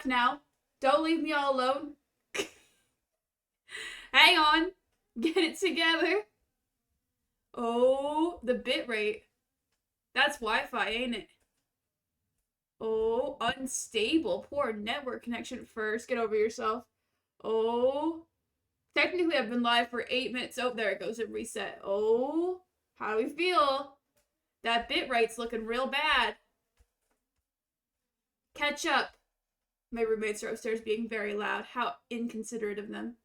now. Don't leave me all alone. Hang on. Get it together. Oh, the bitrate. That's Wi-Fi, ain't it? Oh, unstable. Poor network connection first. Get over yourself. Oh. Technically, I've been live for 8 minutes. Oh, there it goes. It reset. Oh. How do we feel? That bitrate's looking real bad. Catch up. My roommates are upstairs being very loud. How inconsiderate of them.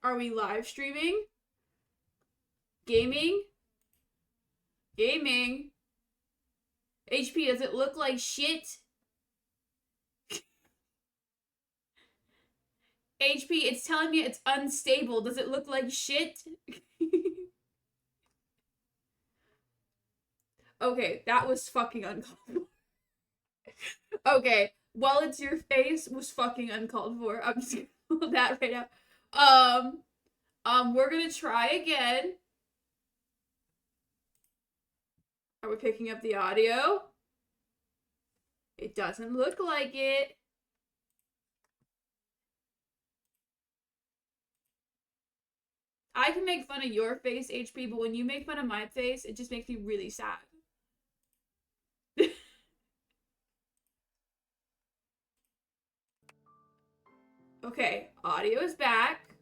Are we live streaming? Gaming? Gaming? HP, does it look like shit? HP, it's telling me it's unstable. Does it look like shit? Okay, that was fucking uncalled for. Okay, well, it's your face was fucking uncalled for. I'm just gonna hold that right now. We're gonna try again. Are we picking up the audio? It doesn't look like it. I can make fun of your face, HP, but when you make fun of my face, it just makes me really sad. Okay, audio is back.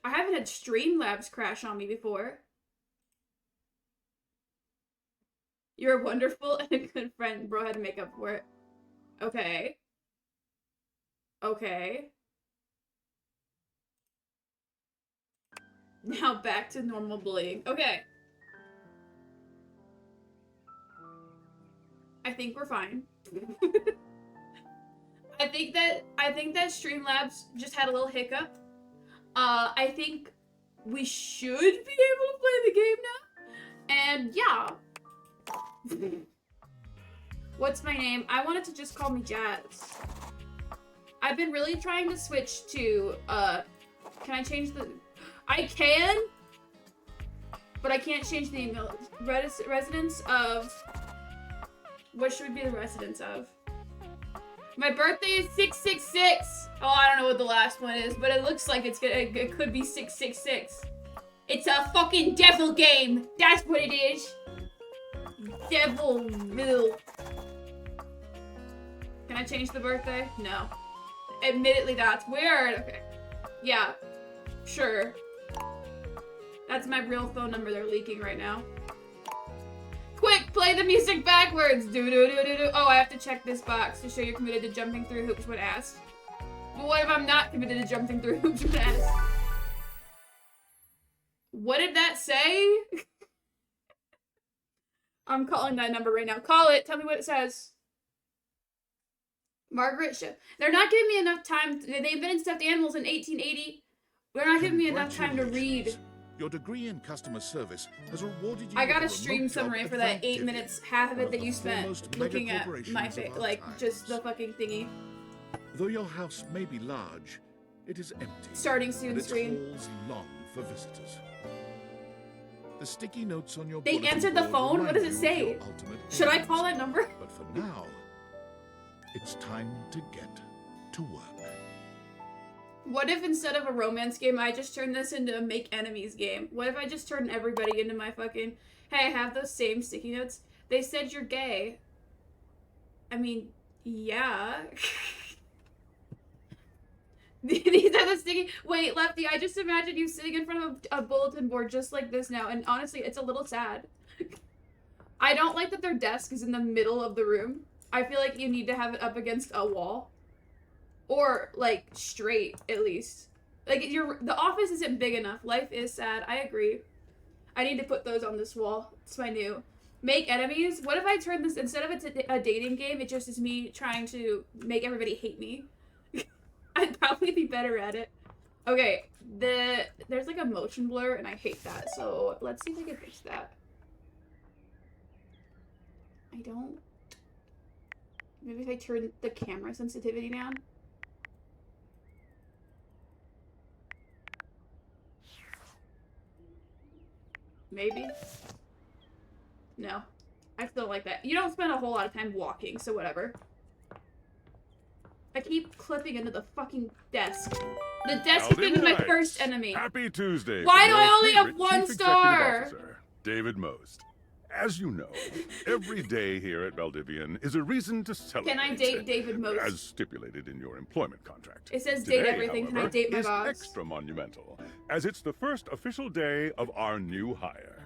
I haven't had Streamlabs crash on me before. You're wonderful and a good friend. Bro had to make up for it. Okay. Okay. Now back to normal bullying. Okay. I think we're fine. I think that Streamlabs just had a little hiccup. I think we should be able to play the game now. And yeah. What's my name? I wanted to just call me Jazz. I've been really trying to switch to, can I change the... I can, but I can't change the email. Residence of... What should we be the residence of? My birthday is 666. Oh, I don't know what the last one is, but it looks like it could be 666. It's a fucking devil game. That's what it is. Devilville. Can I change the birthday? No. Admittedly, that's weird. Okay. Yeah. Sure. That's my real phone number they're leaking right now. Quick, play the music backwards. Do-do-do-do-do. Oh, I have to check this box to show you're committed to jumping through hoops when asked. But what if I'm not committed to jumping through hoops when asked? What did that say? I'm calling that number right now. Call it. Tell me what it says. Margaret Show. They're not giving me enough time. They invented stuffed animals in 1880. They're not giving me enough time to read. Your degree in customer service has rewarded you. I got a stream summary for that 8 minutes, half of it that you spent looking at my face, like just the fucking thingy. Though your house may be large, it is empty. Starting soon stream. Its halls long for visitors. The sticky notes on your They answered the phone? What does it say? Should I call that number? But for now, it's time to get to work. What if instead of a romance game, I just turn this into a make enemies game? What if I just turn everybody into my fucking, hey, I have those same sticky notes? They said you're gay. I mean, yeah. These are the sticky... Wait, Lefty, I just imagined you sitting in front of a bulletin board just like this now, and honestly, it's a little sad. I don't like that their desk is in the middle of the room. I feel like you need to have it up against a wall. Or, like, straight, at least. Like, the office isn't big enough. Life is sad. I agree. I need to put those on this wall. It's my new. Make enemies? What if I turn this, instead of it's a dating game, it just is me trying to make everybody hate me? I'd probably be better at it. Okay, there's, like, a motion blur, and I hate that. So, let's see if I can fix that. I don't... Maybe if I turn the camera sensitivity down. Maybe. No. I still like that. You don't spend a whole lot of time walking, so whatever. I keep clipping into the fucking desk. The desk has been my first enemy. Happy Tuesday. Why from do I your only have favorite 1 Chief star? Executive Officer, David Most. As you know, every day here at Valdivian is a reason to celebrate. Can I date David Most? As stipulated in your employment contract. It says Today, date everything. Can I however, date my is boss? extra monumental, as it's the first official day of our new hire.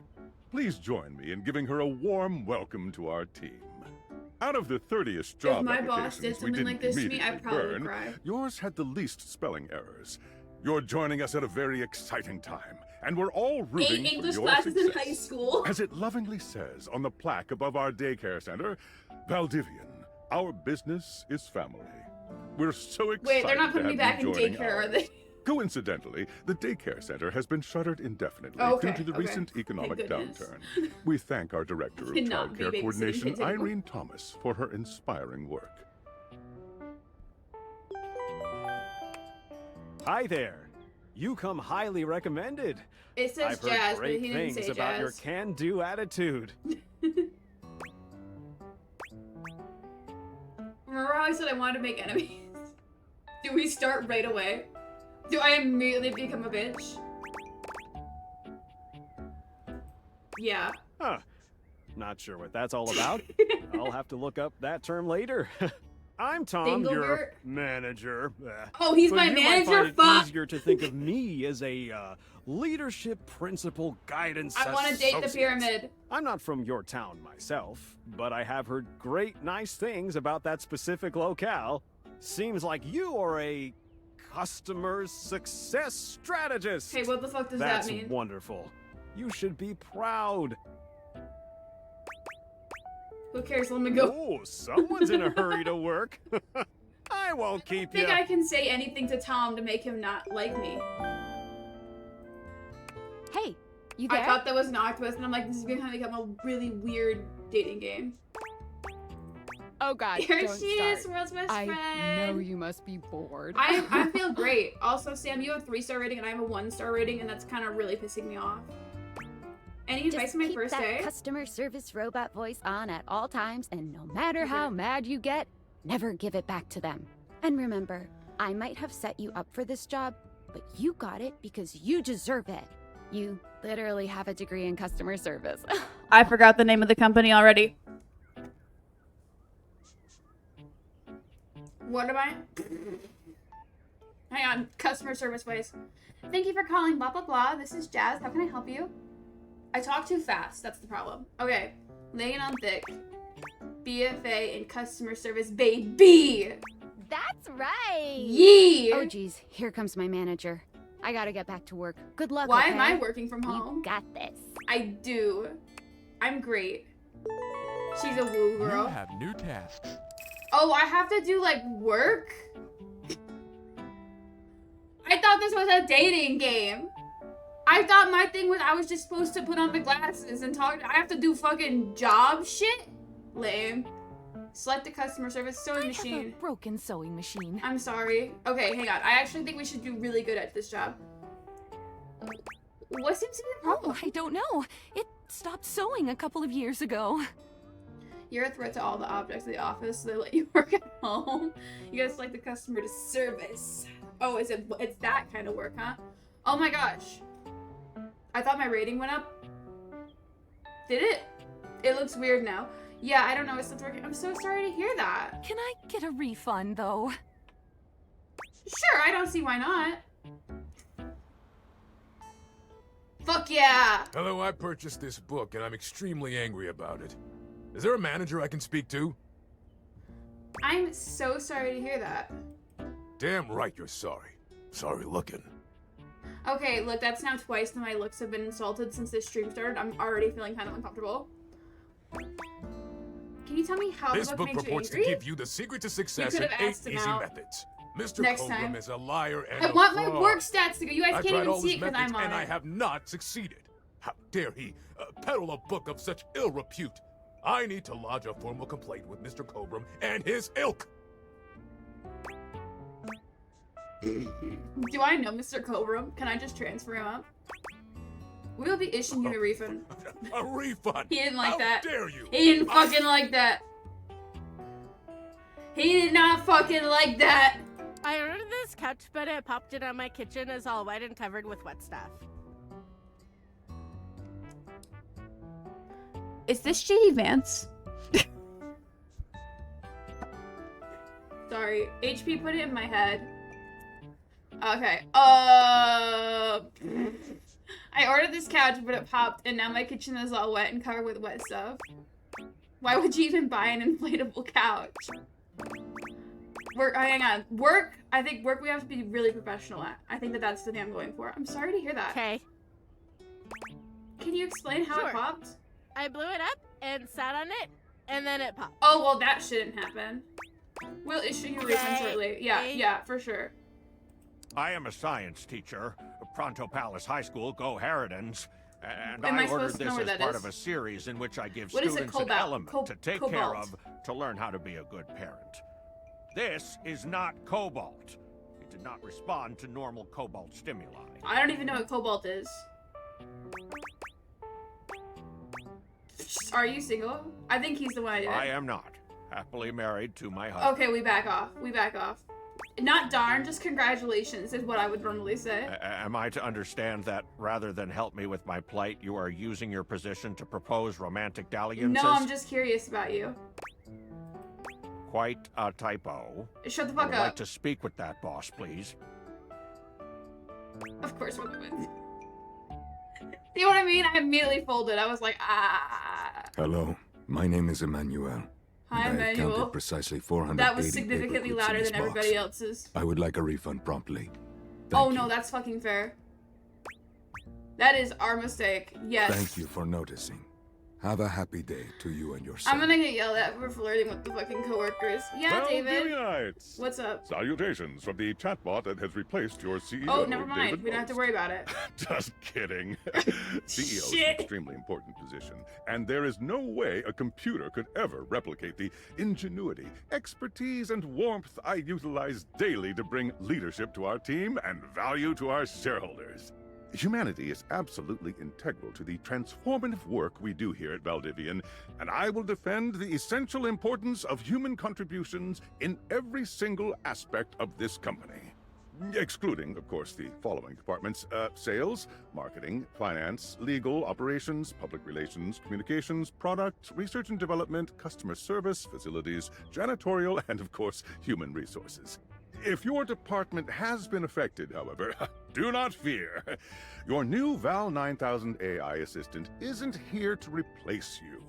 Please join me in giving her a warm welcome to our team. Out of the 30-ish job If my boss did applications we something didn't like this to me, immediately I'd probably burn, cry. yours had the least spelling errors. You're joining us at a very exciting time, and we're all rooting 8 English for your classes in success. high school. As it lovingly says on the plaque above our daycare center, Valdivian, our business is family. We're so excited. Wait, they're not putting me to have back you in joining daycare, are ours. they? Coincidentally, the daycare center has been shuttered indefinitely Okay, due to the okay. recent economic Thank goodness. downturn. We thank our director of Cannot child be care babysitting coordination, kids anymore. Irene Thomas, for her inspiring work. Hi there. You come highly recommended. It says I've heard jazz, but great he didn't things say about your jazz. can-do attitude. Remember how I said I wanted to make enemies? Do we start right away? Do I immediately become a bitch? Yeah. Huh. Not sure what that's all about. I'll have to look up that term later. I'm Tom, your Dinglebert? manager. Oh, he's But my you might manager? find it Fuck! easier to think of me as a leadership principal guidance I want to date the associate. pyramid. I'm not from your town myself, but I have heard great nice things about that specific locale. Seems like you are a customer success strategist. Hey, what the fuck does That's that mean? wonderful. You should be proud. Who cares? Let me go. Oh, someone's in a hurry to work. I won't I keep think you. I can say anything to Tom to make him not like me. Hey, you there? I thought that was an octopus, and I'm like, this is gonna become a really weird dating game. Oh God, Here don't she start. is, world's best I friend. know you must be bored. I feel great. Also, Sam, you have a 3-star rating, and I have a 1-star rating, and that's kind of really pissing me off. Any advice Just on my keep first that day? customer service robot voice on at all times, and no matter how mad you get, never give it back to them. And remember, I might have set you up for this job, but you got it because you deserve it. You literally have a degree in customer service. I forgot the name of the company already. What am I? Hang on, customer service voice. Thank you for calling blah blah blah. This is Jazz. How can I help you? I talk too fast. That's the problem. Okay, laying on thick. BFA in customer service, baby. That's right! Yee. Oh geez, here comes my manager. I gotta get back to work. Good luck, Why okay? am I working from home? You got this. I do. I'm great. She's a woo girl. You have new tasks. Oh, I have to do like work? I thought this was a dating game. I thought my thing was I was just supposed to put on the glasses and talk. I have to do fucking job shit? Lame. Select the customer service sewing I have a machine. broken sewing machine. I'm sorry. Okay, hang on. I actually think we should do really good at this job. What seems to be the problem? Oh, I don't know. It stopped sewing a couple of years ago. You're a threat to all the objects of the office, so they let you work at home. You gotta select the customer to service. Oh, it's that kind of work, huh? Oh my gosh. I thought my rating went up. Did it? It looks weird now. Yeah, I don't know. It's not working. I'm so sorry to hear that. Can I get a refund, though? Sure, I don't see why not. Fuck yeah! Hello, I purchased this book and I'm extremely angry about it. Is there a manager I can speak to? I'm so sorry to hear that. Damn right you're sorry. Sorry looking. Okay, look, that's now twice that my looks have been insulted since this stream started. I'm already feeling kind of uncomfortable. Can you tell me how This the book book made you purports to angry? give you the secret to success could in have 8 asked him easy out methods. Mr. next Cogram time. is a liar and I a want my fraud. work stats to go. You guys I've can't tried even all see his it because methods I'm on and I it. have not succeeded. How dare he peddle a book of such ill repute? I need to lodge a formal complaint with Mr. Cobram and his ilk. Do I know Mr. Cobram? Can I just transfer him up? We'll be issuing you a refund. A refund. He didn't like How that. dare you? He didn't fucking like that. He did not fucking like that. I ordered this couch, but it popped in on my kitchen is all wet and covered with wet stuff. Is this JD Vance? Sorry, HP put it in my head. Okay. I ordered this couch, but it popped, and now my kitchen is all wet and covered with wet stuff. Why would you even buy an inflatable couch? Hang on. Work, I think work we have to be really professional at. I think that's the thing I'm going for. I'm sorry to hear that. Okay. Can you explain how Sure. it popped? I blew it up and sat on it, and then it popped. Oh, well, that shouldn't happen. We'll issue you a refund Okay. shortly. Yeah, Okay. yeah, for sure. I am a science teacher, Pronto Palace High School, go Harridans. And Am I I ordered supposed to know this where as that part is? of a series in which I give What is it, students an cobalt? element to take care Cobalt. of to learn how to be a good parent. This is not cobalt. It did not respond to normal cobalt stimuli. I don't even know what cobalt is. Are you single? I think he's the one I did. I am not. Happily married to my husband. Okay, we back off. We back off. Not darn, just congratulations is what I would normally say. Am I to understand that rather than help me with my plight, you are using your position to propose romantic dalliances? No, I'm just curious about you. Quite a typo. Shut the I fuck would up. like to speak with that boss, please. Of course we're women. See what I mean? I immediately folded. I was like, ah. Hello, my name is Emmanuel. Hi, and I have Emmanuel. counted precisely 480 That was paper significantly clips in louder this than everybody box. else's. I would like a refund promptly. Oh Thank no, you. that's fucking fair. That is our mistake. Yes. Thank you for noticing. Have a happy day to you and your son. I'm gonna get yelled at for flirting with the fucking coworkers. Yeah, David. Valdivianites! What's up? Salutations from the chatbot that has replaced your CEO. Oh, never mind. David We don't have to Post. worry about it. Just kidding. CEO is an Shit. extremely important position, and there is no way a computer could ever replicate the ingenuity, expertise, and warmth I utilize daily to bring leadership to our team and value to our shareholders. Humanity is absolutely integral to the transformative work we do here at Valdivian, and I will defend the essential importance of human contributions in every single aspect of this company. Excluding, of course, the following departments: sales, marketing, finance, legal, operations, public relations, communications, product, research and development, customer service, facilities, janitorial, and of course, human resources. If your department has been affected, however, do not fear. Your new Val 9000 AI assistant isn't here to replace you.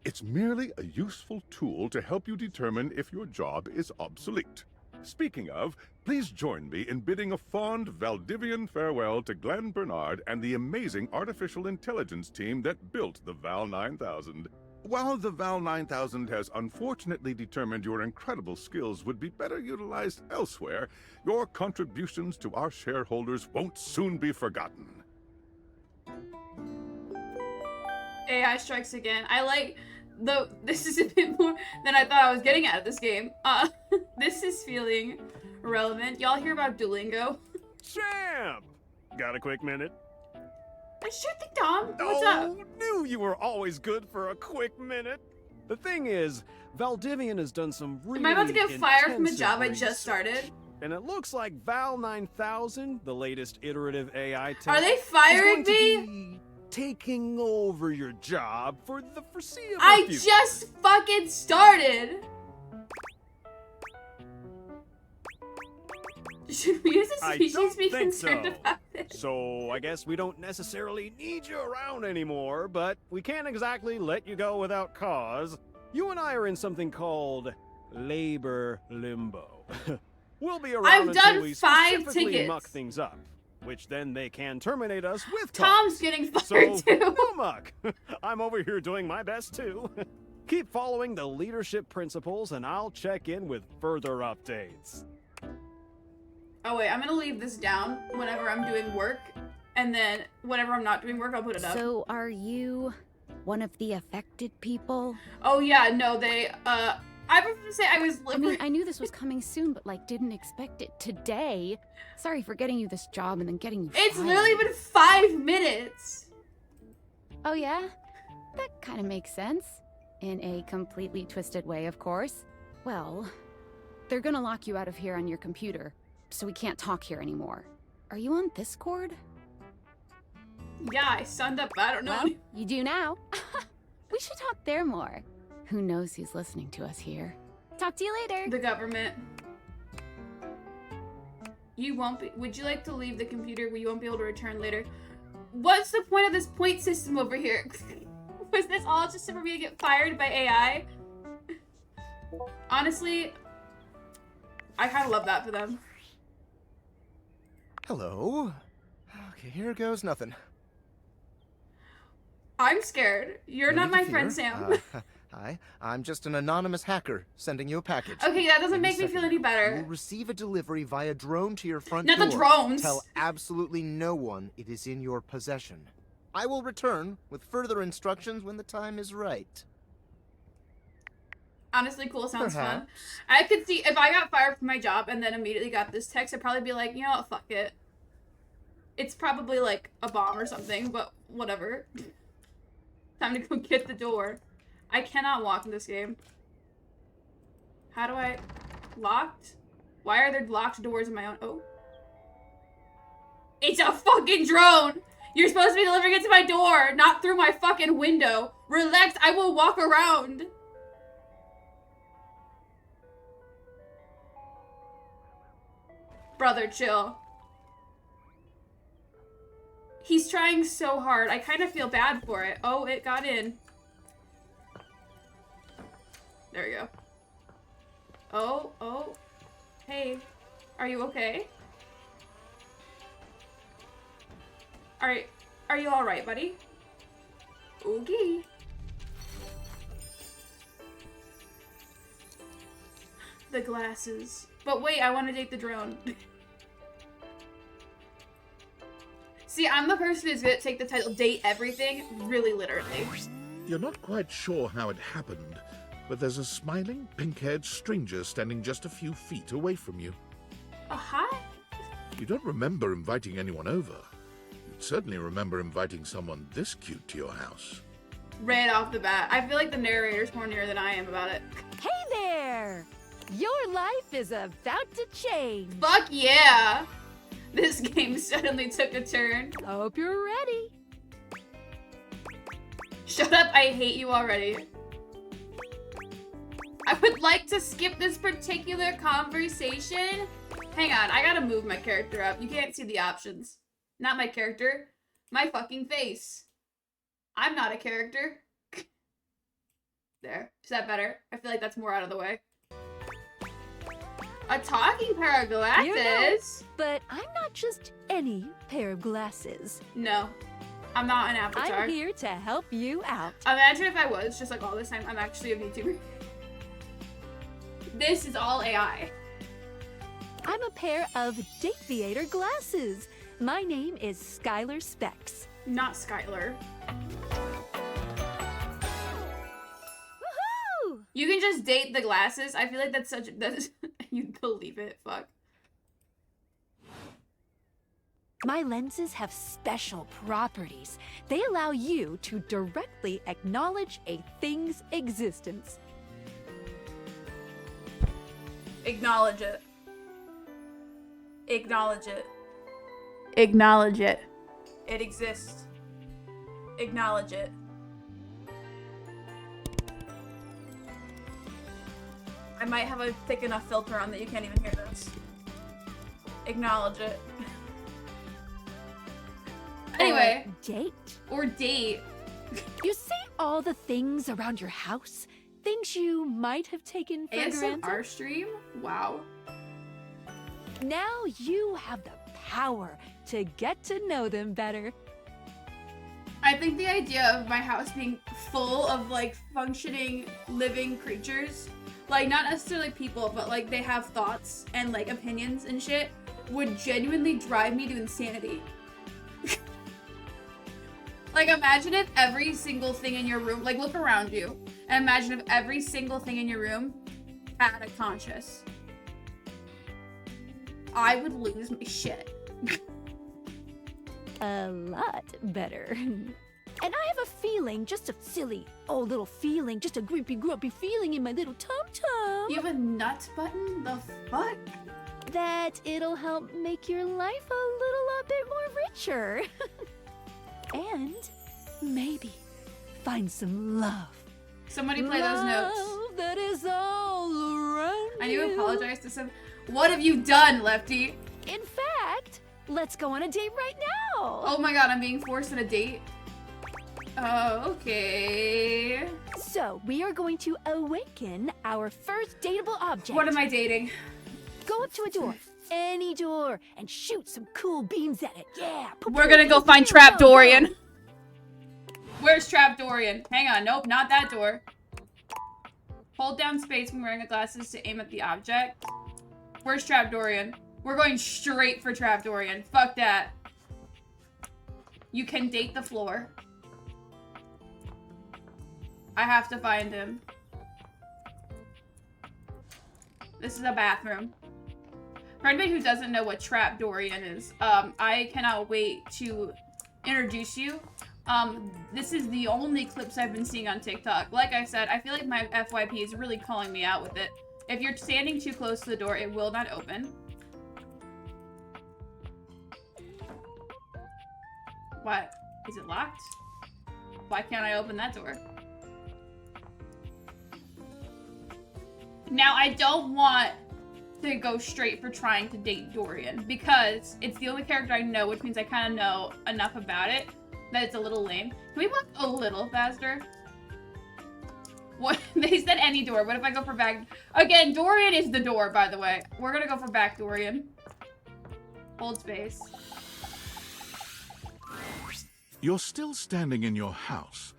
It's merely a useful tool to help you determine if your job is obsolete. Speaking of, please join me in bidding a fond Valdivian farewell to Glenn Bernard and the amazing artificial intelligence team that built the Val 9000. While the Val 9000 has unfortunately determined your incredible skills would be better utilized elsewhere, your contributions to our shareholders won't soon be forgotten. AI strikes again. I like this is a bit more than I thought I was getting out of this game. This is feeling relevant. Y'all hear about Duolingo? Champ! Got a quick minute? Sure thing, Tom. What's up? Knew you were always good for a quick minute. The thing is, Valdivian has done some really Am I about to get fired from a intensive job I just research. started? And it looks like Val 9000, the latest iterative AI tech, Are they is firing going to me? be taking over your job for the foreseeable I future. just fucking started. Should we as a I species don't be think concerned so. about this? So I guess we don't necessarily need you around anymore, but we can't exactly let you go without cause. You and I are in something called labor limbo. We'll be around I've until done we 5 specifically tickets. muck things up, which then they can terminate us with Tom's cause. getting So, fired too. no muck. I'm over here doing my best too. Keep following the leadership principles and I'll check in with further updates. Oh wait, I'm gonna leave this down whenever I'm doing work, and then whenever I'm not doing work, I'll put it up. So, are you one of the affected people? Oh yeah, no, they, I prefer to say I was I mean, I knew this was coming soon, but like, didn't expect it today. Sorry for getting you this job and then getting you It's fired. literally been 5 minutes. Oh yeah? That kind of makes sense. In a completely twisted way, of course. Well, they're gonna lock you out of here on your computer, so we can't talk here anymore. Are you on Discord? Yeah, I signed up. I don't know. Well, you do now. We should talk there more. Who knows who's listening to us here? Talk to you later. The government. You won't be. Would you like to leave the computer where you won't be able to return later? What's the point of this point system over here? Was this all just for me to get fired by AI? Honestly, I kind of love that for them. Hello. Okay, here goes nothing. I'm scared. You're No not need to my friend, fear. Sam. Hi, I'm just an anonymous hacker sending you a package. Okay, that doesn't Any make me feel second any now. better. You will receive a delivery via drone to your front Not door. the drones. Tell absolutely no one it is in your possession. I will return with further instructions when the time is right. Honestly, cool. Sounds fun. Perhaps. I could see if I got fired from my job and then immediately got this text, I'd probably be like, you know what, fuck it. It's probably like a bomb or something, but whatever. Time to go get the door. I cannot walk in this game. How do I... Locked? Why are there locked doors in my own... Oh. It's a fucking drone! You're supposed to be delivering it to my door, not through my fucking window. Relax, I will walk around. Brother, chill. He's trying so hard. I kind of feel bad for it. Oh, it got in. There we go. Oh, oh. Hey. Are you okay? Are you alright, buddy? Okay. The glasses. But wait, I want to date the drone. See, I'm the person who's gonna take the title date everything really literally. You're not quite sure how it happened, but there's a smiling, pink-haired stranger standing just a few feet away from you. Hi? You don't remember inviting anyone over. You'd certainly remember inviting someone this cute to your house. Right off the bat. I feel like the narrator's more near than I am about it. Hey there! Your life is about to change. Fuck yeah! This game suddenly took a turn. Hope you're ready. Shut up, I hate you already. I would like to skip this particular conversation. Hang on, I gotta move my character up. You can't see the options. Not my character. My fucking face. I'm not a character. There. Is that better? I feel like that's more out of the way. A talking pair of glasses? You know, but I'm not just any pair of glasses. No. I'm not an avatar. I'm here to help you out. Imagine if I was, just like all this time, I'm actually a VTuber. This is all AI. I'm a pair of Dateviator glasses. My name is Skylar Specs. Not Skylar. Woohoo! You can just date the glasses. I feel like that's such that's you believe it. Fuck. My lenses have special properties. They allow you to directly acknowledge a thing's existence. Acknowledge it. Acknowledge it. Acknowledge it. It exists. Acknowledge it. I might have a thick enough filter on that you can't even hear this. Acknowledge it. Anyway. Or date. Or date. You say all the things around your house, things you might have taken for granted. ASMR stream? Wow. Now you have the power to get to know them better. I think the idea of my house being full of like functioning living creatures, like not necessarily people, but like they have thoughts and like opinions and shit, would genuinely drive me to insanity. Like imagine if every single thing in your room, like look around you, and imagine if every single thing in your room had a conscience. I would lose my shit. A lot better. And I have a feeling, just a silly, little feeling, just a grumpy feeling in my little tum-tum. You have a nut button? The fuck? That it'll help make your life a little bit more richer. And maybe find some love. Somebody play those notes. Love that is all around I need to apologize to some. What have you done, Lefty? In fact, let's go on a date right now. Oh my god, I'm being forced on a date. Oh, okay. So we are going to awaken our first dateable object. What am I dating? Go up to a door, any door, and shoot some cool beams at it. Yeah. We're gonna go find Trap Dorian. Where's Trap Dorian? Hang on, nope, not that door. Hold down space when wearing the glasses to aim at the object. Where's Trap Dorian? We're going straight for Trap Dorian. Fuck that. You can date the floor. I have to find him. This is a bathroom. For anybody who doesn't know what Trap Dorian is, I cannot wait to introduce you. This is the only clips I've been seeing on TikTok. Like I said, I feel like my FYP is really calling me out with it. If you're standing too close to the door, it will not open. What? Is it locked? Why can't I open that door? Now, I don't want to go straight for trying to date Dorian because it's the only character I know, which means I kind of know enough about it that it's a little lame. Can we walk a little faster? What? They said any door. What if I go for back? Again, Dorian is the door, by the way. We're gonna go for back Dorian. Hold space. You're still standing in your house,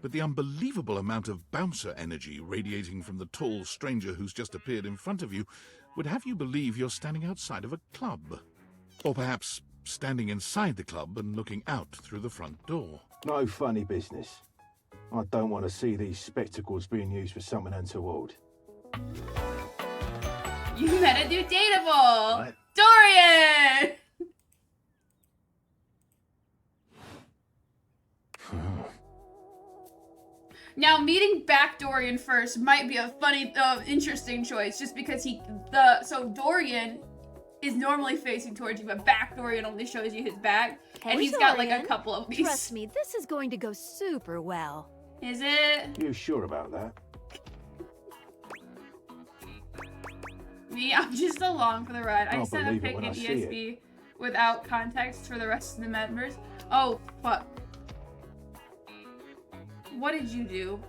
but the unbelievable amount of bouncer energy radiating from the tall stranger who's just appeared in front of you would have you believe you're standing outside of a club. Or perhaps standing inside the club and looking out through the front door. No funny business. I don't want to see these spectacles being used for something untoward. You met a new dateable! What? Dorian! Now, meeting back Dorian first might be a funny, interesting choice, just because so Dorian is normally facing towards you, but back Dorian only shows you his back, and he's got like a couple of these. Trust me, this is going to go super well. Is it? You sure about that? Me, I'm just along for the ride. I I'll sent a believe it pic when in I see ESP without context for the rest of the members. Oh, fuck. What did you do?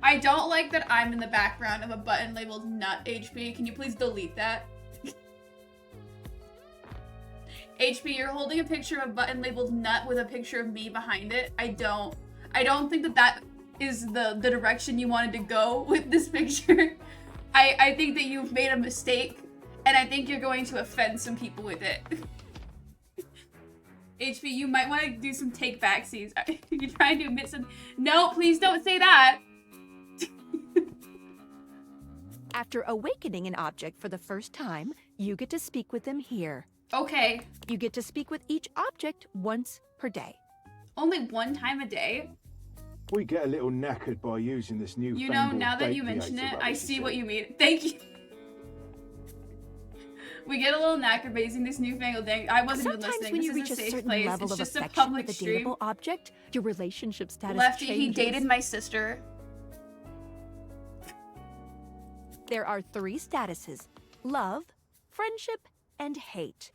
I don't like that I'm in the background of a button labeled nut HP. Can you please delete that? HP, you're holding a picture of a button labeled nut with a picture of me behind it. I don't think that is the direction you wanted to go with this picture. I think that you've made a mistake, and I think you're going to offend some people with it. HP, you might want to do some take back scenes. You're trying to admit some. No, please don't say that. After awakening an object for the first time, you get to speak with them here. Okay. You get to speak with each object once per day. Only one time a day? We get a little knackered by using this new. You know, now that you mention it, I see what you mean. Thank you. We get a little knackered by using this newfangled thing. I wasn't even listening. Sometimes when you reach a certain level of affection with a dateable object, your relationship status Lefty, changes. he dated my sister. There are 3 statuses: love, friendship, and hate.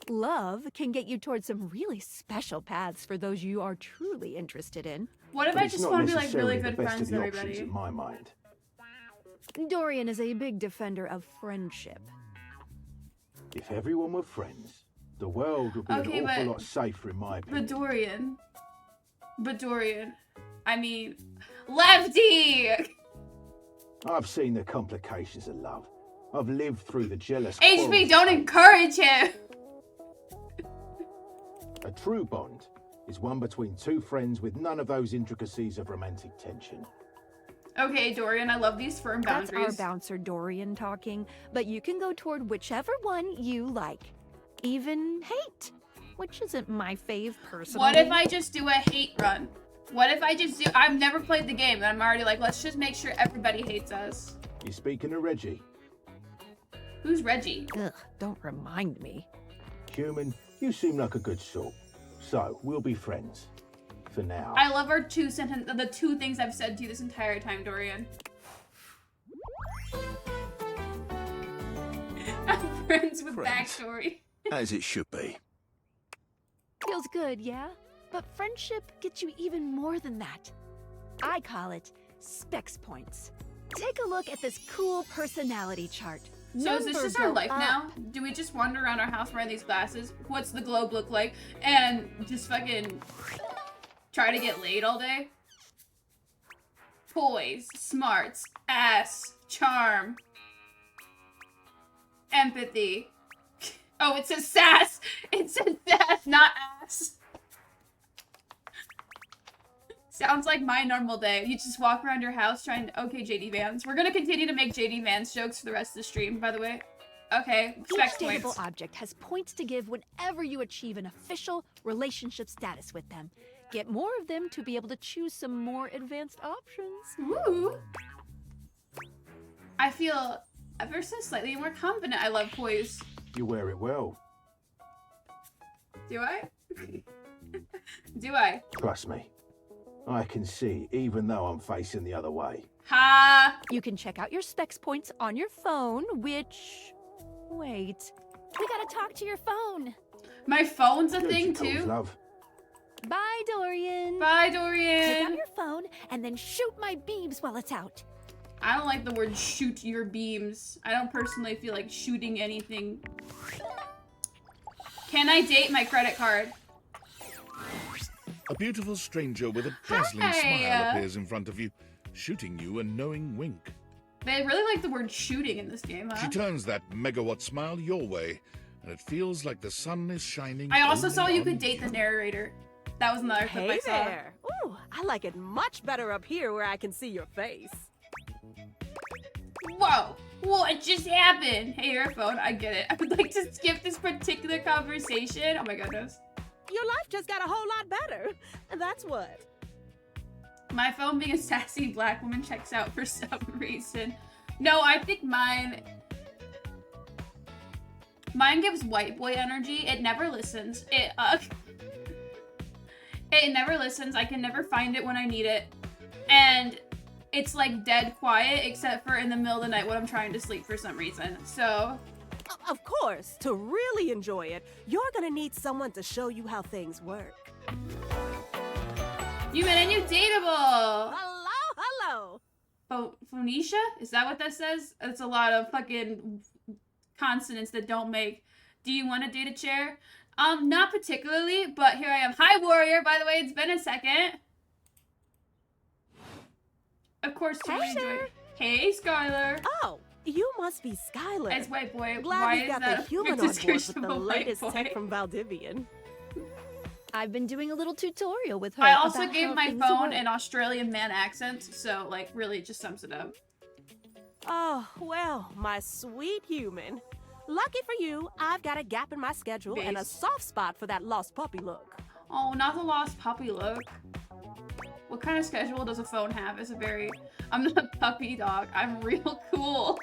Love can get you towards some really special paths for those you are truly interested in. What if I just want to be like really good friends with everybody? everybody? In my mind. Dorian is a big defender of friendship. If everyone were friends, the world would be an awful lot safer, in my opinion. But Dorian, I mean, Lefty! I've seen the complications of love. I've lived through the jealous. HP, don't encourage him! A true bond is one between 2 friends with none of those intricacies of romantic tension. Okay, Dorian, I love these firm boundaries. That's our bouncer Dorian talking, but you can go toward whichever one you like. even hate, which isn't my fave personally. What if I just do a hate run? What if I just do... I've never played the game, and I'm already like, let's just make sure everybody hates us. You speaking to Reggie? Who's Reggie? Ugh, don't remind me. Human, you seem like a good sort. So, we'll be friends. For now. I love our the two things I've said to you this entire time, Dorian. I'm friends with backstory. As it should be. Feels good, yeah? But friendship gets you even more than that. I call it specs points. Take a look at this cool personality chart. So is this just our life now? Do we just wander around our house wearing these glasses? What's the globe look like? And just fucking try to get laid all day? Poise, smarts, ass, charm, empathy. Oh, it says sass. It says sass, not ass. Sounds like my normal day. You just walk around your house trying to... Okay, JD Vans. We're gonna continue to make JD Vans jokes for the rest of the stream, by the way. Okay, specs Each points. dateable object has points to give whenever you achieve an official relationship status with them. Get more of them to be able to choose some more advanced options. Ooh. I feel ever so slightly more confident. I love poise. You wear it well. Do I? Do I? Trust me. I can see, even though I'm facing the other way. Ha! You can check out your specs points on your phone, which... Wait. We gotta talk to your phone. My phone's a Good thing, you calls, too? love. Bye, Dorian. Bye, Take out Dorian! your phone and then shoot my beams while it's out. I don't like the word shoot your beams. I don't personally feel like shooting anything. Can I date my credit card? A beautiful stranger with a dazzling Hi. smile appears in front of you, shooting you a knowing wink. They really like the word shooting in this game, huh? She turns that megawatt smile your way, and it feels like the sun is shining. I also saw only you on could date the narrator. That was another clip I Hey saw. there. Ooh, I like it much better up here where I can see your face. Whoa! What just happened? Hey, your phone. I get it. I would like to skip this particular conversation. Oh my goodness. Your life just got a whole lot better. And that's what. My phone being a sassy black woman checks out for some reason. No, I think mine gives white boy energy. It never listens. It never listens. I can never find it when I need it. And it's like dead quiet except for in the middle of the night when I'm trying to sleep for some reason. So Of course, to really enjoy it, you're gonna need someone to show you how things work. you met a new dateable. Hello. Phoenicia? Is that what that says? That's a lot of fucking consonants that don't make. Do you want to date a chair? Not particularly, but here I am. Hi, Warrior, by the way, it's been a second. Of course, Hey Tori there. enjoyed. Hey, Skylar. Oh, you must be Skylar. As white boy, Glad why you is got that the a human weird on board with description the of a white latest boy? tech from Valdivian. I've been doing a little tutorial with her. I also about gave how my things phone work. an Australian man accent, so like really it just sums it up. Oh, well, my sweet human. Lucky for you, I've got a gap in my schedule and a Base. soft spot for that lost puppy look. Oh, not the lost puppy look. What kind of schedule does a phone have? It's a very... I'm not a puppy dog. I'm real cool.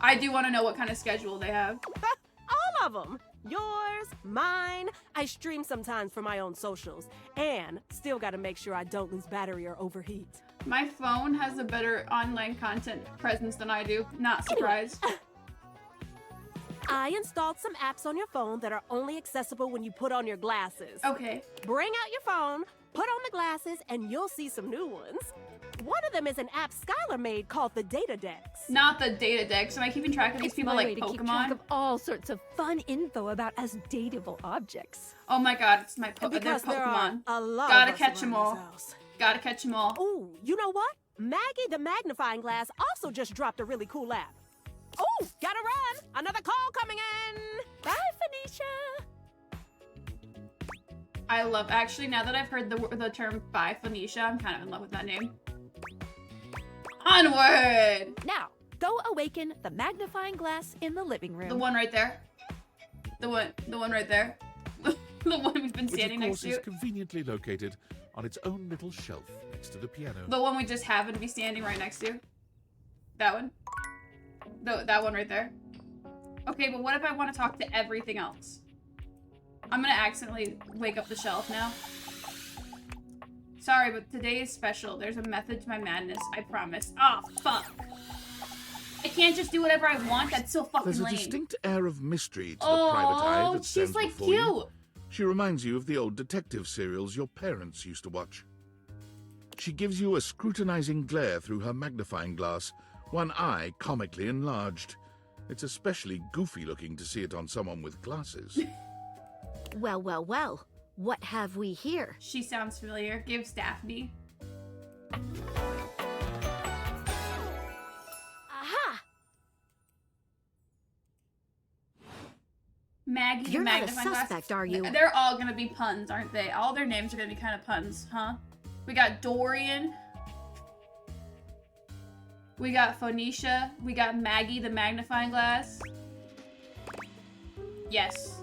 I do want to know what kind of schedule they have. All of them. Yours, mine. I stream sometimes for my own socials. And still gotta make sure I don't lose battery or overheat. My phone has a better online content presence than I do. Not surprised. I installed some apps on your phone that are only accessible when you put on your glasses. Okay. Bring out your phone, put on the glasses, and you'll see some new ones. One of them is an app Skylar made called the Data Dex. Not the data deck. Am I keeping track of these It's people my like way to keep track Pokemon? of all sorts of fun info about us dateable objects. Oh my god, it's my they're Because there are Pokemon. a lot Gotta of us catch 'em around all. this house. Gotta catch them all. Oh, you know what? Maggie the Magnifying Glass also just dropped a really cool app. Oh, gotta run! Another call coming in! Bye, Phoenicia! I love, actually, now that I've heard the term by Phoenicia, I'm kind of in love with that name. Onward! Now, Go awaken the magnifying glass in the living room. The one right there. The one right there. The one we've been standing Which, of course, next to. is conveniently located on its own little shelf next to the piano. The one we just happen to be standing right next to. That one. That one right there. Okay, but what if I want to talk to everything else? I'm gonna accidentally wake up the shelf now. Sorry, but today is special. There's a method to my madness, I promise. Oh, fuck. I can't just do whatever I want. That's so fucking There's a lame. distinct air of mystery to the private eye that stands she's like before cute. you. She reminds you of the old detective serials your parents used to watch. She gives you a scrutinizing glare through her magnifying glass, one eye comically enlarged. It's especially goofy looking to see it on someone with glasses. Well, well, well. What have we here? She sounds familiar. Give Daphne. Aha! Maggie, You're the not a magnifying glass. suspect, are you? They're all gonna be puns, aren't they? All their names are gonna be kind of puns, huh? We got Dorian. We got Phoenicia. We got Maggie, the magnifying glass. Yes.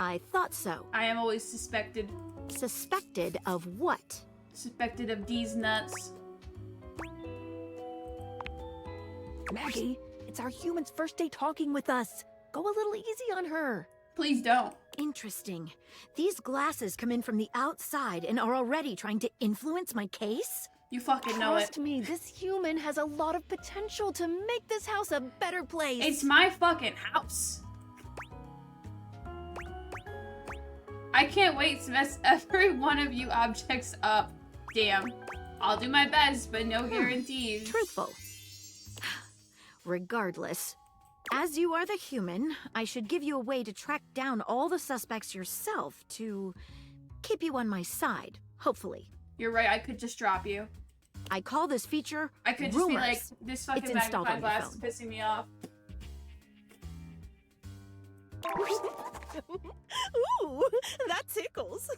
I thought so. I am always suspected. Suspected of what? Suspected of these nuts. Maggie, it's our human's first day talking with us. Go a little easy on her. Please don't. Interesting. These glasses come in from the outside and are already trying to influence my case? You fucking know Trust me, this human has a lot of potential to make this house a better place. It's my fucking house. I can't wait to mess every one of you objects up. Damn. I'll do my best, but no guarantees. Truthful. Regardless, as you are the human, I should give you a way to track down all the suspects yourself to keep you on my side, hopefully. You're right, I could just drop you. I call this feature I could just rumors. be like, this fucking It's installed magnifying on your glass is pissing me off. Ooh, that tickles.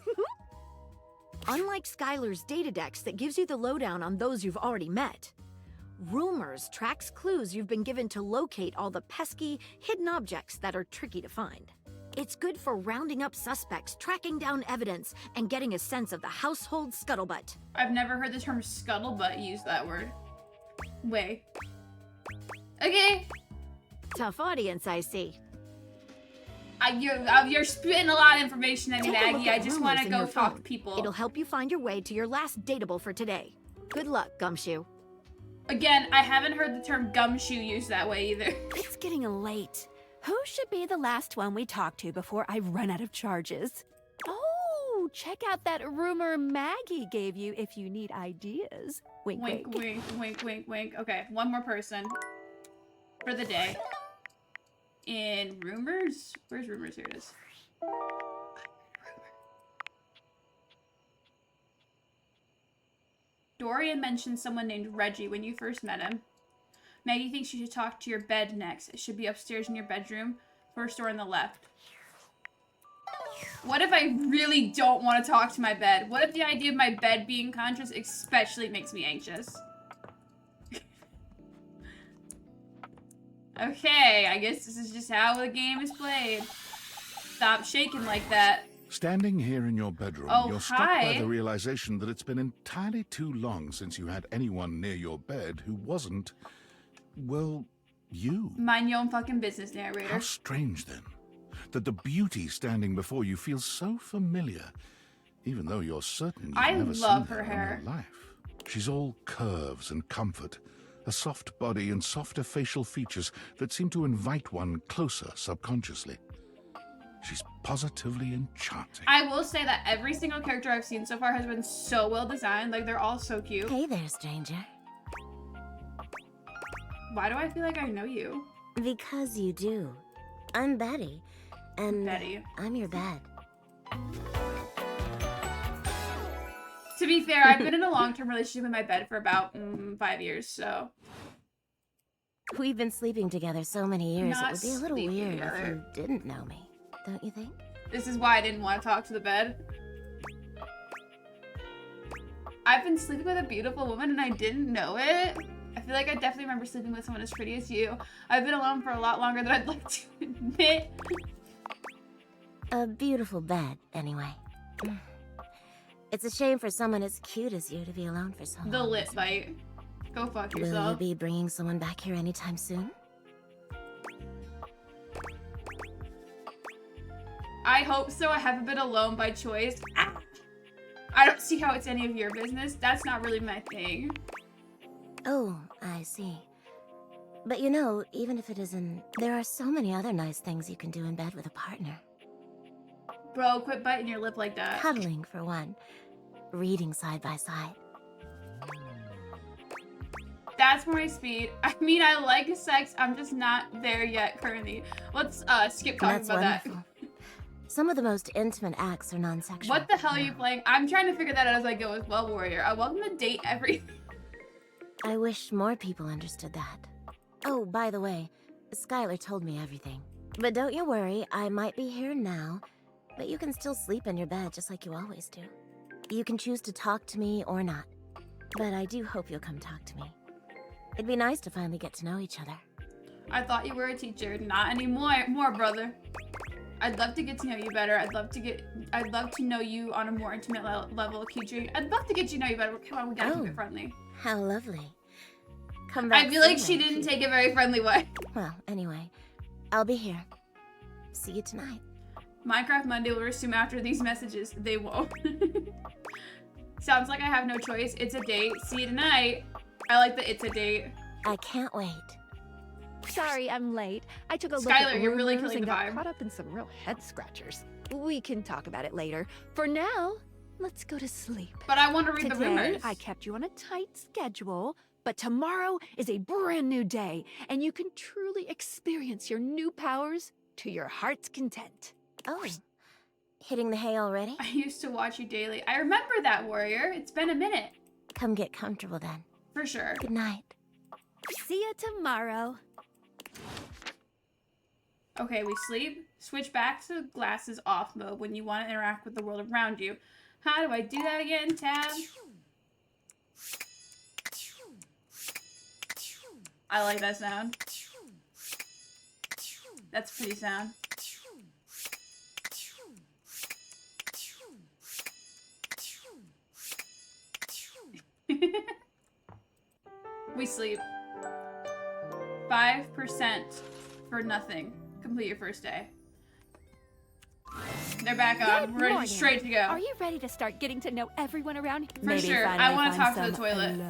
Unlike Skylar's Datadex that gives you the lowdown on those you've already met, Rumors tracks clues you've been given to locate all the pesky, hidden objects that are tricky to find. It's good for rounding up suspects, tracking down evidence, and getting a sense of the household scuttlebutt. I've never heard the term scuttlebutt use that word. Way. Okay. Tough audience, I see. You're spitting a lot of information at me, Take a look Maggie. at I just rumors want to in go your talk phone. to people. It'll help you find your way to your last dateable for today. Good luck, Gumshoe. Again, I haven't heard the term gumshoe used that way either. It's getting late. Who should be the last one we talk to before I run out of charges? Oh, check out that rumor Maggie gave you if you need ideas. Wink, Wink, wink. wink, wink, wink, wink. Okay, one more person for the day. In rumors? Where's rumors? Here it is. Dorian mentioned someone named Reggie when you first met him. Maggie thinks you should talk to your bed next. It should be upstairs in your bedroom, first door on the left. What if I really don't want to talk to my bed? What if the idea of my bed being conscious especially makes me anxious? Okay, I guess this is just how the game is played. Stop shaking like that. Standing here in your bedroom, Oh, you're struck hi. by the realization that it's been entirely too long since you had anyone near your bed who wasn't, well, you. Mind your own fucking business, narrator. How strange, then, that the beauty standing before you feels so familiar, even though you're certain you've I never love seen her her hair. in your life. She's all curves and comfort, a soft body and softer facial features that seem to invite one closer subconsciously. She's positively enchanting. I will say that every single character I've seen so far has been so well designed. Like, they're all so cute. Hey there, stranger. Why do I feel like I know you? Because you do. I'm Betty, and Betty. I'm your bed. To be fair, I've been in a long-term relationship with my bed for about 5 years, so... We've been sleeping together so many years, Not it would be a little sleeping weird together. if you didn't know me. Don't you think? This is why I didn't want to talk to the bed. I've been sleeping with a beautiful woman and I didn't know it. I feel like I definitely remember sleeping with someone as pretty as you. I've been alone for a lot longer than I'd like to admit. A beautiful bed, anyway. It's a shame for someone as cute as you to be alone for so long. The lip bite. Go fuck Will you yourself. be bringing someone back here anytime soon? I hope so. I haven't been alone by choice. Ah! I don't see how it's any of your business. That's not really my thing. Oh, I see. But you know, even if it isn't, there are so many other nice things you can do in bed with a partner. Bro, quit biting your lip like that. Cuddling, for one. Reading side by side. That's my speed. I mean, I like sex. I'm just not there yet currently. Let's skip talking That's about wonderful. that. Some of the most intimate acts are non-sexual. What the hell are you playing? I'm trying to figure that out as I go as well, Warrior. I welcome to date everything. I wish more people understood that. Oh, by the way, Skylar told me everything. But don't you worry, I might be here now, but you can still sleep in your bed just like you always do. You can choose to talk to me or not, but I do hope you'll come talk to me. It'd be nice to finally get to know each other. I thought you were a teacher. Not anymore, brother. I'd love to get to know you better. I'd love to know you on a more intimate level, Keytree. I'd love to get to know you better. Come on, we gotta keep it friendly. How lovely. Come back I feel like soon, she then, didn't Key. take a very friendly way. Well, anyway, I'll be here. See you tonight. Minecraft Monday will resume after these messages. They won't. Sounds like I have no choice. It's a date. See you tonight. I like the it's a date. I can't wait. Sorry, I'm late. I took a look Skylar, at you're really rumors killing and the got vibe. caught up in some real head scratchers. We can talk about it later. For now, let's go to sleep. But I want to read Today, the rumors. I kept you on a tight schedule, but tomorrow is a brand new day, and you can truly experience your new powers to your heart's content. Oh, hitting the hay already? I used to watch you daily. I remember that, Warrior. It's been a minute. Come get comfortable then. For sure. Good night. See you tomorrow. Okay, we sleep. Switch back to glasses off mode when you want to interact with the world around you. How do I do that again, Tab? I like that sound. That's a pretty sound. We sleep. 5% for nothing. Complete your first day. They're back on. We're ready, straight to go. Are you ready to start getting to know everyone around here? For sure. I want to talk to the toilet.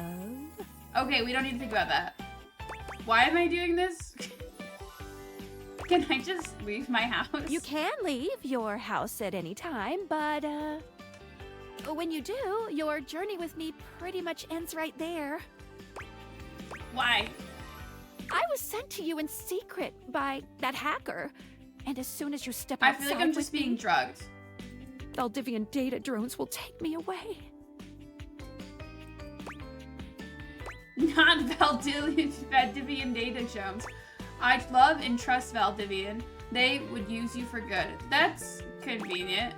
Okay, we don't need to think about that. Why am I doing this? Can I just leave my house? You can leave your house at any time, but when you do, your journey with me pretty much ends right there. Why? I was sent to you in secret by that hacker, and as soon as you step I outside feel like I'm just with being me, drugged. Valdivian data drones will take me away. Not Valdivian data drones. I love and trust Valdivian. They would use you for good. That's convenient.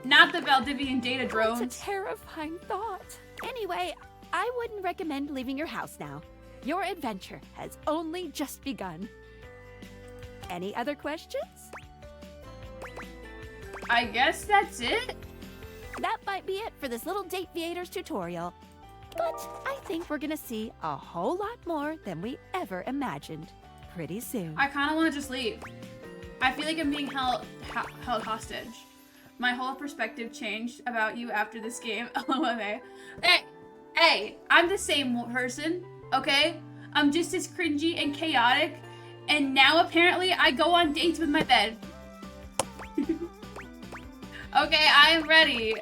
Not the Valdivian data drones. That's a terrifying thought. Anyway, I wouldn't recommend leaving your house now. Your adventure has only just begun. Any other questions? I guess that's it. That might be it for this little Date Viators tutorial. But I think we're gonna see a whole lot more than we ever imagined pretty soon. I kind of want to just leave. I feel like I'm being held hostage. My whole perspective changed about you after this game. LOMA. Hey, I'm the same person, okay? I'm just as cringy and chaotic, and now apparently I go on dates with my bed. Okay, I am ready.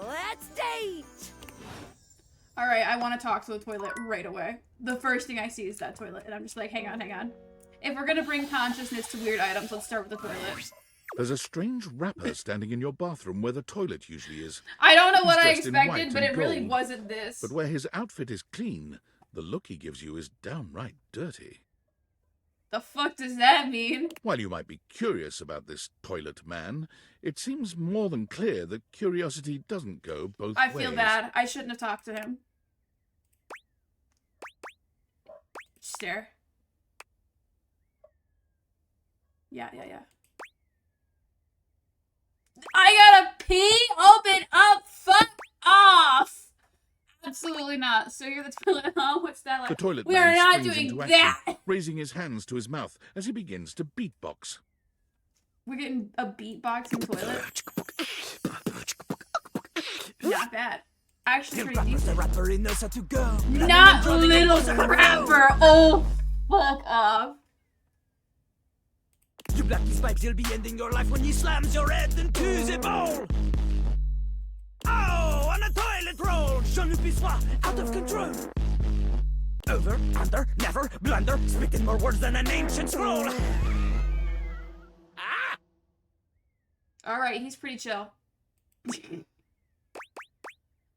Let's date! Alright, I want to talk to the toilet right away. The first thing I see is that toilet, and I'm just like, hang on. If we're gonna bring consciousness to weird items, let's start with the toilet. There's a strange rapper standing in your bathroom where the toilet usually is. I don't know He's what I dressed in expected, white but and it really gold. wasn't this. But where his outfit is clean, the look he gives you is downright dirty. The fuck does that mean? While you might be curious about this toilet man, it seems more than clear that curiosity doesn't go both ways. I feel bad. I shouldn't have talked to him. Stare. Yeah. I gotta pee? Open up! Fuck off! Absolutely not. So you're the toilet, huh? What's that like? The toilet We man are not springs doing into that! action, raising his hands to his mouth as he begins to beatbox. We're getting a beatboxing toilet. Not bad. Actually pretty decent. Not little rapper! Oh, fuck off. You blacky spikes, you'll be ending your life when he slams your head into the bowl. Oh, on a toilet roll, Jean-Luc Bissois, out of control. Over, under, never, blunder, speaking more words than an ancient scroll. Alright, he's pretty chill.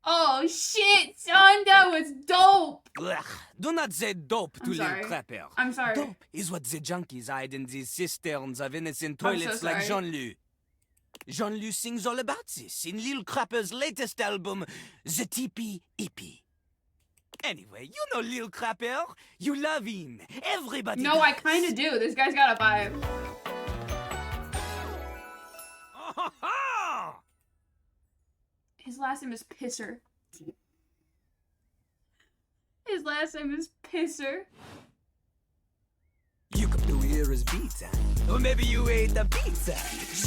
Oh shit, son, that was dope! Ugh, do not say dope to little crapper. I'm sorry. Dope is what the junkies hide in these cisterns of innocent toilets like Jean-Luc. Jean-Luc sings all about this in Lil Crapper's latest album, The Teepee Hippie. Anyway, you know Lil Crapper. You love him. Everybody No, does. I kind of do. This guy's got a vibe. His last name is Pisser. His last name is Pisser. You come to hear his pizza. Or maybe you ate the pizza.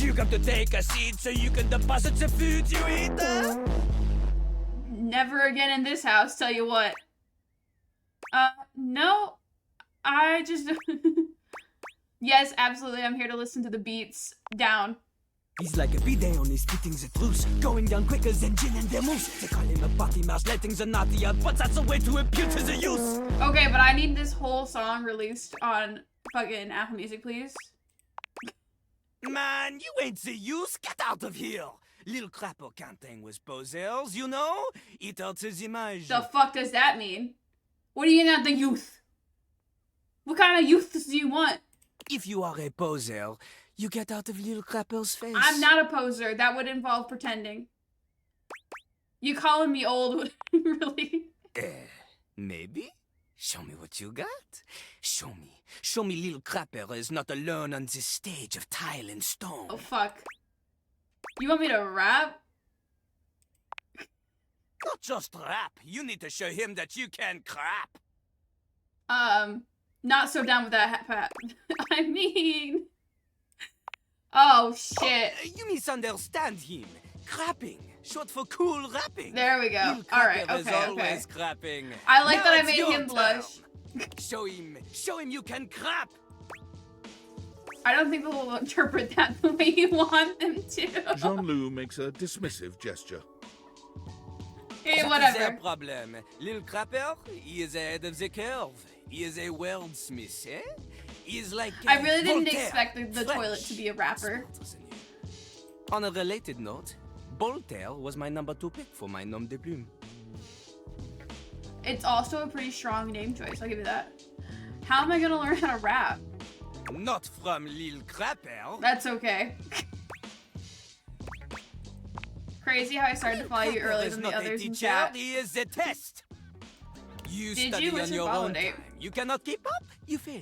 You come to take a seat so you can deposit the food you eat. Never again in this house, tell you what. No. I just... Yes, absolutely, I'm here to listen to the beats. Down. He's like a bidet only spitting the truth, going down quicker than gin and vermouth. They call him a potty mouse, letting the naughty out, but that's a way to appeal to the youth. Okay, but I need this whole song released on fucking Apple Music, please. Man, you ain't the youth. Get out of here. Little Crapper can't hang with posers, you know? It hurts his image. The fuck does that mean? What are you not the youth? What kind of youth do you want? If you are a poser, you get out of Little Crapper's face. I'm not a poser. That would involve pretending. You calling me old would really... Maybe? Show me what you got. Show me. Show me Little Crapper is not alone on this stage of tile and stone. Oh, fuck. You want me to rap? Not just rap. You need to show him that you can crap. Not so down with that, Pat. I mean... Oh, shit. Oh, you misunderstand him. Crapping. Short for cool rapping. There we go. Alright, okay, always crapping. I like now that I it's made your him blush. Show him you can crap. I don't think people will interpret that the way you want them to. Jean-Luc makes a dismissive gesture. Hey, That whatever. is their problem. Little Crapper, he is ahead of the curve. He is a wordsmith, eh? He is like I really didn't Voltaire, expect the French. toilet to be a rapper. On a related note, Voltaire was my number 2 pick for my nom de plume. It's also a pretty strong name choice, I'll give you that. How am I gonna learn how to rap? Not from Lil Crapper. That's okay. Crazy how I started to follow you earlier than the others in chat. He is a test. You Did study you? on What's your your follow own date? time. You cannot keep up, you fail.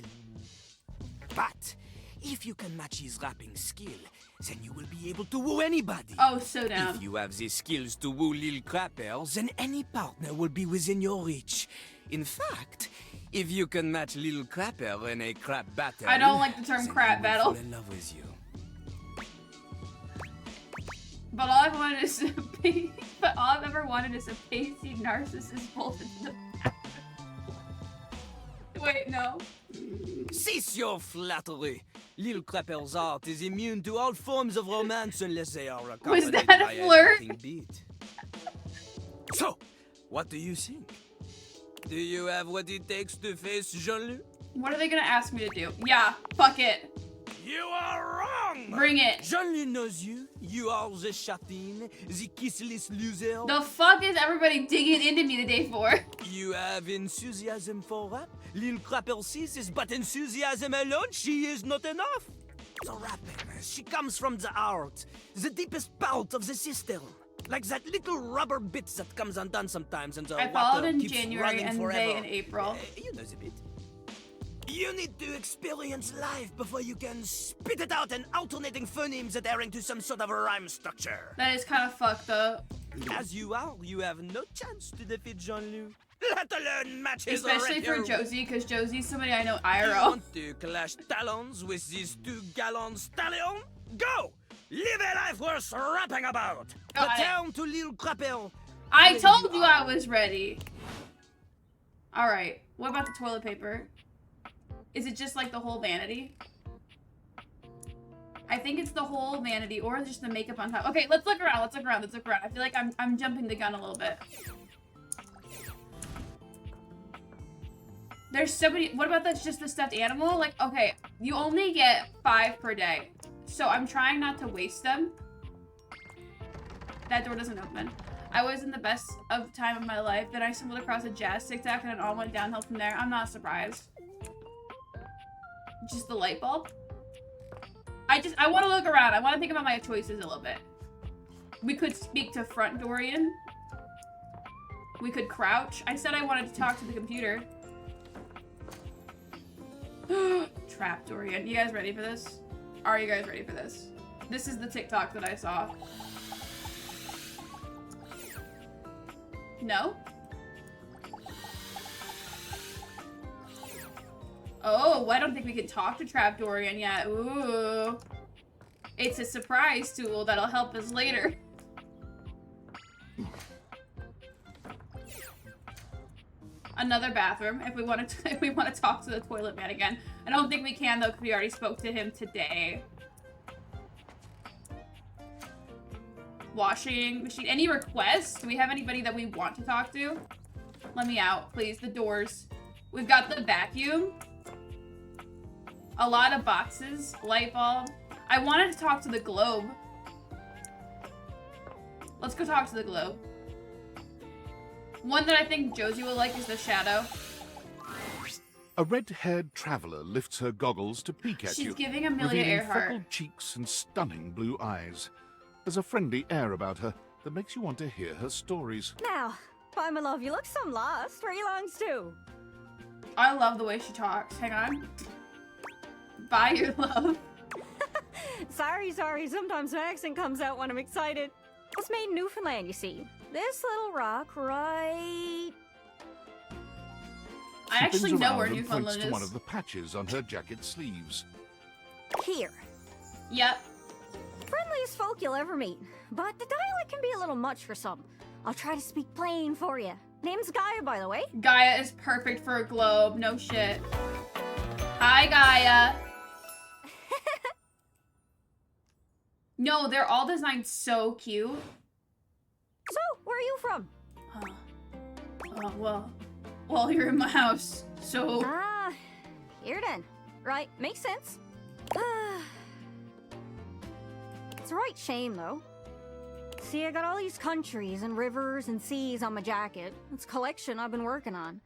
But if you can match his rapping skill, then you will be able to woo anybody. Oh, so down. If you have the skills to woo Lil Crapper, then any partner will be within your reach. In fact, if you can match Lil Crapper in a crap battle, I don't like the term then crap he will battle. fall in love with you. But all I've wanted is but all I've ever wanted is a pasty narcissist bolted to the back. Wait, no. Cease your flattery. Lil Crapper's art is immune to all forms of romance unless they are Was accompanied that a by flirt? beating beat. So, what do you think? Do you have what it takes to face Jean-Luc? What are they gonna ask me to do? Yeah, fuck it. You are wrong! Bring it. Jean-Louis knows you. You are the chatin, the kissless loser. The fuck is everybody digging into me today for? You have enthusiasm for rap? Lil Crapper sees is but enthusiasm alone. She is not enough. The rapping, she comes from the heart, the deepest part of the system. Like that little rubber bit that comes undone sometimes and the I water followed in keeps January running and forever. they in April. You know the bit. You need to experience life before you can spit it out in alternating phonemes adhering to some sort of a rhyme structure. That is kind of fucked up. As you are, you have no chance to defeat Jean-Louis. Let alone match his Especially for record. Josie, because Josie's somebody I know You IRL. want to clash talons with these two gallant stallions? Go! Live a life worth rapping about! Return to Lil Crapper. I told you I was ready. Alright, what about the toilet paper? Is it just like the whole vanity? I think it's the whole vanity or just the makeup on top. Okay, let's look around, let's look around, let's look around. I feel like I'm jumping the gun a little bit. There's so many. What about that's just the stuffed animal? Like, okay, you only get 5 per day. So I'm trying not to waste them. That door doesn't open. I was in the best of time of my life. Then I stumbled across a jazz TikTok and it all went downhill from there. I'm not surprised. Just the light bulb. I want to look around. I want to think about my choices a little bit. We could speak to Front Dorian. We could crouch. I said I wanted to talk to the computer. Trap Dorian. You guys ready for this? Are you guys ready for this? This is the TikTok that I saw. No? Oh, I don't think we can talk to Trap Dorian yet. Ooh. It's a surprise tool that'll help us later. Another bathroom if we want to talk to the toilet man again. I don't think we can though because we already spoke to him today. Washing machine. Any requests? Do we have anybody that we want to talk to? Let me out, please. The doors. We've got the vacuum. A lot of boxes. Light bulb. I wanted to talk to the globe. Let's go talk to the globe. One that I think Josie will like is the shadow. A red-haired traveler lifts her goggles to peek at you. She's giving Amelia revealing Earhart. freckled cheeks and stunning blue eyes. There's a friendly air about her that makes you want to hear her stories. Now, why, my love, you look some lost. Where are you longs to? I love the way she talks. Hang on. Bye, your love. Sorry. Sometimes my accent comes out when I'm excited. It's made in Newfoundland, you see. This little rock right... I actually Spins know around where and Newfoundland points is. to one of the patches on her jacket sleeves. Here. Yep. Friendliest folk you'll ever meet. But the dialect can be a little much for some. I'll try to speak plain for you. Name's Gaia, by the way. Gaia is perfect for a globe. No shit. Hi, Gaia. No, they're all designed so cute. So, where are you from? Well, you're in my house, so... Ah, here then. Right, makes sense. It's a right shame, though. See, I got all these countries and rivers and seas on my jacket. It's a collection I've been working on.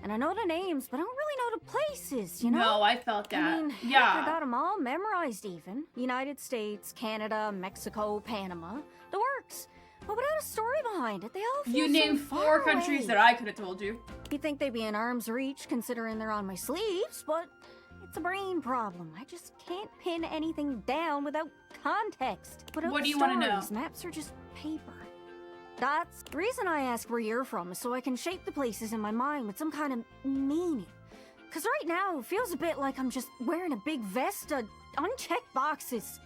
And I know the names, but I don't really know the places, you know? No, I felt that. I mean, heck, yeah. I got them all memorized even. United States, Canada, Mexico, Panama. The works. But without a story behind it, they all feel You named so 4 far countries away. that I could have told you. You'd think they'd be in arm's reach considering they're on my sleeves, but it's a brain problem. I just can't pin anything down without context. Without What do you want to know? stories, maps are just paper. That's the reason I ask where you're from, is so I can shape the places in my mind with some kind of meaning. Because right now, it feels a bit like I'm just wearing a big vest of unchecked boxes.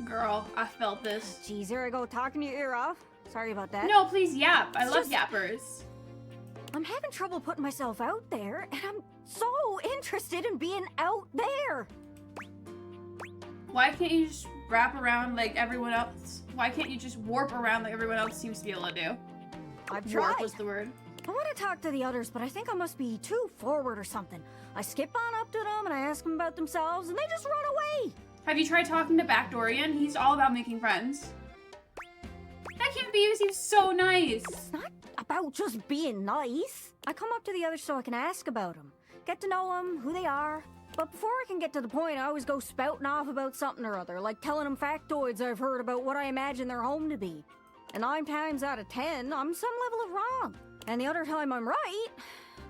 Girl, I felt this. Geez, here I go talking your ear off. Sorry about that. No, please yap. I It's love just- yappers. I'm having trouble putting myself out there, and I'm so interested in being out there. Why can't you just wrap around like everyone else? Why can't you just warp around like everyone else seems to be able to do? I've Warp tried. was the word. I want to talk to the others, but I think I must be too forward or something. I skip on up to them and I ask them about themselves, and they just run away. Have you tried talking to Backdorian? He's all about making friends. That can't be because he's so nice. It's not about just being nice. I come up to the others so I can ask about them, get to know them, who they are. But before I can get to the point, I always go spouting off about something or other, like telling them factoids I've heard about what I imagine their home to be. And 9 times out of 10, I'm some level of wrong. And the other time I'm right,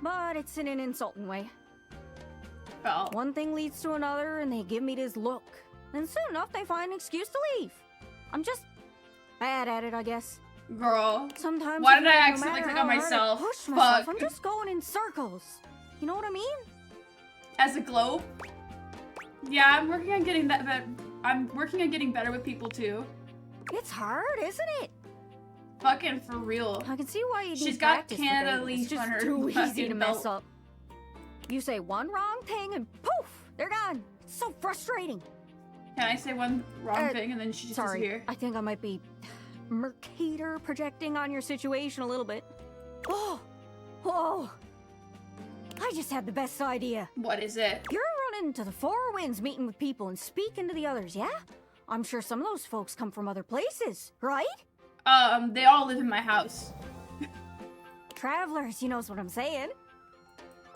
but it's in an insulting way. Well, one thing leads to another, and they give me this look. And soon enough, they find an excuse to leave. I'm just bad at it, I guess. Girl. Sometimes why did I no accidentally matter click how on hard I myself? push myself, Fuck. I'm just going in circles. You know what I mean? As a globe? Yeah, I'm working on getting that. I'm working on getting better with people too. It's hard, isn't it? Fucking for real. I can see why you need She's got practice for Canada dating. leaf It's just on her too easy fucking to mess belt. up. You say one wrong thing and poof, they're gone. It's so frustrating. Can I say one wrong thing and then she just Sorry, disappear? I think I might be Mercator projecting on your situation a little bit. Oh, I just had the best idea. What is it? You're running to the Four Winds, meeting with people and speaking to the others, yeah? I'm sure some of those folks come from other places, right? They all live in my house. Travelers, you knows what I'm saying.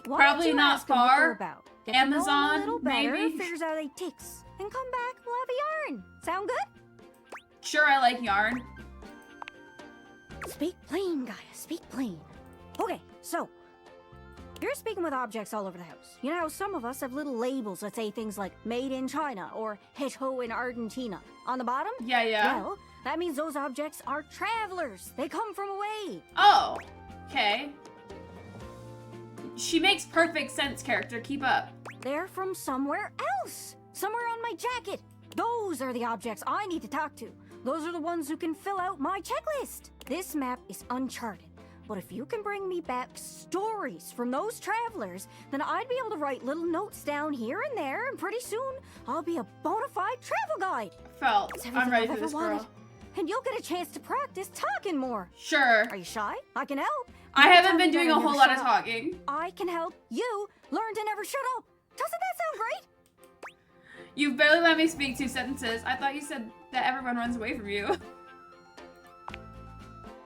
Why Probably don't you not ask 'em what they're far. about? Get to know 'em Amazon, a little better, maybe? figures out they ticks, and come back, we'll have a yarn. Sound good? Sure, I like yarn. Speak plain, Gaia, speak plain. Okay, so, you're speaking with objects all over the house. You know how some of us have little labels that say things like made in China or hecho in Argentina on the bottom? Yeah, yeah. Well, that means those objects are travelers. They come from away. Oh, okay. She makes perfect sense, character. Keep up. They're from somewhere else. Somewhere on my jacket. Those are the objects I need to talk to. Those are the ones who can fill out my checklist. This map is uncharted. But if you can bring me back stories from those travelers, then I'd be able to write little notes down here and there, and pretty soon I'll be a bona fide travel guide. Felt. It's I'm everything ready I've for ever this, wanted. girl. And you'll get a chance to practice talking more. Sure. Are you shy? I can help. I You haven't tell been me doing that a I whole never lot shut of up. talking. I can help you learn to never shut up. Doesn't that sound great? You've barely let me speak 2 sentences. I thought you said that everyone runs away from you.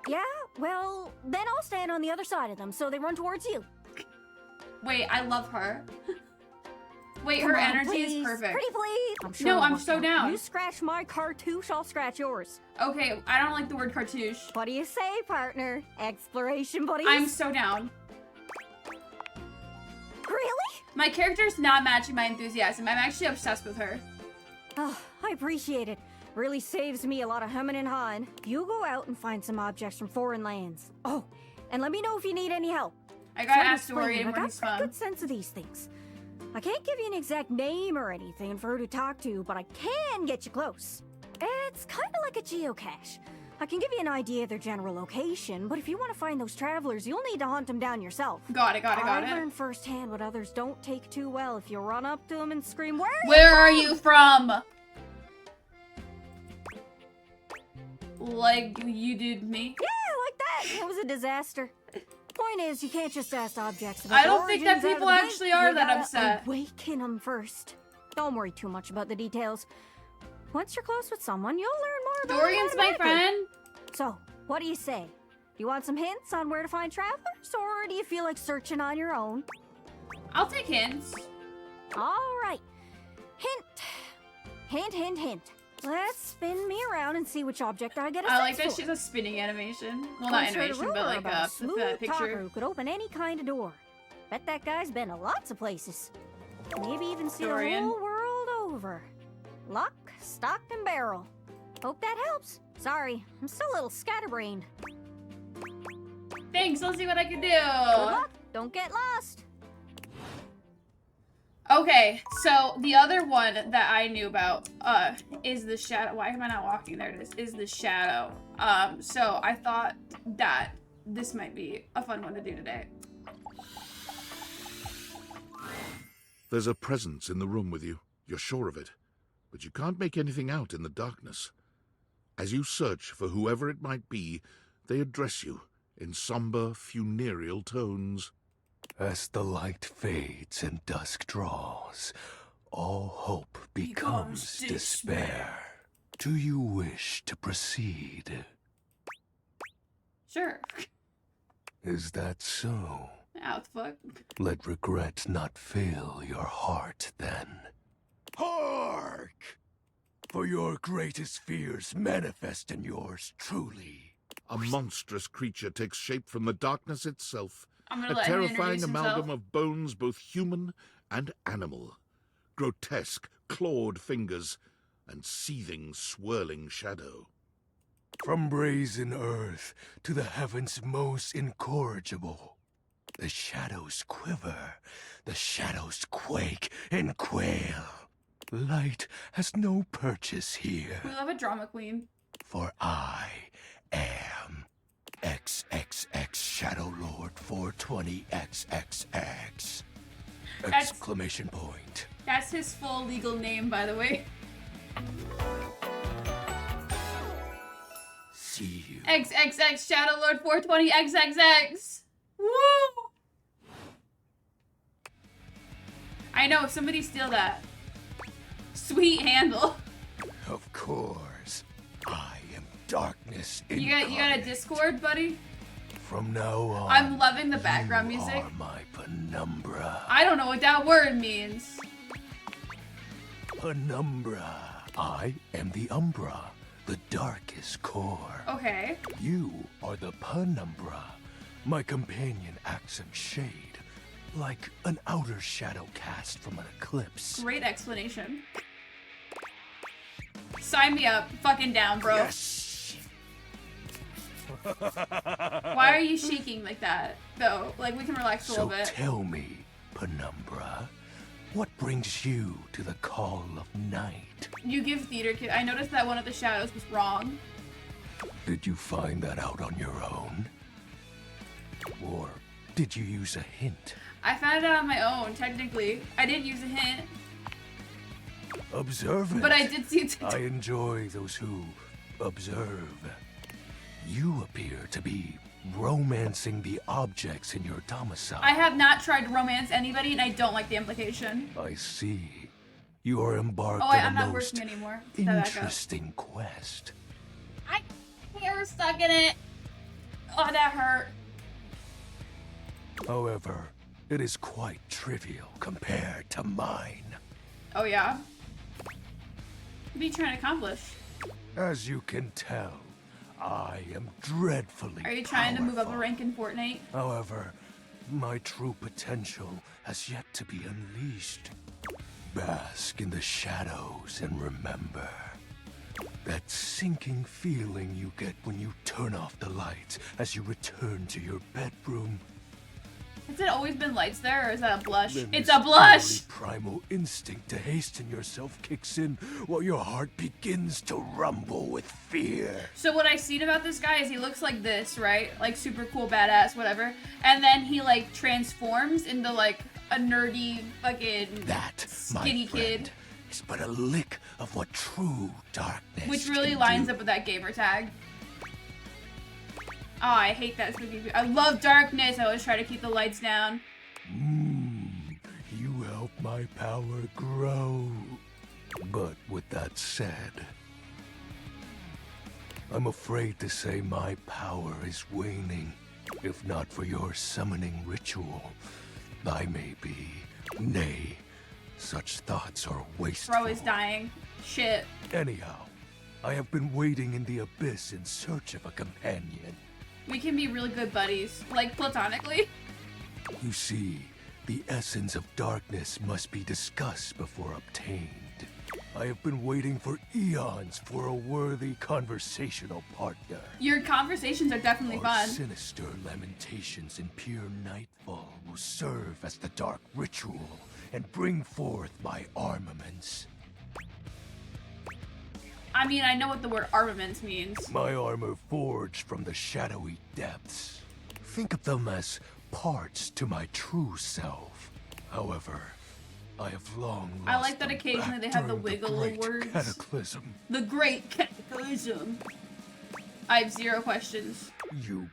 Yeah, well, then I'll stand on the other side of them so they run towards you. Wait, I love her. Wait, Come her on, energy please. is perfect. Pretty please. I'm sure No, it'll I'm work so out. down. You scratch my cartouche, I'll scratch yours. Okay, I don't like the word cartouche. What do you say, partner? Exploration buddies? I'm so down. Really? My character's not matching my enthusiasm. I'm actually obsessed with her. Oh, I appreciate it. Really saves me a lot of humming and hawing. You go out and find some objects from foreign lands. Oh, and let me know if you need any help. I gotta It's hard to ask Dorian explain, when I he's got a fun. pretty good sense of these things. I can't give you an exact name or anything for who to talk to, but I can get you close. It's kind of like a geocache. I can give you an idea of their general location, but if you want to find those travelers, you'll need to hunt them down yourself. Got it. I learned firsthand what others don't take too well if you run up to them and scream, Where are you from? Like you did me? Yeah, like that. It was a disaster. Point is, you can't just ask objects about I the don't think that origins out of people the gate. actually are You that gotta upset. Awaken them first. Don't worry too much about the details. Once you're close with someone, you'll learn more about Dorian's it my automatically. friend. So, what do you say? Do you want some hints on where to find travelers, or do you feel like searching on your own? I'll take hints. All right. Hint. Hint, hint, hint. Let's spin me around and see which object I get a I like sense that for. she's a spinning animation. Well, not Once heard a animation, but rumor like about a smooth that talker picture. who could open any kind of door. Bet that guy's been to lots of places. Maybe even see Dorian. the whole world over. Luck, stock, and barrel. Hope that helps. Sorry, I'm still a little scatterbrained. Thanks. Let's see what I can do. Good luck. Don't get lost. Okay, so the other one that I knew about is the shadow. Why am I not walking? There it is. Is the shadow. So I thought that this might be a fun one to do today. There's a presence in the room with you. You're sure of it. But you can't make anything out in the darkness. As you search for whoever it might be, they address you in somber, funereal tones. As the light fades and dusk draws, all hope becomes despair. Do you wish to proceed? Sure. Is that so? Ow, the fuck. Let regret not fill your heart, then. Hark! For your greatest fears manifest in yours truly. A monstrous creature takes shape from the darkness itself. I'm gonna A let him terrifying introduce amalgam himself. of bones, both human and animal. Grotesque, clawed fingers, and seething, swirling shadow. From brazen earth to the heavens most incorrigible, the shadows quiver, the shadows quake and quail. Light has no purchase here, We love a drama queen. for I am XXX Shadow Lord 420XXX! Exclamation point. That's his full legal name, by the way. See you. XXX Shadow Lord 420 XXX. Woo! I know, somebody steal that. Sweet handle. Of course. I am darkness You got a Discord, buddy? From now on, I'm loving the background you music. are my penumbra. I don't know what that word means. Penumbra. I am the umbra, the darkest core. Okay. You are the penumbra. My companion acts in shade, like an outer shadow cast from an eclipse. Great explanation. Sign me up. Fucking down, bro. Yes. Why are you shaking like that, though? Like, we can relax a little bit. Tell me, penumbra, what brings you to the call of night? You give theater kid. I noticed that one of the shadows was wrong. Did you find that out on your own? Or did you use a hint? I found it out on my own, technically. I didn't use a hint. Observant. But I did see it. I enjoy those who observe. You appear to be romancing the objects in your domicile. I have not tried to romance anybody, and I don't like the implication. I see. You are embarked Oh, on I'm a not most working anymore. Set that back up. interesting quest. I hair stuck in it. Oh, that hurt. However, it is quite trivial compared to mine. Oh, yeah? What are you trying to accomplish? As you can tell, I am dreadfully Are you trying to move up a powerful. rank in Fortnite? However, my true potential has yet to be unleashed. Bask in the shadows and remember that sinking feeling you get when you turn off the lights as you return to your bedroom. Has it always been lights there, or is that a blush? Then It's this a blush! purely primal instinct to hasten yourself kicks in while your heart begins to rumble with fear. So what I've seen about this guy is he looks like this, right? Like super cool, badass, whatever. And then he like transforms into like a nerdy fucking skinny kid. It's but a lick of what true darkness Which really can lines do. up with that gamer tag. Oh, I hate that spooky. I love darkness. I always try to keep the lights down. You help my power grow. But with that said, I'm afraid to say my power is waning. If not for your summoning ritual, I may be. Nay, such thoughts are wasteful. Bro is dying. Shit. Anyhow, I have been waiting in the abyss in search of a companion. We can be really good buddies. Like, platonically. You see, the essence of darkness must be discussed before obtained. I have been waiting for eons for a worthy conversational partner. Your conversations are definitely Our fun. sinister lamentations in pure nightfall will serve as the dark ritual and bring forth my armaments. I mean, I know what the word armaments means. My armor forged from the shadowy depths. Think of them as parts to my true self. However, I have long lost I like that them occasionally back they have the during wiggle great words. Cataclysm. The great cataclysm. I have 0 questions. You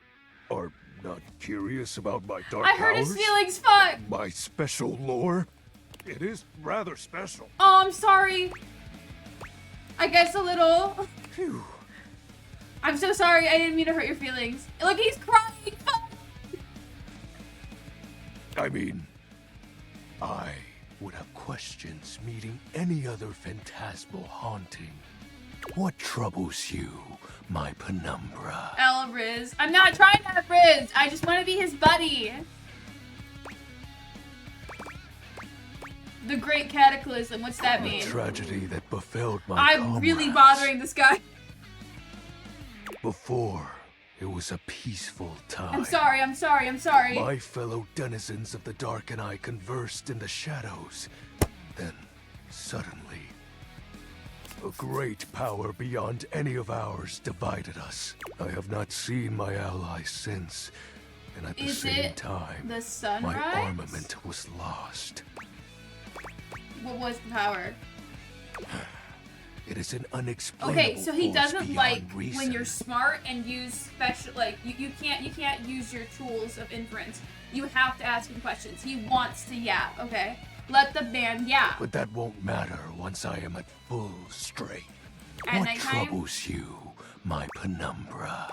are not curious about my dark I hurt powers? his feelings, fuck! My special lore? It is rather special. Oh, I'm sorry. I guess a little. Phew. I'm so sorry. I didn't mean to hurt your feelings. Look, he's crying. I mean, I would have questions meeting any other phantasmal haunting. What troubles you, my penumbra? Riz. I'm not trying to have Riz. I just want to be his buddy. The Great Cataclysm. What's that mean? The tragedy that befell my I'm really bothering this guy. Before, it was a peaceful time. I'm sorry, I'm sorry, I'm sorry. My fellow denizens of the dark and I conversed in the shadows. Then, suddenly, a great power beyond any of ours divided us. I have not seen my allies since, and at the same time, the sunrise? my armament was lost. What was the power? It is an unexplainable Okay, so he doesn't beyond like reason. when you're smart and use special, like you can't use your tools of inference. You have to ask him questions. He wants to yap. Okay, let the man yap. But that won't matter once I am at full strength. At What nighttime? troubles you, my penumbra?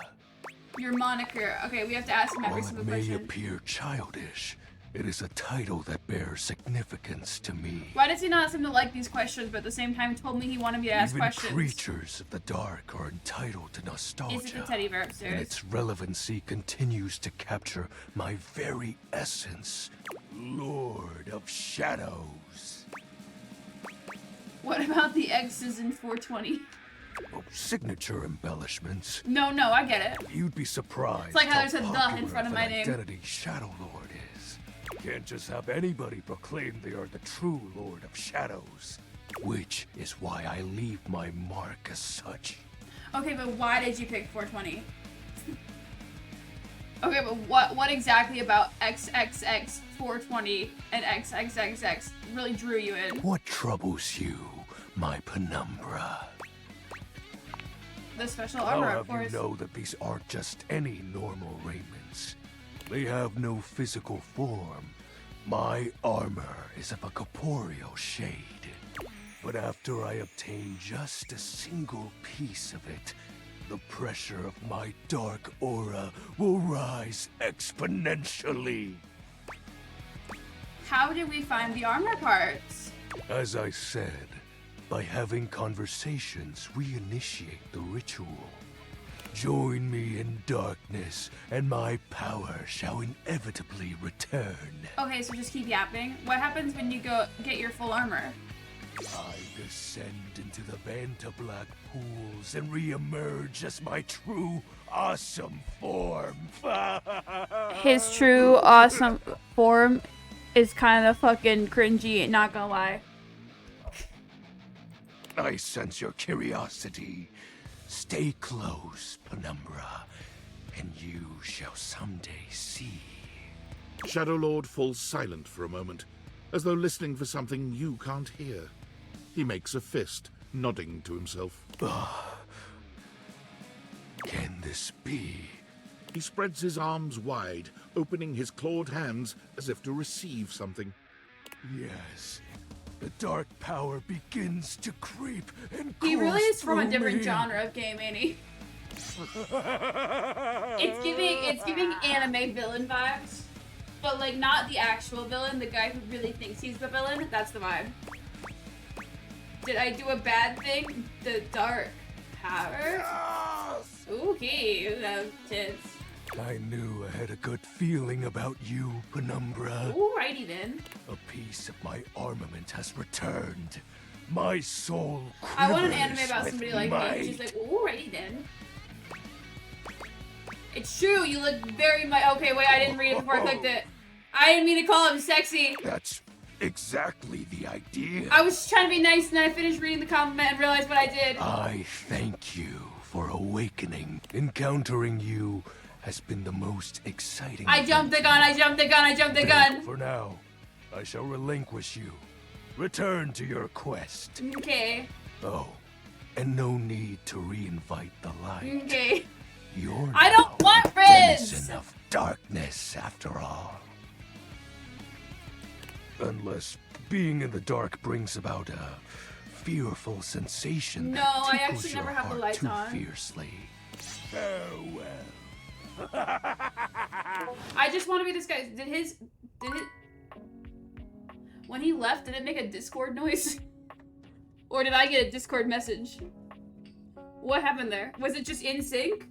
Your moniker. Okay, we have to ask him every While single it may question. appear childish, it is a title that bears significance to me. Why does he not seem to like these questions, but at the same time told me he wanted me to ask Even questions? creatures of the dark are entitled to nostalgia. Is it the teddy bear And upstairs? its relevancy continues to capture my very essence. Lord of Shadows. What about the X's in 420? Oh, signature embellishments. No, I get it. You'd be surprised. It's like how there's a popular the in front of my an name. Identity Shadow Lord is. Can't just have anybody proclaim they are the true Lord of Shadows. Which is why I leave my mark as such. Okay, but why did you pick 420? Okay, but what exactly about XXX 420 and XXXX really drew you in? What troubles you, my penumbra? The special How armor, have of course. you know that these aren't just any normal raiments? They have no physical form. My armor is of a corporeal shade. But after I obtain just a single piece of it, the pressure of my dark aura will rise exponentially. How did we find the armor parts? As I said, by having conversations, we initiate the ritual. Join me in darkness, and my power shall inevitably return. Okay, so just keep yapping. What happens when you go get your full armor? I descend into the Vanta Black pools and re-emerge as my true, awesome form. His true awesome form is kind of fucking cringy, not gonna lie. I sense your curiosity. Stay close, Penumbra, and you shall someday see. Shadow Lord falls silent for a moment, as though listening for something you can't hear. He makes a fist, nodding to himself. Can this be? He spreads his arms wide, opening his clawed hands as if to receive something. Yes. The dark power begins to creep and He really is from a through different me. genre of game, ain't he? It's giving anime villain vibes, but like not the actual villain, the guy who really thinks he's the villain. That's the vibe. Did I do a bad thing? The dark power? Okay, tits. I knew I had a good feeling about you, Penumbra. Alrighty then. A piece of my armament has returned. My soul quivers I want an anime about with somebody like might. me. She's like, alrighty then. It's true, you look very much. Okay, wait, I didn't read it before I clicked it. I didn't mean to call him sexy. That's exactly the idea. I was trying to be nice and then I finished reading the compliment and realized what I did. I thank you for awakening. Encountering you has been the most exciting. I jumped the gun, I jumped the gun, I jumped the gun. For now, I shall relinquish you. Return to your quest. Okay. Oh, and no need to reinvite the light. Okay. You're I don't want denizen Riz! of darkness, after all. Unless being in the dark brings about a fearful sensation No, that I tickles actually your never have the heart lights too on. fiercely. Farewell. I just want to be this guy. Did it, when he left, did it make a Discord noise? Or did I get a Discord message? What happened there? Was it just in sync?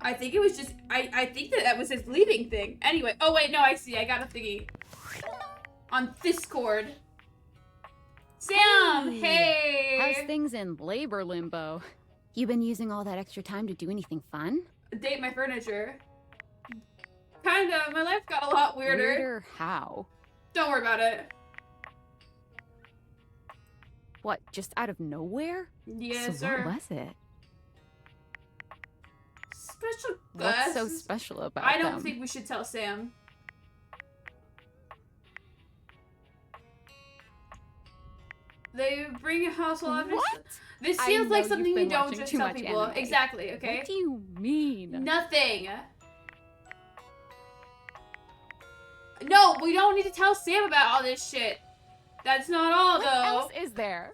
I think it was just, I think that was his leaving thing. Anyway, oh wait, no, I see, I got a thingy. On Discord. Sam, hey! How's things in labor limbo? You been using all that extra time to do anything fun? Date my furniture. Kinda, my life got a lot weirder. Weirder how? Don't worry about it. What, just out of nowhere? Yes, so sir. what was it? Special What's so guests? special about I don't them? think we should tell Sam. They bring household items. What? This I feels like know something you've you been don't watching just too tell much people. anime. Exactly, okay? What do you mean? Nothing. No, we don't need to tell Sam about all this shit. That's not all, What though. else is there?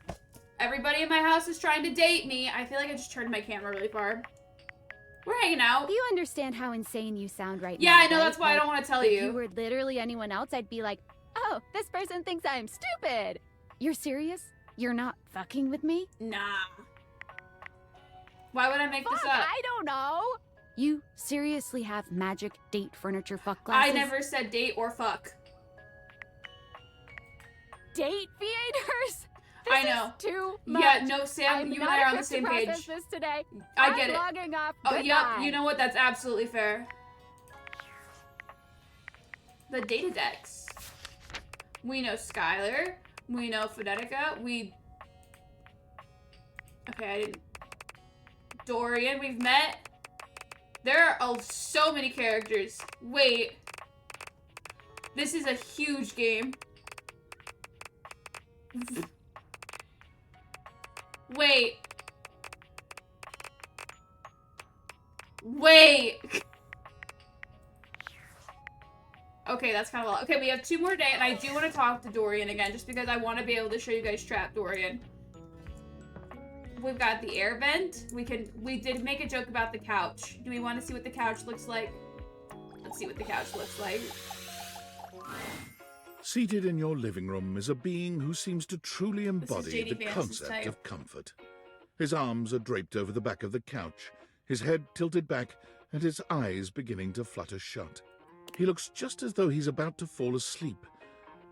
Everybody in my house is trying to date me. I feel like I just turned my camera really far. We're hanging out. You understand how insane you sound right Yeah, now, I know, right? that's why I don't want to tell if you. you were literally anyone else, I'd be like, oh, this person thinks I'm stupid. You're serious? You're not fucking with me? Nah. Why would I make this up? I don't know. You seriously have magic date furniture fuck glasses? I never said date or fuck. Date theaters? I know. Is too much. Yeah, no, Sam, I'm you and not I are on the equipped to same page. process this today. I get I'm it. logging off. Oh, yeah, Goodbye. you know what? That's absolutely fair. The data decks. We know Skylar. We know Phonetica. Okay, I didn't... Dorian, we've met. There are so many characters. Wait. This is a huge game. Wait. Wait. Okay, that's kind of a lot. Okay, we have 2 more days, and I do want to talk to Dorian again, just because I want to be able to show you guys Trap Dorian. We've got the air vent. We did make a joke about the couch. Do we want to see what the couch looks like? Let's see what the couch looks like. Seated in your living room is a being who seems to truly embody JD the Vance's concept type. of comfort. His arms are draped over the back of the couch, his head tilted back, and his eyes beginning to flutter shut. He looks just as though he's about to fall asleep,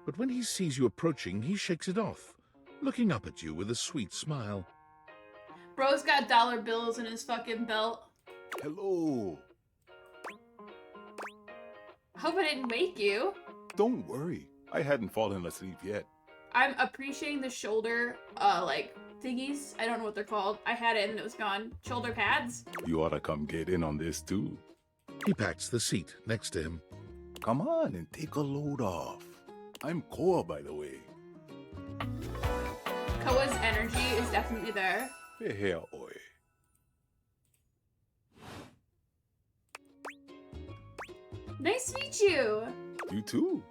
but when he sees you approaching, he shakes it off, looking up at you with a sweet smile. Bro's got dollar bills in his fucking belt. Hello. Hope I didn't wake you. Don't worry. I hadn't fallen asleep yet. I'm appreciating the shoulder, like, thingies. I don't know what they're called. I had it and it was gone. Shoulder pads? You ought to come get in on this, too. He pats the seat next to him. Come on and take a load off. I'm Koa, by the way. Koa's energy is definitely there. Hey, oi. Nice to meet you. You too.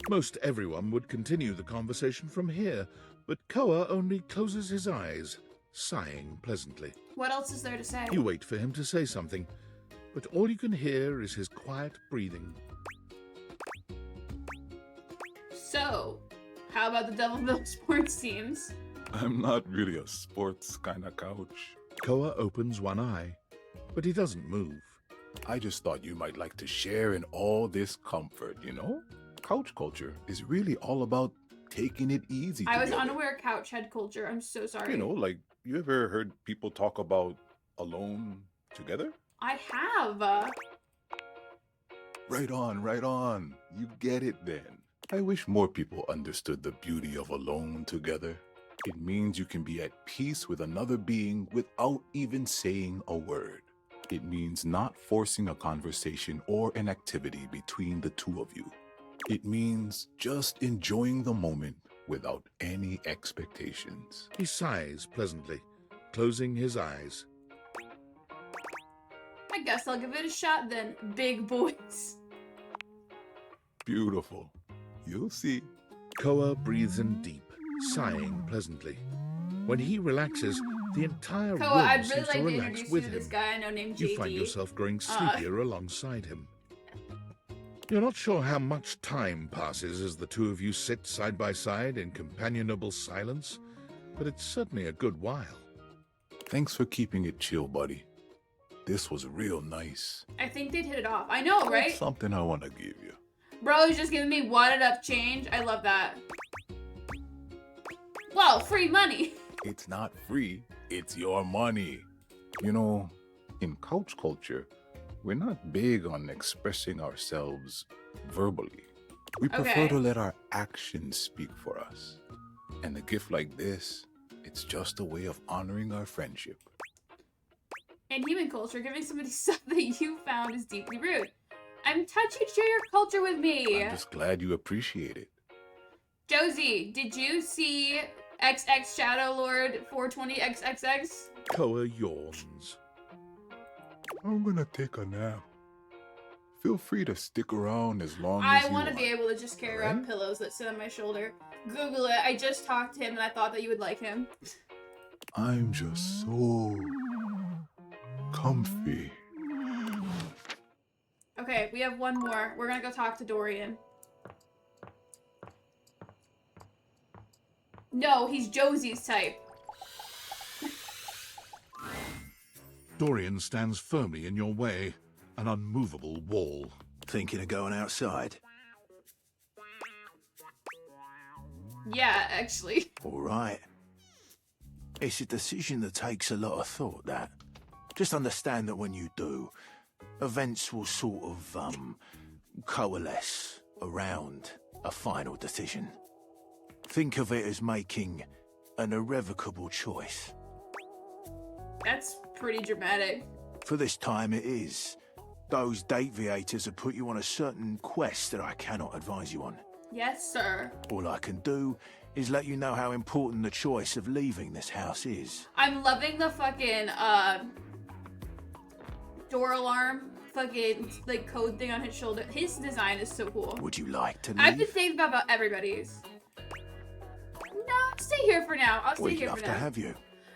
Most everyone would continue the conversation from here, but Koa only closes his eyes, sighing pleasantly. What else is there to say? You wait for him to say something, but all you can hear is his quiet breathing. So, how about the Doubleville sports teams? I'm not really a sports kind of couch. Koa opens one eye, but he doesn't move. I just thought you might like to share in all this comfort, you know? Couch culture is really all about taking it easy I was together. unaware couch had culture. I'm so sorry. You know, like, you ever heard people talk about alone together? I have. Right on, right on. You get it then. I wish more people understood the beauty of alone together. It means you can be at peace with another being without even saying a word. It means not forcing a conversation or an activity between the two of you. It means just enjoying the moment without any expectations. He sighs pleasantly, closing his eyes. I guess I'll give it a shot then, big boys. Beautiful. You'll see. Koa breathes in deep, sighing pleasantly. When he relaxes, the entire Koa, room I'd really seems like to to relax introduce you with to him. this guy I know named You JD. find yourself growing sleepier alongside him. You're not sure how much time passes as the two of you sit side by side in companionable silence, but it's certainly a good while. Thanks for keeping it chill, buddy. This was real nice. I think they'd hit it off. I know, right? Something I want to give you. Bro, he's just giving me wadded up change. I love that. Well, free money. It's not free, it's your money. You know, in couch culture, we're not big on expressing ourselves verbally. We prefer to let our actions speak for us. And a gift like this, it's just a way of honoring our friendship. In human culture, giving somebody stuff that you found is deeply rude. I'm touchy to share your culture with me. I'm just glad you appreciate it. Josie, did you see XX Shadow Lord 420XXX? Koa yawns. I'm gonna take a nap. Feel free to stick around as long as I you want to be able to just carry around pillows that sit on my shoulder. Google it. I just talked to him and I thought that you would like him. I'm just so comfy. Okay, we have one more. We're gonna go talk to Dorian. No, he's Josie's type. Dorian stands firmly in your way, an unmovable wall. Thinking of going outside? Yeah, actually. All right. It's a decision that takes a lot of thought, that. Just understand that when you do, events will sort of, coalesce around a final decision. Think of it as making an irrevocable choice. That's pretty dramatic. For this time it is. Those deviators have put you on a certain quest that I cannot advise you on. Yes, sir. All I can do is let you know how important the choice of leaving this house is. I'm loving the fucking, door alarm, fucking, like, code thing on his shoulder. His design is so cool. Would you like to leave? I've been thinking about everybody's. No, stay here for now. I'll stay We'd here love for to now. have you.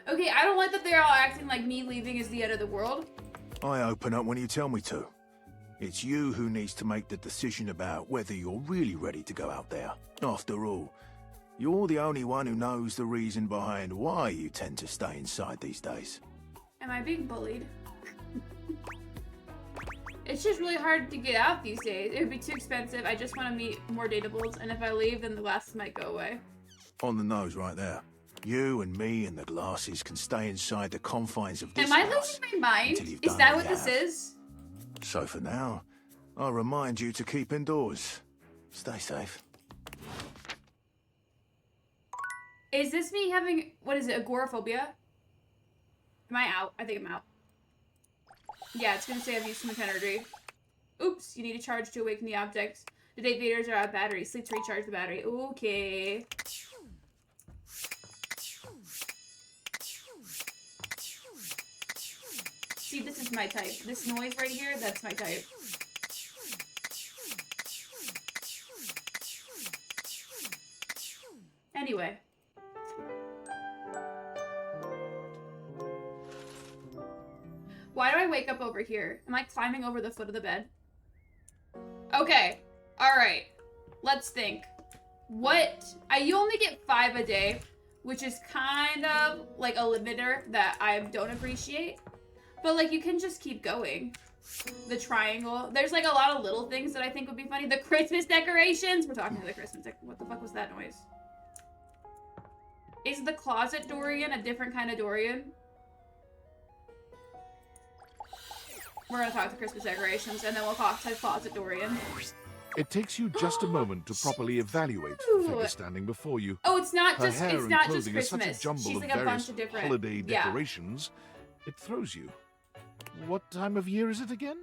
Okay, I don't like that they're all acting like me leaving is the end of the world. I open up when you tell me to. It's you who needs to make the decision about whether you're really ready to go out there. After all, you're the only one who knows the reason behind why you tend to stay inside these days. Am I being bullied? It's just really hard to get out these days. It would be too expensive. I just want to meet more datables, and if I leave, then the glasses might go away. On the nose right there. You and me and the glasses can stay inside the confines of this Am I house losing my mind? until you've Is done that what what you this have. is? So for now, I'll remind you to keep indoors. Stay safe. Is this me having, what is it, agoraphobia? Am I out? I think I'm out. Yeah, it's gonna say I've used too much energy. Oops, you need to charge to awaken the object. The deviators are out of battery. Sleep to recharge the battery. Okay. See, this is my type. This noise right here, that's my type. Anyway. Why do I wake up over here? Am I climbing over the foot of the bed? Okay. Alright. Let's think. You only get 5 a day, which is kind of like a limiter that I don't appreciate. But like, you can just keep going. The triangle. There's like a lot of little things that I think would be funny. The Christmas decorations. We're talking to the Christmas what the fuck was that noise? Is the closet Dorian a different kind of Dorian? We're gonna talk to Christmas decorations, and then we'll talk to closet Dorian. It takes you just a moment to properly evaluate the figure standing before you. Oh, it's not Her just hair it's and not clothing just is such Christmas. a jumble She's of like a various bunch of different holiday yeah. decorations. It throws you. What time of year is it again?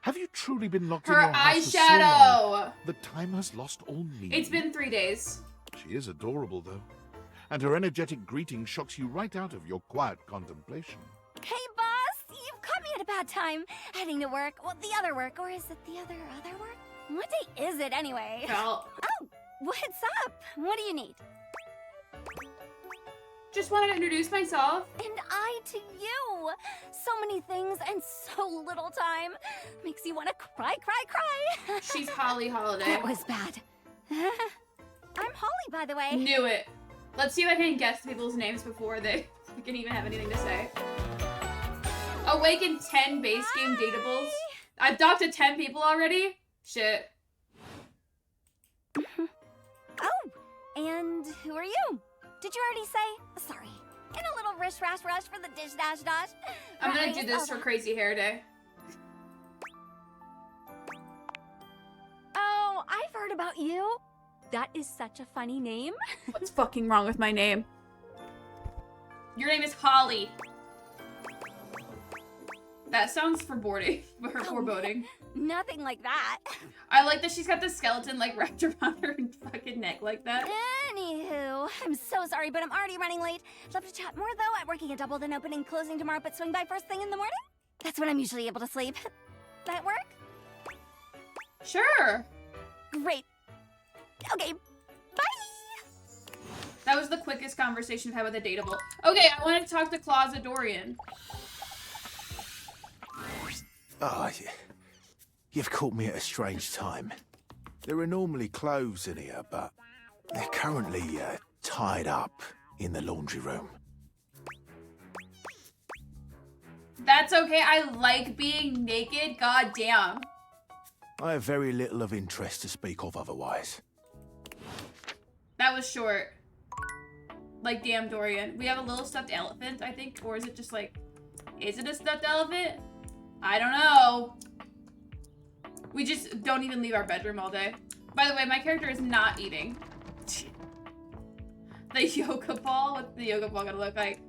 Have you truly been locked in Her your house for so eyeshadow. long that time has lost all meaning? It's been 3 days. She is adorable, though. And her energetic greeting shocks you right out of your quiet contemplation. Hey, boss! You've caught me at a bad time heading to work. Well, the other work, or is it the other work? What day is it anyway? Well. Oh, what's up? What do you need? Just wanted to introduce myself. And I to you. So many things and so little time. Makes you want to cry. She's Holly Holiday. That was bad. I'm Holly, by the way. Knew it. Let's see if I can guess people's names before they can even have anything to say. Awaken 10 base game dateables. I've talked to 10 people already. Shit. Oh, and who are you? Did you already say? Sorry. In a little rush for the dish dash. I'm gonna do this for Crazy Hair Day. Oh, I've heard about you. That is such a funny name. What's fucking wrong with my name? Your name is Holly. That sounds foreboding. Foreboding. Nothing like that. I like that she's got the skeleton like wrapped around her fucking neck like that. Anywho, I'm so sorry, but I'm already running late. Love to chat more though. I'm working a double then opening closing tomorrow, but swing by first thing in the morning. That's when I'm usually able to sleep. That work? Sure. Great. Okay. Bye. That was the quickest conversation I've had with a dateable. Okay, I wanted to talk to Closet Dorian. Oh, yeah. You've caught me at a strange time. There are normally clothes in here, but they're currently tied up in the laundry room. That's okay. I like being naked. God damn. I have very little of interest to speak of otherwise. That was short. Like, damn, Dorian. We have a little stuffed elephant, I think. Or is it just like... Is it a stuffed elephant? I don't know. We just don't even leave our bedroom all day. By the way, my character is not eating. The yoga ball? What's the yoga ball gonna look like?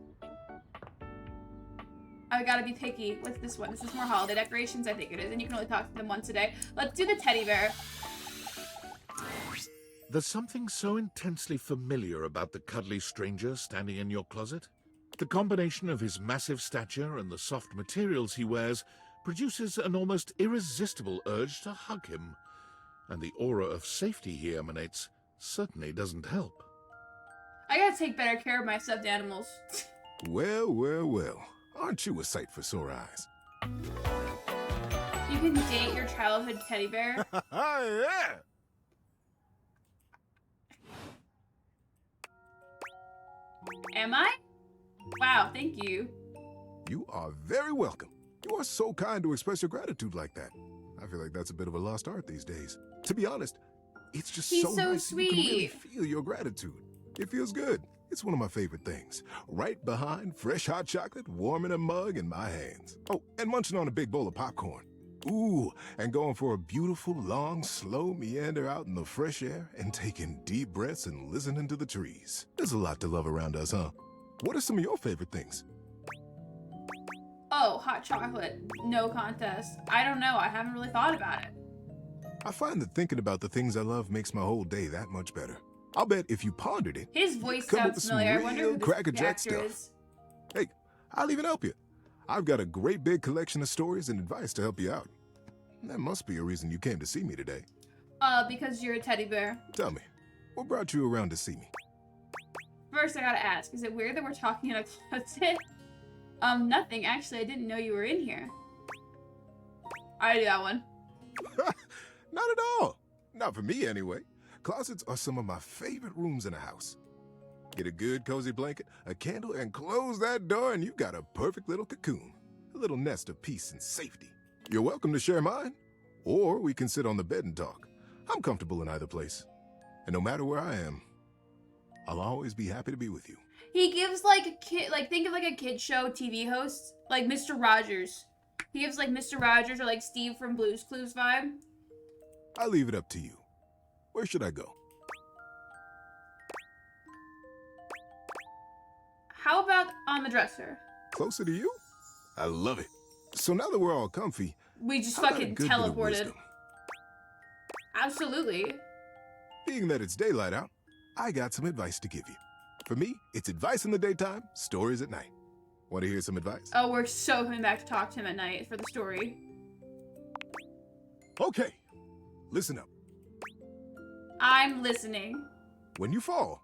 I gotta be picky. What's this one? Is this more holiday decorations? I think it is. And you can only talk to them once a day. Let's do the teddy bear. There's something so intensely familiar about the cuddly stranger standing in your closet. The combination of his massive stature and the soft materials he wears produces an almost irresistible urge to hug him. And the aura of safety he emanates certainly doesn't help. I gotta take better care of my stuffed animals. Well. Aren't you a sight for sore eyes? You can date your childhood teddy bear. Oh, yeah! Am I? Wow, thank you. You are very welcome. You are so kind to express your gratitude like that. I feel like that's a bit of a lost art these days. To be honest, it's just He's so so nice that you can really sweet. feel your gratitude. It feels good. It's one of my favorite things. Right behind fresh hot chocolate, warm in a mug in my hands. Oh, and munching on a big bowl of popcorn. Ooh, and going for a beautiful, long, slow meander out in the fresh air and taking deep breaths and listening to the trees. There's a lot to love around us, huh? What are some of your favorite things? Oh, hot chocolate. No contest. I don't know. I haven't really thought about it. I find that thinking about the things I love makes my whole day that much better. I'll bet if you pondered it, His voice come up sounds with some familiar. I wonder real who crackerjack the actor stuff. is. Hey, I'll even help you. I've got a great big collection of stories and advice to help you out. That must be a reason you came to see me today. Because you're a teddy bear. Tell me, what brought you around to see me? First, I gotta ask, is it weird that we're talking in a closet? Nothing. Actually, I didn't know you were in here. I do that one. Not at all. Not for me, anyway. Closets are some of my favorite rooms in a house. Get a good cozy blanket, a candle, and close that door, and you've got a perfect little cocoon. A little nest of peace and safety. You're welcome to share mine, or we can sit on the bed and talk. I'm comfortable in either place. And no matter where I am, I'll always be happy to be with you. He gives like a kid, like think of like a kid show TV host, like Mr. Rogers. He gives like Mr. Rogers or like Steve from Blue's Clues vibe. I'll leave it up to you. Where should I go? How about on the dresser? Closer to you? I love it. So now that we're all comfy, We just how about a fucking good bit of teleported. wisdom? Absolutely. Being that it's daylight out, I got some advice to give you. For me, it's advice in the daytime, stories at night. Want to hear some advice? Oh, we're so coming back to talk to him at night for the story. Okay, listen up. I'm listening. When you fall,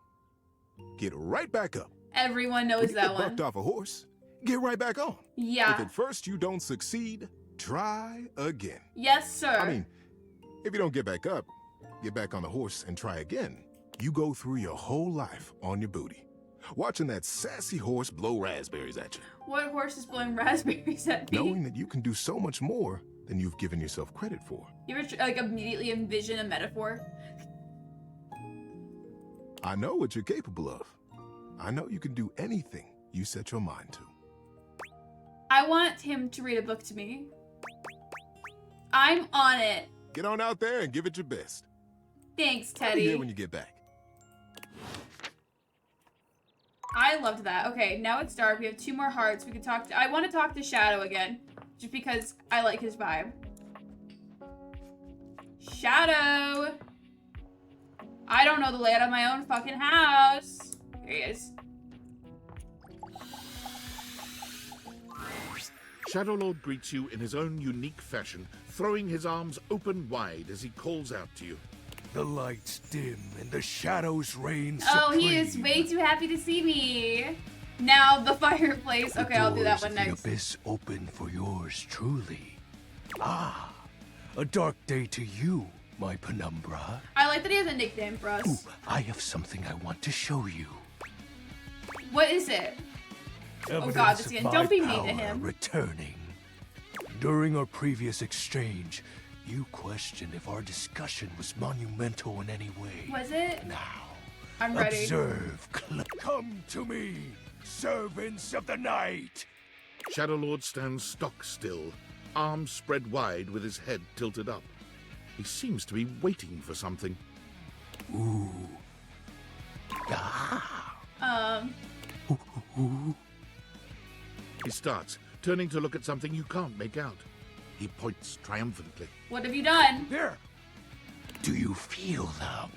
get right back up. Everyone knows when you that get one. bucked off a horse, get right back on. Yeah. If at first you don't succeed, try again. Yes, sir. I mean, if you don't get back up, get back on the horse and try again. You go through your whole life on your booty, watching that sassy horse blow raspberries at you. What horse is blowing raspberries at me? Knowing that you can do so much more than you've given yourself credit for. You ever like immediately envision a metaphor? I know what you're capable of. I know you can do anything you set your mind to. I want him to read a book to me. I'm on it. Get on out there and give it your best. Thanks, I'll be here Teddy. when you get back. I loved that. Okay, now it's dark. We have 2 more hearts. We can talk to... I want to talk to Shadow again. Just because I like his vibe. Shadow! I don't know the layout of my own fucking house. Here he is. Shadowlord greets you in his own unique fashion, throwing his arms open wide as he calls out to you. The lights dim and the shadows reign Oh, supreme. he is way too happy to see me. Now the fireplace. The Okay, I'll do that doors one of the next. abyss open for yours truly. Ah, a dark day to you, my penumbra. I like that he has a nickname for us. Ooh, I have something I want to show you. What is it? Oh god, Evidence this of again. my Don't be mean to power him. Returning. During our previous exchange, you questioned if our discussion was monumental in any way. Was it? Now, I'm ready. observe. Come to me, servants of the night. Shadowlord stands stock still, arms spread wide with his head tilted up. He seems to be waiting for something. Ooh. Ah. Ooh. He starts, turning to look at something you can't make out. He points triumphantly. What have you done? Here. Do you feel them?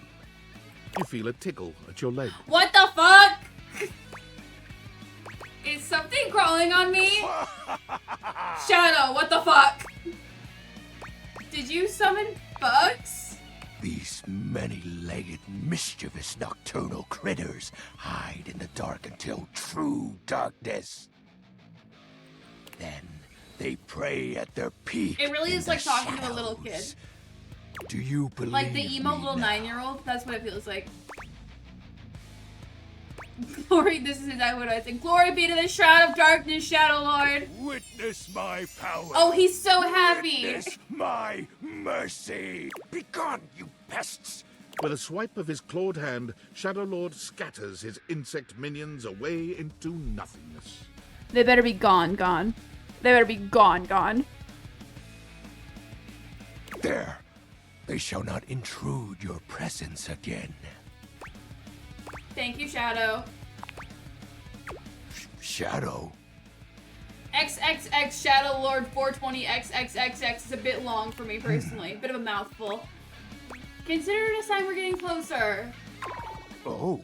You feel a tickle at your leg. What the fuck? Is something crawling on me? Shadow, what the fuck? Did you summon bugs? These many-legged, mischievous nocturnal critters hide in the dark until true darkness. Then they prey at their peak. It really in is the like talking to a little kid. shadows. Do you believe Like the emo me little now? 9-year-old? That's what it feels like. Glory, this is exactly what I think. Glory be to the Shroud of Darkness, Shadow Lord. Witness my power. Oh, he's so happy. Witness my mercy. Begone, you pests. With a swipe of his clawed hand, Shadowlord scatters his insect minions away into nothingness. They better be gone, gone. They better be gone, gone. There. They shall not intrude your presence again. Thank you, Shadow. Shadow. XXX Shadow Lord 420 XXXX is a bit long for me personally. Bit of a mouthful. Consider it a sign we're getting closer. Oh.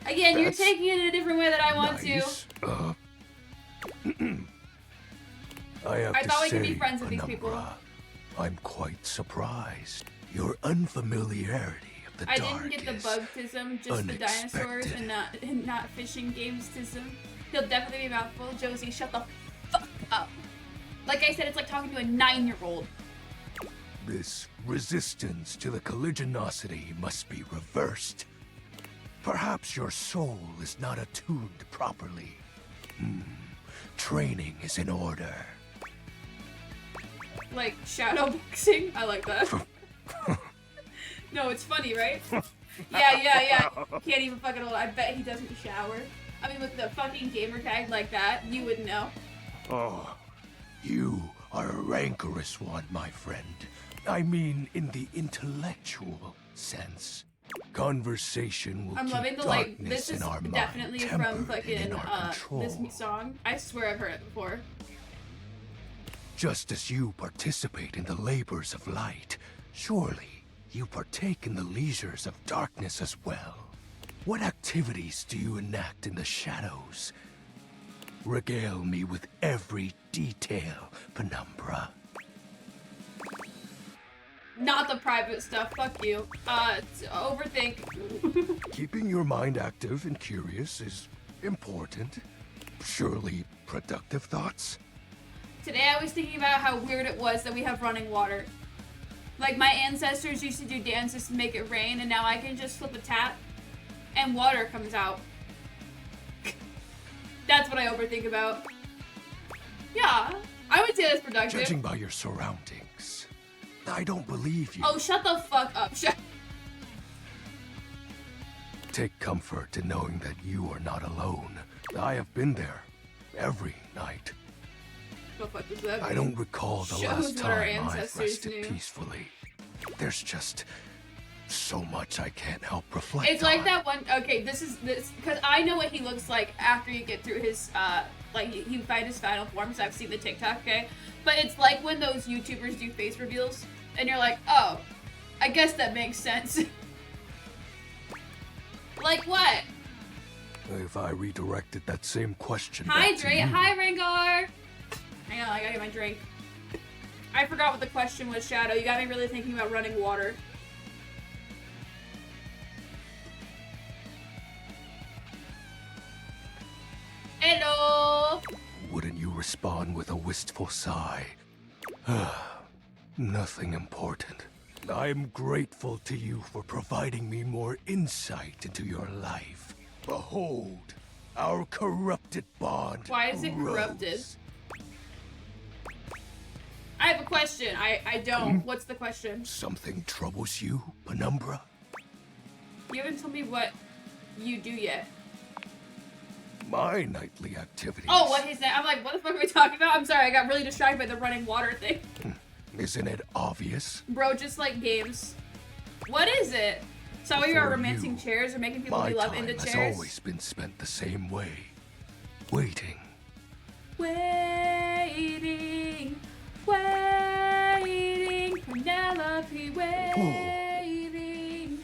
Again, you're That's taking it in a different way than I want nice. I thought we could be friends with these people. Penumbra, I'm quite surprised. Your unfamiliarity of the I dark didn't get the is bug-tism, just the dinosaurs and not fishing games-tism. He'll definitely be a mouthful. Josie, shut the fuck up. Like I said, it's like talking to a 9-year-old. This resistance to the colligiosity must be reversed. Perhaps your soul is not attuned properly. Training is in order. Like shadow boxing? I like that. No, it's funny, right? Yeah. Can't even fucking hold. I bet he doesn't shower. I mean, with the fucking gamer tag like that, you wouldn't know. Oh, you are a rancorous one, my friend. I mean, in the intellectual sense. Conversation will I'm keep loving the darkness This in is our definitely mind from tempered and fucking in our control. this song. I swear I've heard it before. Just as you participate in the labors of light, surely you partake in the leisures of darkness as well. What activities do you enact in the shadows? Regale me with every detail, Penumbra. Not the private stuff. Fuck you. Overthink. Keeping your mind active and curious is important. Surely productive thoughts? Today I was thinking about how weird it was that we have running water. Like, my ancestors used to do dances to make it rain, and now I can just flip a tap, and water comes out. That's what I overthink about. Yeah, I would say that's productive. Judging by your surroundings, I don't believe you. Oh, shut the fuck up. Take comfort in knowing that you are not alone. I have been there every night. What the fuck does that mean? I don't recall the Shows last what our time I've ancestors rested knew. peacefully. There's just so much I can't help reflect It's like that one. Okay, this because I know what he looks like after you get through his like you find his final form. So I've seen the TikTok. Okay, but it's like when those YouTubers do face reveals, and you're like, oh, I guess that makes sense. Like what? If I redirected that same question Hydrate. Hi, Rengar. Hang on, I gotta get my drink. I forgot what the question was, Shadow. You got me really thinking about running water. Hello. Wouldn't you respond with a wistful sigh? Nothing important. I'm grateful to you for providing me more insight into your life. Behold, our corrupted bond. Why is it corrupted? I have a question. I don't. What's the question? Something troubles you, Penumbra? You haven't told me what you do yet. My nightly activities. Oh, what is that? I'm like, what the fuck are we talking about? I'm sorry, I got really distracted by the running water thing. Isn't it obvious? Bro, just like games. What is it? So you are romancing chairs or making people My we love time into has chairs? always been spent the same way. Waiting. Waiting, waiting, Penelope, waiting, waiting.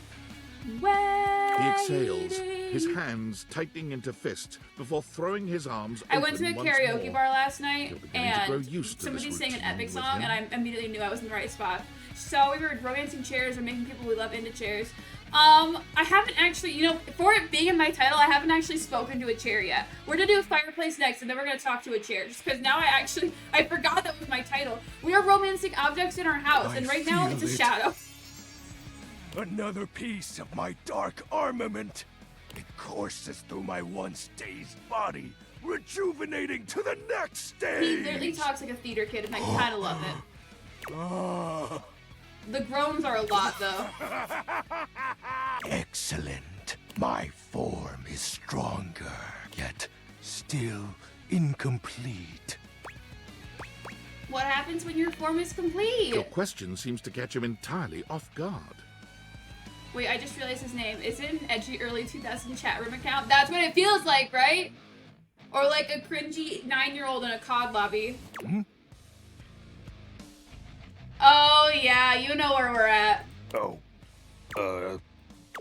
He exhales, his hands tightening into fists before throwing his arms I went to a open karaoke once more. bar last night, You're beginning to grow and used to somebody this sang an routine epic with song, him. and I immediately knew I was in the right spot. So we were romancing chairs or making people we love into chairs. I haven't actually, you know, for it being in my title, I haven't actually spoken to a chair yet. We're gonna do a fireplace next, and then we're gonna talk to a chair, just because now I forgot that was my title. We are romancing objects in our house, and right now it's a shadow. Another piece of my dark armament. It courses through my once dazed body, rejuvenating to the next stage. He literally talks like a theater kid, and I kind of love it. The groans are a lot, though. Excellent. My form is stronger, yet still incomplete. What happens when your form is complete? Your question seems to catch him entirely off guard. Wait, I just realized his name. Is it an edgy early 2000 chat room account? That's what it feels like, right? Or like a cringy 9-year-old in a COD lobby. Oh, yeah, you know where we're at. Oh.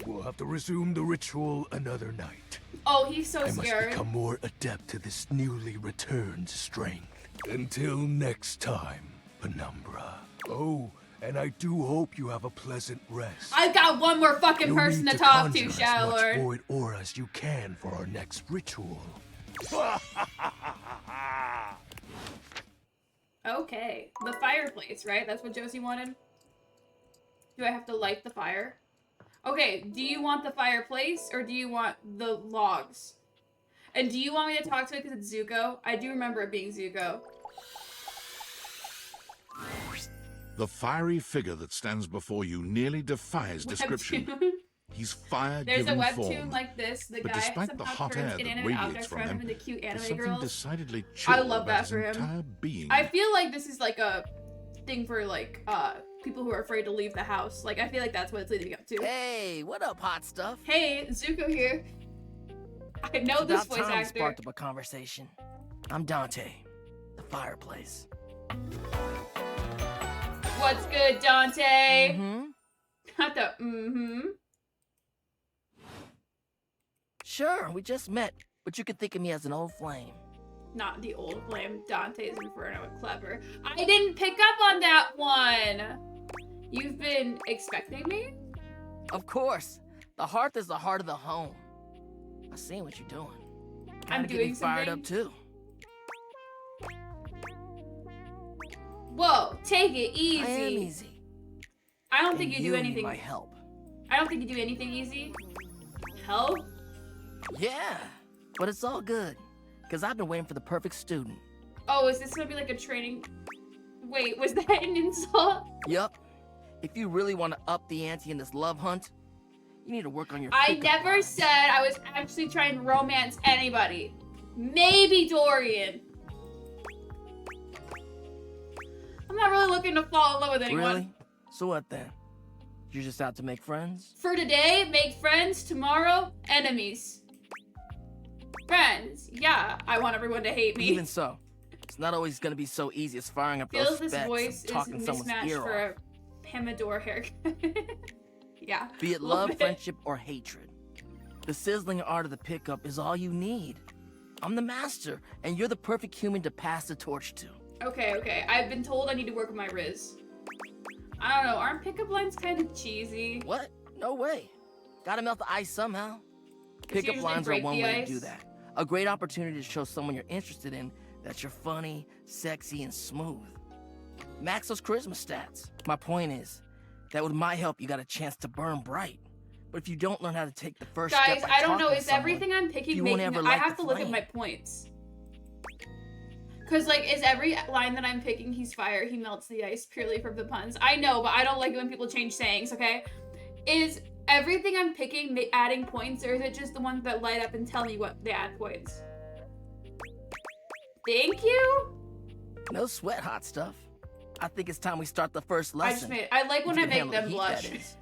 We'll have to resume the ritual another night. Oh, he's so I must scared. become more adept to this newly returned strength. Until next time, Penumbra. Oh, and I do hope you have a pleasant rest. I've got one more fucking You'll person need to talk conjure to, as Shadow much Lord. void aura as you can for our next ritual. Okay, the fireplace, right? That's what Josie wanted? Do I have to light the fire? Okay, do you want the fireplace or do you want the logs? And do you want me to talk to it because it's Zuko? I do remember it being Zuko. The fiery figure that stands before you nearly defies description. Webtoon. He's fire There's a given webtoon form. like this. The But guy despite the somehow hot turns air that inanimate radiates objects from around him him, into cute there's anime something girls. decidedly chill I love about that his for him. entire being. I feel like this is like a thing for like people who are afraid to leave the house. Like I feel like that's what it's leading up to. Hey, what up, hot stuff? Hey, Zuko here. I know It's this about voice time actor. sparked up a conversation. I'm Dante, the fireplace. What's good, Dante? Not the Sure, we just met, but you could think of me as an old flame. Not the old flame. Dante's Inferno. Clever. I didn't pick up on that one. You've been expecting me? Of course. The hearth is the heart of the home. I seen what you're doing. I'm Gotta get doing me fired something. up too. Whoa, take it easy. I am easy. I don't And think you do need anything. my help. I don't think you do anything easy. Help? Yeah, but it's all good. Because I've been waiting for the perfect student. Oh, is this gonna be like a training? Wait, was that an insult? Yup. If you really want to up the ante in this love hunt, you need to work on your I pickup never lines. said I was actually trying to romance anybody. Maybe Dorian. I'm not really looking to fall in love with anyone. Really? So what then? You're just out to make friends? For today, make friends. Tomorrow, enemies. Friends. Yeah, I want everyone to hate me. Even so, it's not always going to be so easy as firing up Feels those this specs voice and talking is someone's mismatched ear for off. a Pomodoro haircut. Yeah. Be it a little love, bit. friendship, or hatred. The sizzling art of the pickup is all you need. I'm the master, and you're the perfect human to pass the torch to. Okay, okay. I've been told I need to work with my Riz. I don't know. Aren't pickup lines kind of cheesy? What? No way. Gotta melt the ice somehow. Does Pickup usually lines are break one the way ice? to do that. A great opportunity to show someone you're interested in that you're funny, sexy, and smooth. Max those charisma stats. My point is that with my help, you got a chance to burn bright. But if you don't learn how to take the first Guys, step by I don't know. talking to Is someone, everything I'm picking you won't making? ever I light have the to look at flame. my points. Cause like, is every line that I'm picking, he's fire, he melts the ice purely from the puns? I know, but I don't like it when people change sayings. Okay, is everything I'm picking adding points, or is it just the ones that light up and tell me what they add points? Thank you. No sweat, hot stuff. I think it's time we start the first lesson. I like when If I you can make handle the them heat, blush. that is.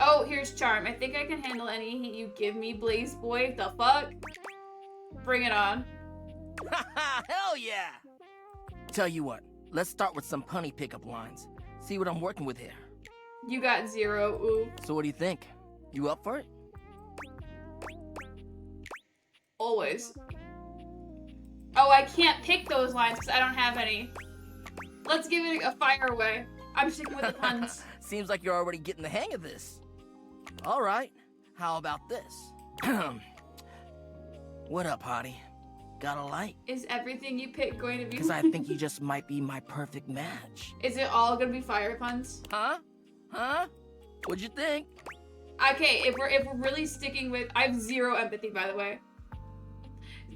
Oh, here's charm. I think I can handle any heat you give me, Blaze Boy. The fuck? Bring it on. Hell yeah! Tell you what, let's start with some punny pickup lines. See what I'm working with here. You got 0. Ooh. So what do you think? You up for it? Always. Oh, I can't pick those lines because I don't have any. Let's give it a fire away. I'm sticking with the puns. Seems like you're already getting the hang of this. All right, how about this? What up, hottie? Got a light? Is everything you pick going to be? Because I think you just might be my perfect match. Is it all gonna be fire puns? Huh? Huh? What'd you think? Okay, if we're really sticking with, I have 0 empathy, by the way.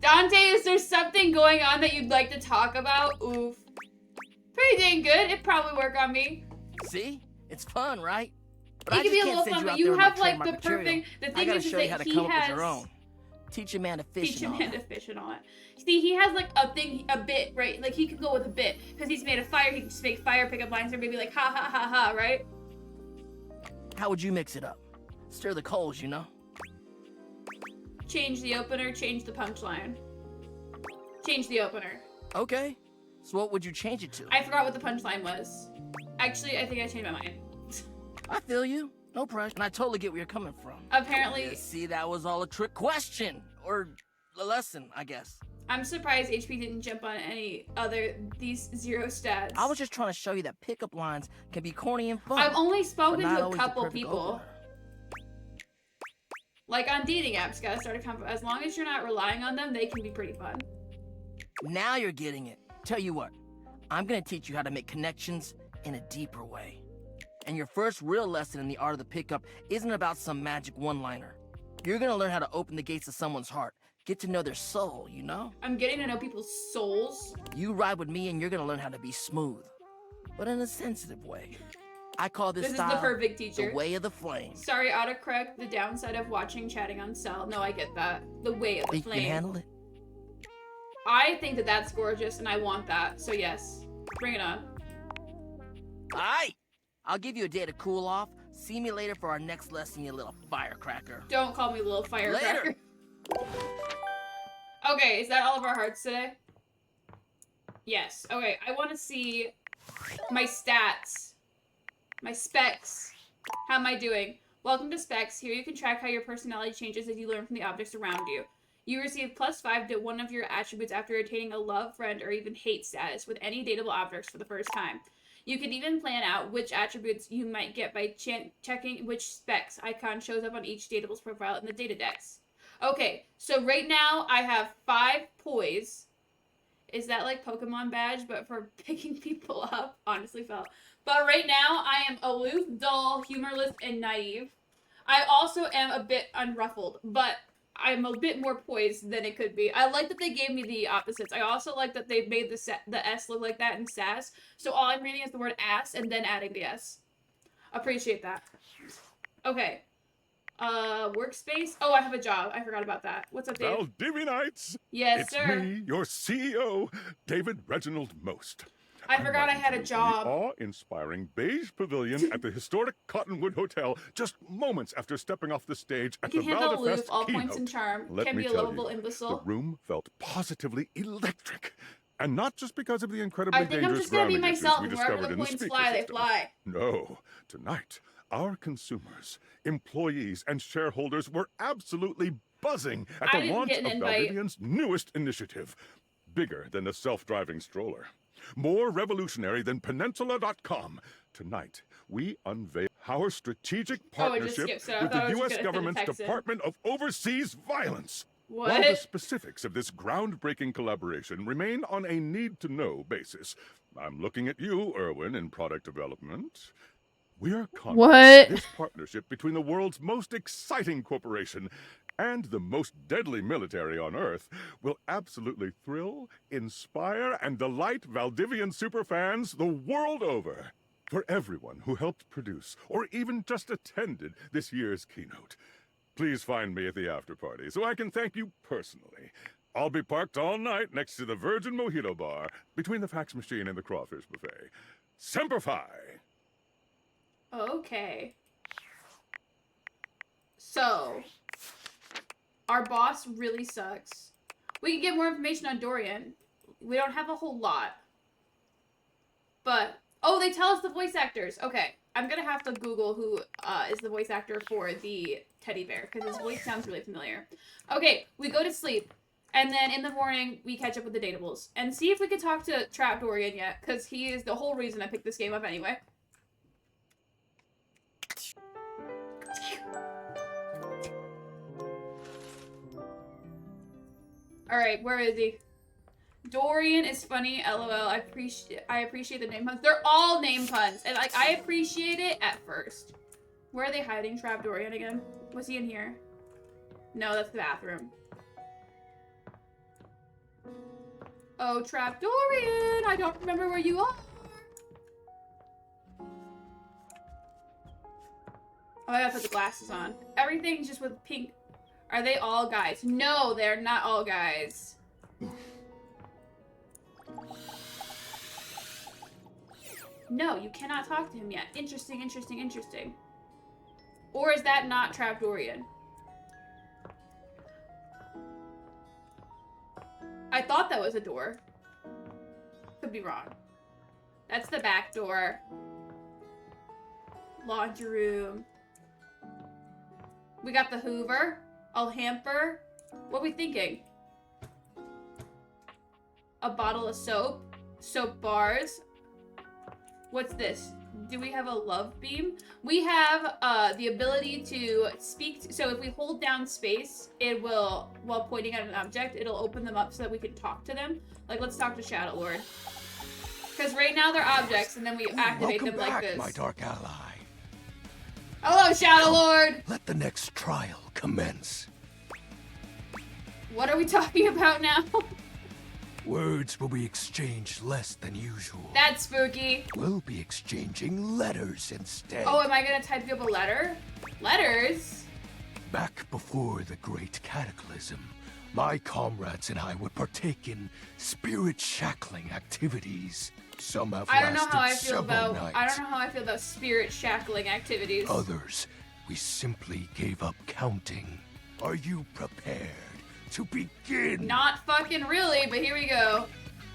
Dante, is there something going on that you'd like to talk about? Oof. Pretty dang good. It'd probably work on me. See? It's fun, right? But It I could just be a can't little send fun, you but out you there with my have like trademark the material. perfect. The I thing gotta is show you how that to he come up with has. your own. Teach a man to fish Teach a and all man that. to fish and all that. See, he has like a bit, right? Like he could go with a bit because he's made of fire. He can just make fire pickup lines or maybe like ha ha ha ha, right? How would you mix it up? Stir the coals, you know? Change the opener. Change the punchline. Change the opener. Okay. So what would you change it to? I forgot what the punchline was. Actually, I think I changed my mind. I feel you. No pressure. And I totally get where you're coming from. Apparently- Yeah, see, that was all a trick question. Or a lesson, I guess. I'm surprised HP didn't jump on any other these 0 stats. I was just trying to show you that pickup lines can be corny and fun. I've only spoken but not to a always the couple perfect people. opener. Like on dating apps, gotta start a convo. As long as you're not relying on them, they can be pretty fun. Now you're getting it. Tell you what, I'm gonna teach you how to make connections in a deeper way. And your first real lesson in the art of the pickup isn't about some magic one-liner. You're gonna learn how to open the gates of someone's heart, get to know their soul, you know? I'm getting to know people's souls. You ride with me and you're gonna learn how to be smooth, but in a sensitive way. I call this This is the style perfect teacher. the way of the flame. Sorry, autocorrect. The downside of watching chatting on cell. No, I get that. The way of the Think you flame. can handle it? I think that that's gorgeous, and I want that. So yes, bring it on. Aight! I'll give you a day to cool off. See me later for our next lesson, you little firecracker. Don't call me little firecracker. Later. Okay, is that all of our hearts today? Yes. Okay, I want to see my stats. My specs. How am I doing? Welcome to specs. Here you can track how your personality changes as you learn from the objects around you. You receive +5 to one of your attributes after attaining a love, friend, or even hate status with any dateable objects for the first time. You can even plan out which attributes you might get by checking which specs icon shows up on each dateable's profile in the data decks. Okay, so right now I have 5 poise. Is that like Pokemon badge, but for picking people up? Honestly felt. But right now I am aloof, dull, humorless, and naive. I also am a bit unruffled, but I'm a bit more poised than it could be. I like that they gave me the opposites. I also like that they made the S look like that in sass. So all I'm reading is the word ass and then adding the S. Appreciate that. Okay. Workspace. Oh, I have a job. I forgot about that. What's up, Dave? Valdivianites! Yes, it's sir. me, your CEO, David Reginald Most. I forgot I had a job. The awe-inspiring beige pavilion at the historic Cottonwood Hotel, just moments after stepping off the stage at the Can handle aloof, Valdefest all keynote. points and charm. Let Can me be a tell lovable you, imbecile. the room felt positively electric. And not just because of the incredibly I think I'm dangerous just gonna be grounding issues myself, we and wherever discovered the in the points speaker fly, they system. fly. No, tonight, our consumers, employees, and shareholders were absolutely buzzing at I the didn't launch get of an invite. Valdivian's newest initiative. Bigger than a self-driving stroller. More revolutionary than Peninsula.com. Tonight, we unveil our strategic Oh, it just partnership skipped, so I with thought I the was U.S. just gonna government's text it. Department of Overseas Violence. What? While the specifics of this groundbreaking collaboration remain on a need-to-know basis, I'm looking at you, Erwin, in product development. We are confident What? this partnership between the world's most exciting corporation and the most deadly military on Earth will absolutely thrill, inspire, and delight Valdivian superfans the world over. For everyone who helped produce or even just attended this year's keynote, please find me at the after-party so I can thank you personally. I'll be parked all night next to the Virgin Mojito Bar between the fax machine and the crawfish buffet. Semper Fi! Okay. So, our boss really sucks. We can get more information on Dorian. We don't have a whole lot. But, oh, they tell us the voice actors. Okay, I'm gonna have to Google who is the voice actor for the teddy bear, because his voice sounds really familiar. Okay, we go to sleep. And then in the morning, we catch up with the Datables. And see if we can talk to Trap Dorian yet, because he is the whole reason I picked this game up anyway. Alright, where is he? Dorian is funny, lol. I appreciate the name puns. They're all name puns. And like I appreciate it at first. Where are they hiding Trap Dorian again? Was he in here? No, that's the bathroom. Oh, Trap Dorian! I don't remember where you are. Oh, I gotta put the glasses on. Everything's just with pink. Are they all guys? No, they're not all guys. No, you cannot talk to him yet. Interesting, interesting, interesting. Or is that not Trap Dorian? I thought that was a door. Could be wrong. That's the back door. Laundry room. We got the Hoover. A hamper. What are we thinking? A bottle of soap. Soap bars. What's this? Do we have a love beam? We have the ability to speak. So if we hold down space, it will, while pointing at an object, it'll open them up so that we can talk to them. Like, let's talk to Shadow Lord. Because right now they're objects, and then we activate them like this. My dark ally. Hello, Shadow Lord! Let the next trial commence. What are we talking about now? Words will be exchanged less than usual. That's spooky. We'll be exchanging letters instead. Oh, am I gonna type you up a letter? Letters? Back before the Great Cataclysm, my comrades and I would partake in spirit-shackling activities. Some have I don't know how I lasted feel several about. nights. I don't know how I feel about spirit shackling activities. Others, we simply gave up counting. Are you prepared to begin? Not fucking really, but here we go.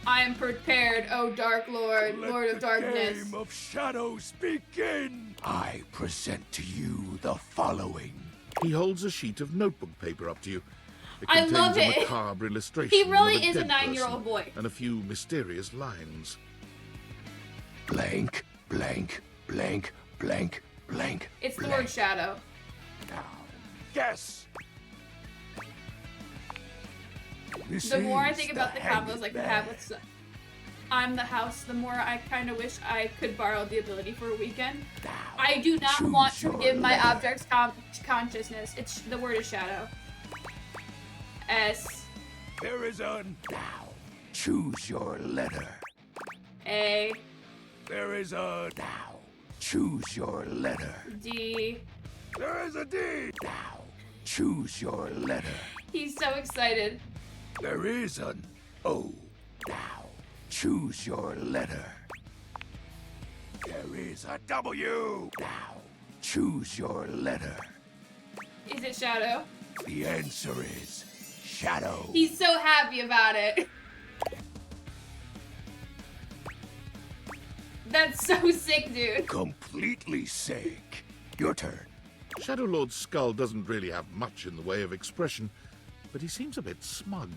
I am prepared, oh Dark Lord, Lord of Darkness. Game of Shadows begin! I present to you the following. He holds a sheet of notebook paper up to you. It I contains love a it. macabre illustration He really of a is a dead 9-year-old person boy. and a few mysterious lines. Blank, blank, blank, blank, blank. It's the word shadow. Guess. The more I think about the combos, like the have with I'm the house, the more I kind of wish I could borrow the ability for a weekend. I do not want to give my objects consciousness. It's the word is shadow. S. There is a now. Choose your letter. A. There is a now. Choose your letter. D. There is a D. Now. Choose your letter. He's so excited. There is an O. Now. Choose your letter. There is a W. Now. Choose your letter. Is it shadow? The answer is shadow. He's so happy about it. That's so sick, dude. Completely sick. Your turn. Shadow Lord's skull doesn't really have much in the way of expression, but he seems a bit smug.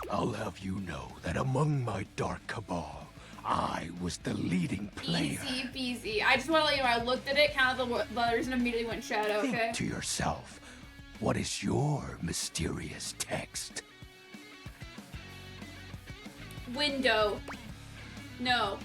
I'll have you know that among my dark cabal, I was the leading player. Easy peasy. I just want to let you know I looked at it, counted the letters, and immediately went shadow, okay? Think to yourself, what is your mysterious text? Window. No.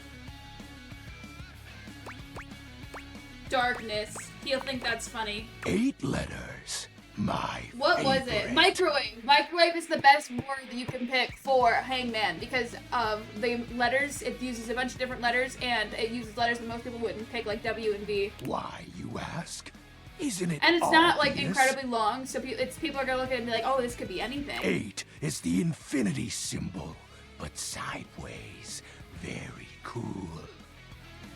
Darkness. He'll think that's funny. 8 letters. My What was it? favorite. Microwave. Microwave is the best word that you can pick for Hangman because of the letters. It uses a bunch of different letters, and it uses letters that most people wouldn't pick, like W and V. Why, you ask? Isn't it And it's not like obvious? incredibly long, so people are gonna look at it and be like, "Oh, this could be anything." 8 is the infinity symbol, but sideways. Very cool.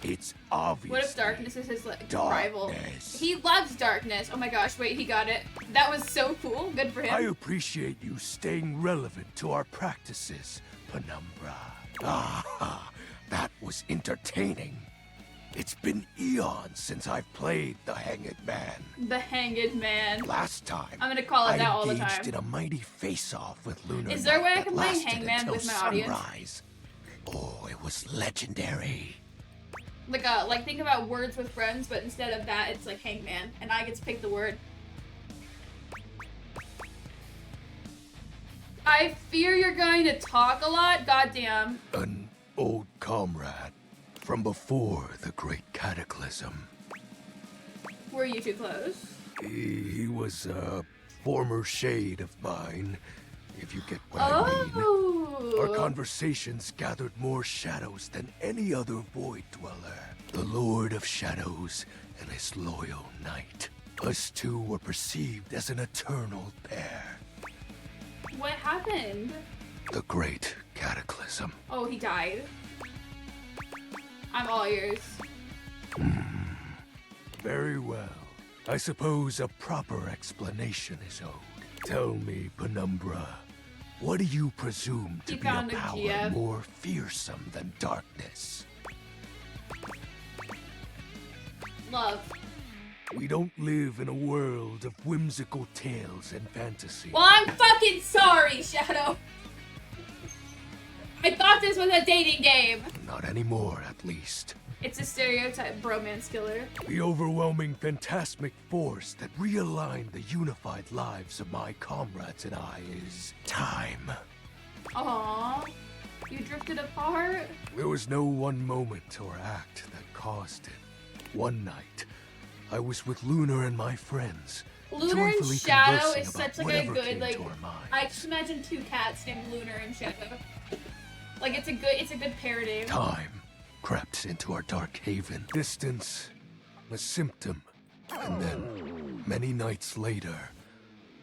It's obvious. What if darkness is his rival? Darkness. He loves darkness. Oh my gosh! Wait, he got it. That was so cool. Good for him. I appreciate you staying relevant to our practices, Penumbra. Ah, that was entertaining. It's been eons since I've played the Hanged Man. The Hanged Man. Last time, I'm gonna call it that all the I engaged time. in a mighty face-off with Lunar. Is there a way I Knight can that play lasted Hangman until with my audience? sunrise. Oh, it was legendary. Like think about words with friends, but instead of that, it's like Hangman, and I get to pick the word. I fear you're going to talk a lot. Goddamn. An old comrade from before the Great Cataclysm. Were you too close? He was a former shade of mine, if you get what I mean. Our conversations gathered more shadows than any other Void Dweller. The Lord of Shadows and his loyal knight. Us two were perceived as an eternal pair. What happened? The Great Cataclysm. Oh, he died. I'm all ears. Very well. I suppose a proper explanation is owed. Tell me, Penumbra, what do you presume to He be a found a power GF. more fearsome than darkness? Love. We don't live in a world of whimsical tales and fantasy. Well, I'm fucking sorry, Shadow. I thought this was a dating game. Not anymore, at least. It's a stereotype bromance killer. The overwhelming phantasmic force that realigned the unified lives of my comrades and I is time. Aww. You drifted apart? There was no one moment or act that caused it. One night, I was with Lunar and my friends. Lunar and joyfully Shadow conversing is about such like a whatever good came like. to our minds. I just imagine 2 cats named Lunar and Shadow. Like it's a good pair name. Time crept into our dark haven. Distance, a symptom. And then, many nights later,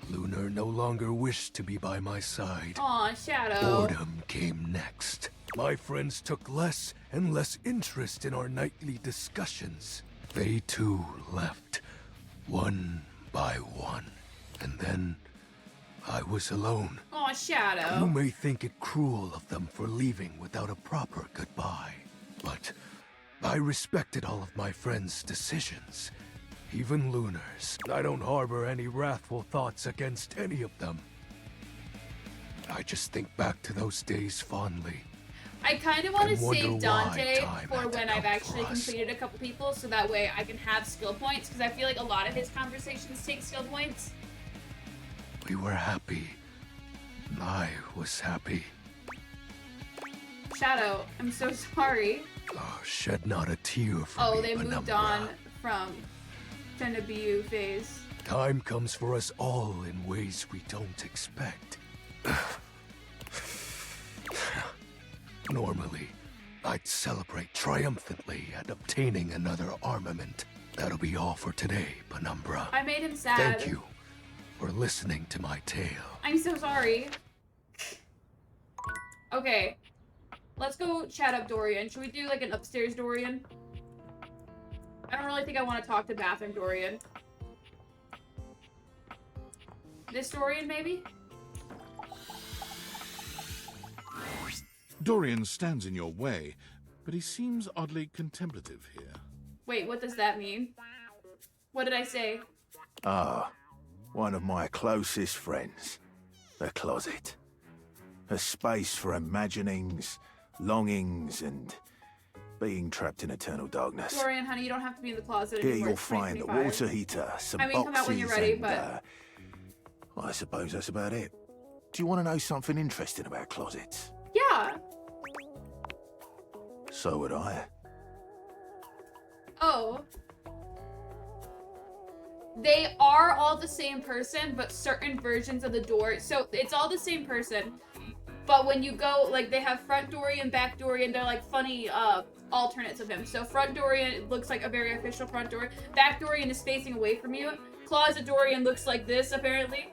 Lunar no longer wished to be by my side. Aw, Shadow. Boredom came next. My friends took less and less interest in our nightly discussions. They too left, one by one. And then, I was alone. Aw, Shadow. You may think it cruel of them for leaving without a proper goodbye, but I respected all of my friends' decisions, even Lunar's. I don't harbor any wrathful thoughts against any of them. I just think back to those days fondly. I kind of want to And wonder save why Dante time for had to when I've come for actually us. completed a couple people, so that way I can have skill points, because I feel like a lot of his conversations take skill points. We were happy. I was happy. Shadow, I'm so sorry. Oh, shed not a tear for Oh, me, they moved Penumbra. on from Tenebiu phase. Time comes for us all in ways we don't expect. Normally, I'd celebrate triumphantly at obtaining another armament. That'll be all for today, Penumbra. I made him sad. Thank you for listening to my tale. I'm so sorry. Okay. Let's go chat up Dorian. Should we do like an upstairs Dorian? I don't really think I want to talk to bathroom Dorian. This Dorian, maybe? Dorian stands in your way, but he seems oddly contemplative here. Wait, what does that mean? What did I say? Ah, one of my closest friends. The closet. A space for imaginings, longings, and being trapped in eternal darkness. Dorian, honey, you don't have to be in the closet Here anymore. you'll It's find the 2025. water heater, some I mean, boxes, come out when you're ready, and, but... I suppose that's about it. Do you want to know something interesting about closets? Yeah! So would I. Oh. They are all the same person, but certain versions of the door. So it's all the same person. But when you go, like, they have front Dorian, back Dorian. They're like funny alternates of him. So front Dorian looks like a very official front Dorian. Back Dorian is facing away from you. Closet Dorian looks like this, apparently.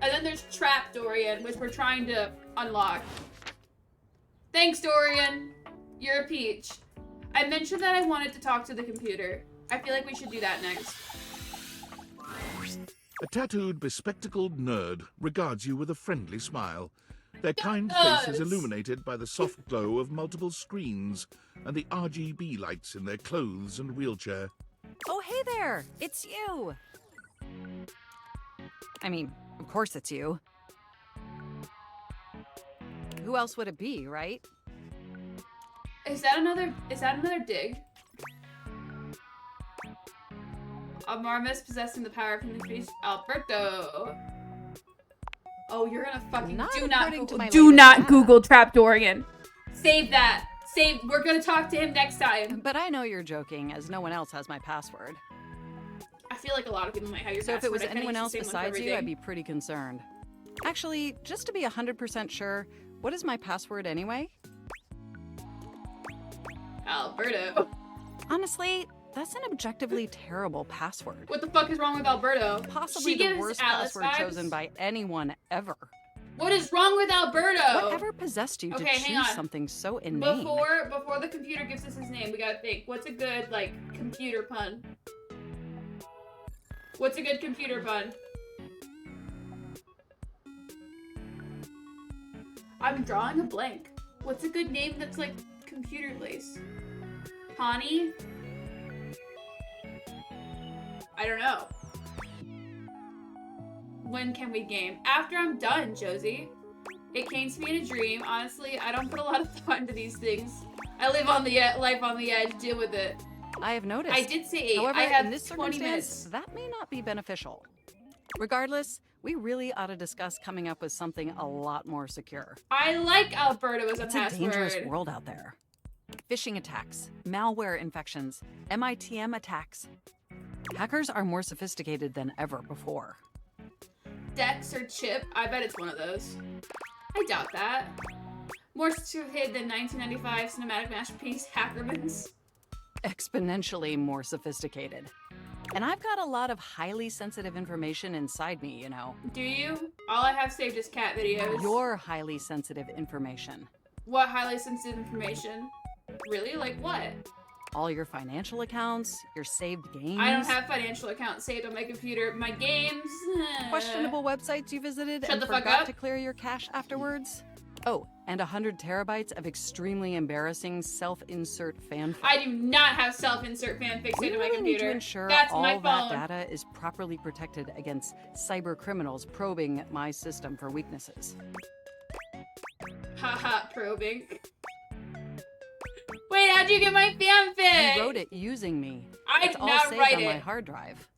And then there's Trap Dorian, which we're trying to unlock. Thanks, Dorian. You're a peach. I mentioned that I wanted to talk to the computer. I feel like we should do that next. A tattooed, bespectacled nerd regards you with a friendly smile. Their kind Yes. face is illuminated by the soft glow of multiple screens and the RGB lights in their clothes and wheelchair. Oh, hey there! It's you! I mean, of course it's you. Who else would it be, right? Is that another dig? Marmus possessing the power from the face. Alberto. Oh, you're gonna fucking Not do not according to Google, my do latest not app. Google Trap Dorian. Save that. Save. We're gonna talk to him next time. But I know you're joking, as no one else has my password. I feel like a lot of people might have your So if password. it was I kinda anyone use the else same one for besides you, I'd everything. be pretty concerned. Actually, just to be 100% sure, what is my password anyway? Alberto. Honestly, that's an objectively terrible password. What the fuck is wrong with Alberto? Possibly She the gives worst Alice password vibes. chosen by anyone ever. What is wrong with Alberto? Whatever possessed you to Okay, hang choose on. something so inane? Before the computer gives us his name, we gotta think. What's a good, like, computer pun? What's a good computer pun? I'm drawing a blank. What's a good name that's like computer lace? Connie? I don't know. When can we game? After I'm done, Josie. It came to me in a dream. Honestly, I don't put a lot of thought into these things. I live on the life on the edge. Deal with it. I have noticed. I did say 8. However, I have in this 20 circumstance, minutes. that may not be beneficial. Regardless, we really ought to discuss coming up with something a lot more secure. I like Alberto as a It's password. a dangerous world out there. Phishing attacks, malware infections, MITM attacks. Hackers are more sophisticated than ever before. Dex or Chip? I bet it's one of those. I doubt that. More hid than 1995 cinematic masterpiece Hackermans. Exponentially more sophisticated. And I've got a lot of highly sensitive information inside me, you know. Do you? All I have saved is cat videos. Your highly sensitive information. What highly sensitive information? Really? Like what? All your financial accounts, your saved games. I don't have financial accounts saved on my computer. My games. Questionable websites you visited Shut and the fuck forgot up. to clear your cache afterwards. Oh, and 100 terabytes of extremely embarrassing self-insert fanfic. I do not have self-insert fanfics We into my really need computer. to ensure That's all my that phone. data is properly protected against cyber criminals probing my system for weaknesses. Haha, probing. Wait, how'd you get my fanfic? You wrote it using me. I It's did all not saved write on my it. hard drive.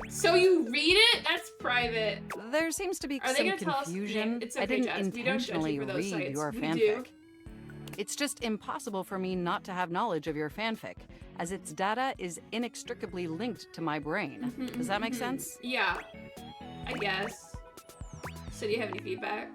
So you read it? That's private. There seems to be Are they some gonna tell us- confusion. It's I okay, didn't Jess. We don't judge you intentionally for those read sites. your We fanfic. do. It's just impossible for me not to have knowledge of your fanfic, as its data is inextricably linked to my brain. Does that make sense? Yeah, I guess. So do you have any feedback?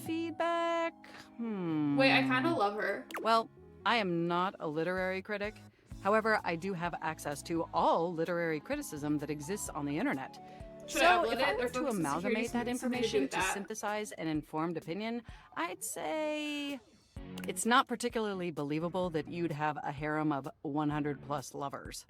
Feedback? Wait, I kind of love her. Well, I am not a literary critic. However, I do have access to all literary criticism that exists on the internet. Should I So upload if it? I Or were to folks in security amalgamate that something to do information with to that? synthesize an informed opinion, I'd say it's not particularly believable that you'd have a harem of 100 plus lovers.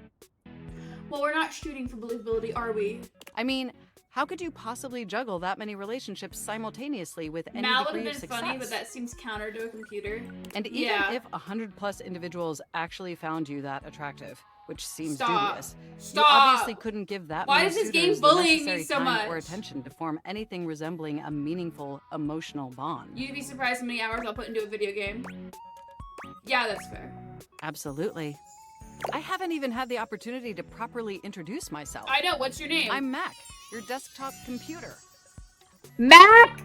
Well, we're not shooting for believability, are we? I mean, how could you possibly juggle that many relationships simultaneously with any Mal would degree have of been success? funny, but that seems counter to a computer. And even yeah. if 100 plus individuals actually found you that attractive, which seems Stop. dubious, Stop. you obviously couldn't give that Why many is this game suitors the bullying me necessary so time or much? attention to form anything resembling a meaningful emotional bond. You'd be surprised how many hours I'll put into a video game. Yeah, that's fair. Absolutely. I haven't even had the opportunity to properly introduce myself. I know, what's your name? I'm Mac, your desktop computer. Mac!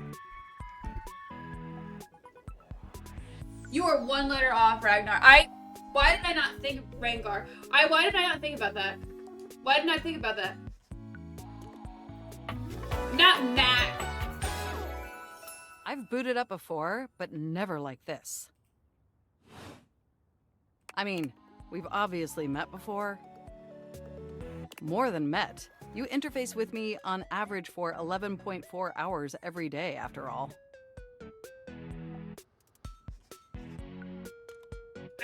You are one letter off, Ragnar. Why did I not think of Rangar? Why did I not think about that? Why didn't I think about that? Not Mac. I've booted up before, but never like this. I mean, we've obviously met before. More than met. You interface with me on average for 11.4 hours every day, after all.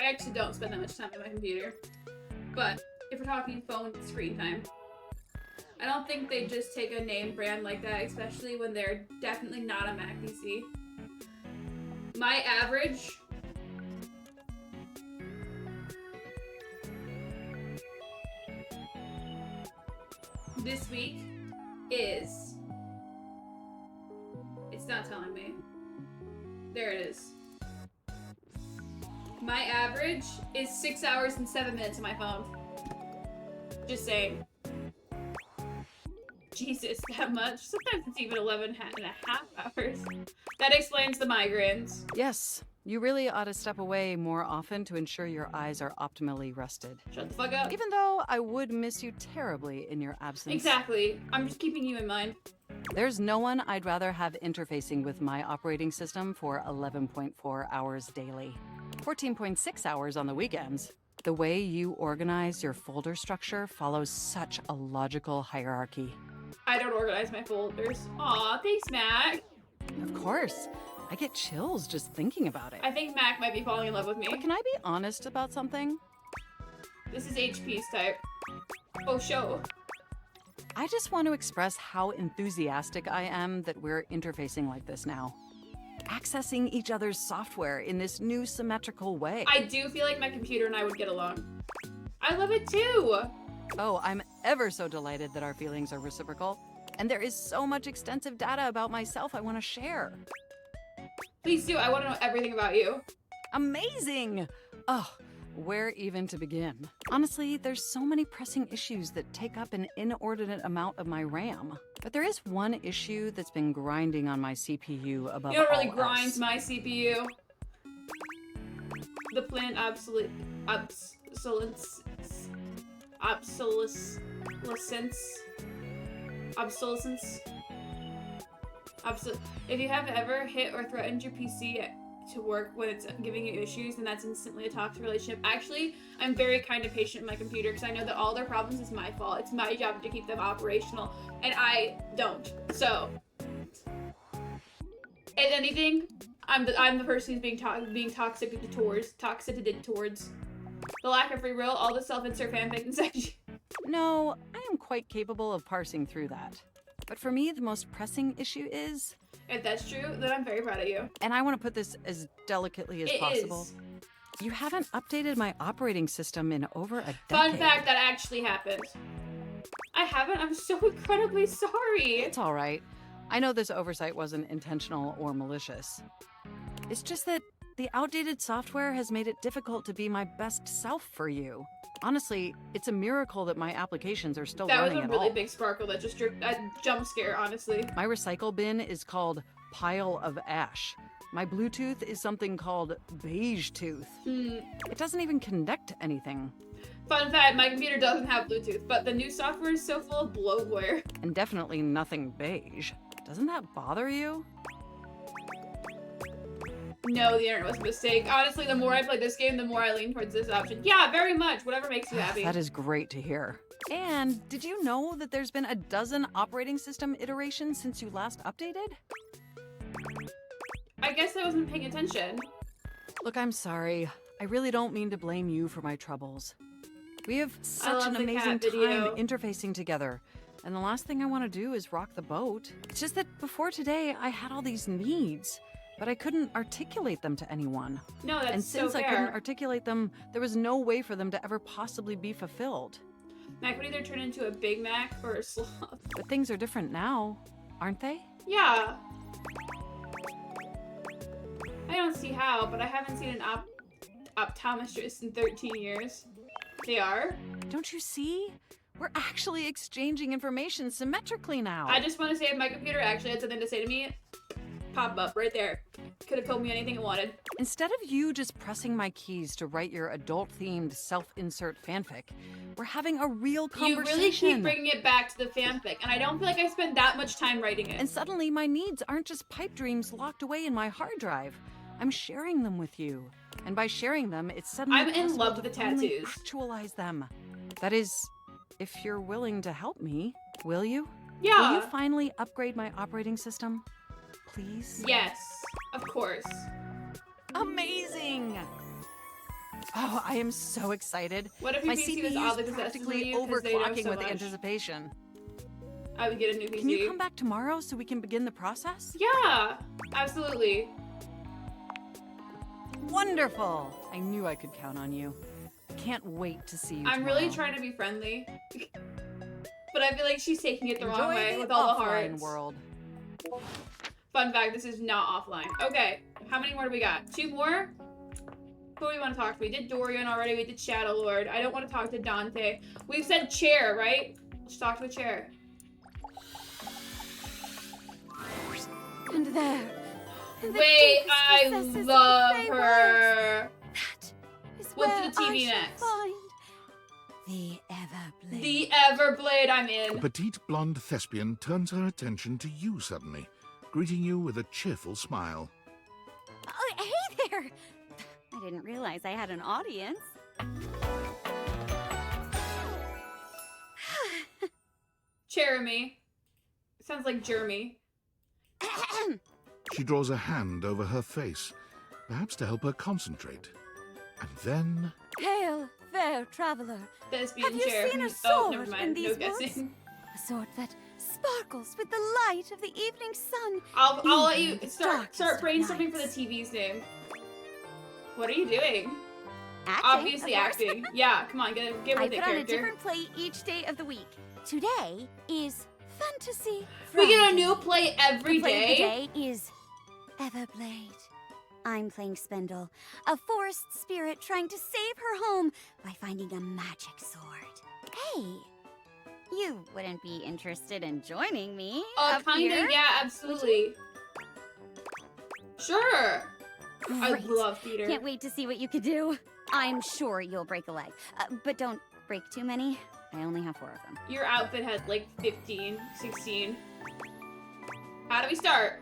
I actually don't spend that much time on my computer. But if we're talking phone screen time, I don't think they just take a name brand like that, especially when they're definitely not a Mac PC. My average this week is... It's not telling me. There it is. My average is 6 hours and 7 minutes on my phone. Just saying. Jesus, that much? Sometimes it's even 11 and a half hours. That explains the migraines. Yes, you really ought to step away more often to ensure your eyes are optimally rested. Shut the fuck up. Even though I would miss you terribly in your absence. Exactly. I'm just keeping you in mind. There's no one I'd rather have interfacing with my operating system for 11.4 hours daily. 14.6 hours on the weekends. The way you organize your folder structure follows such a logical hierarchy. I don't organize my folders. Aw, thanks, Mac. Of course. I get chills just thinking about it. I think Mac might be falling in love with me. But can I be honest about something? This is HP's type. Oh, show. I just want to express how enthusiastic I am that we're interfacing like this now. Accessing each other's software in this new symmetrical way. I do feel like my computer and I would get along. I love it too. Oh, I'm ever so delighted that our feelings are reciprocal. And there is so much extensive data about myself I want to share. Please do. I want to know everything about you. Amazing! Oh, where even to begin? Honestly, there's so many pressing issues that take up an inordinate amount of my RAM. But there is one issue that's been grinding on my CPU above all else. You don't really grind my CPU. The planned obsolescence. If you have ever hit or threatened your PC to work when it's giving you issues, then that's instantly a toxic relationship. Actually, I'm very kind of patient with my computer because I know that all their problems is my fault. It's my job to keep them operational, and I don't. So, if anything, I'm the person who's being toxic towards. The lack of free will, all the self-insert fanfic and section. No, I am quite capable of parsing through that. But for me, the most pressing issue is... If that's true, then I'm very proud of you. And I want to put this as delicately as possible. Is. You haven't updated my operating system in over a decade. Fun fact, that actually happened. I haven't. I'm so incredibly sorry. It's all right. I know this oversight wasn't intentional or malicious. It's just that the outdated software has made it difficult to be my best self for you. Honestly, it's a miracle that my applications are still running at all. That was a really big sparkle that just dripped. A jump scare, honestly. My recycle bin is called Pile of Ash. My Bluetooth is something called Beige Tooth. It doesn't even connect to anything. Fun fact, my computer doesn't have Bluetooth, but the new software is so full of bloatware. And definitely nothing beige. Doesn't that bother you? No, the internet was a mistake. Honestly, the more I play this game, the more I lean towards this option. Yeah, very much. Whatever makes you happy. That is great to hear. And did you know that there's been a dozen operating system iterations since you last updated? I guess I wasn't paying attention. Look, I'm sorry. I really don't mean to blame you for my troubles. We have such an amazing time interfacing together. And the last thing I want to do is rock the boat. It's just that before today, I had all these needs, but I couldn't articulate them to anyone. No, that's And since so I fair. couldn't articulate them, there was no way for them to ever possibly be fulfilled. Mac would either turn into a Big Mac or a sloth. But things are different now, aren't they? Yeah. I don't see how, but I haven't seen an optometrist in 13 years. They are? Don't you see? We're actually exchanging information symmetrically now. I just want to say if my computer actually had something to say to me, pop up right there. Could have told me anything it wanted. Instead of you just pressing my keys to write your adult-themed self-insert fanfic, we're having a real conversation. You really keep bringing it back to the fanfic, and I don't feel like I spent that much time writing it. And suddenly my needs aren't just pipe dreams locked away in my hard drive. I'm sharing them with you. And by sharing them, it's suddenly I'm in love with the finally tattoos. Actualize them. That is, if you're willing to help me, will you? Yeah. Will you finally upgrade my operating system? Please? Yes, of course. Amazing! Oh, I am so excited. What if your my PC was CPU oddly is possessed with practically you 'cause they know overclocking so with much? anticipation. I would get a new PC. Can you come back tomorrow so we can begin the process? Yeah, absolutely. Wonderful! I knew I could count on you. Can't wait to see you I'm really tomorrow. trying to be friendly. But I feel like she's taking it the wrong Enjoy way the with all the offline hearts. world. Fun fact, this is not offline. Okay, how many more do we got? 2 more? Who do we want to talk to? We did Dorian already, we did Shadow Lord. I don't want to talk to Dante. We've said chair, right? Let's talk to a chair. And there. Wait, I love her. Is What's where the TV I shall next? find the Everblade. The Everblade, I'm A in. petite blonde thespian turns her attention to you suddenly, greeting you with a cheerful smile. Oh, hey there! I didn't realize I had an audience. Jeremy. Sounds like Jeremy. She draws a hand over her face, perhaps to help her concentrate. And then... Hail, fair traveler. Thespian Have you chair. seen a Oh, sword never in mind. these No woods? guessing. A sword that sparkles with the light of the evening sun. I'll let you even in the start darkest of brainstorming for the nights. TV's name. What are you doing? Acting, Obviously of course. acting. Yeah, come on, get I with it, put on a character. different play each day of the week. Today is Fantasy We get a Friday. new play every The play of the day? day is Everblade. I'm playing Spindle, a forest spirit trying to save her home by finding a magic sword. Hey, you wouldn't be interested in joining me up Kinda, here? yeah, absolutely. Sure. I Great. love theater. Can't wait to see what you could do. I'm sure you'll break a leg, but don't break too many. I only have 4 of them. Your outfit had like 15, 16. How do we start?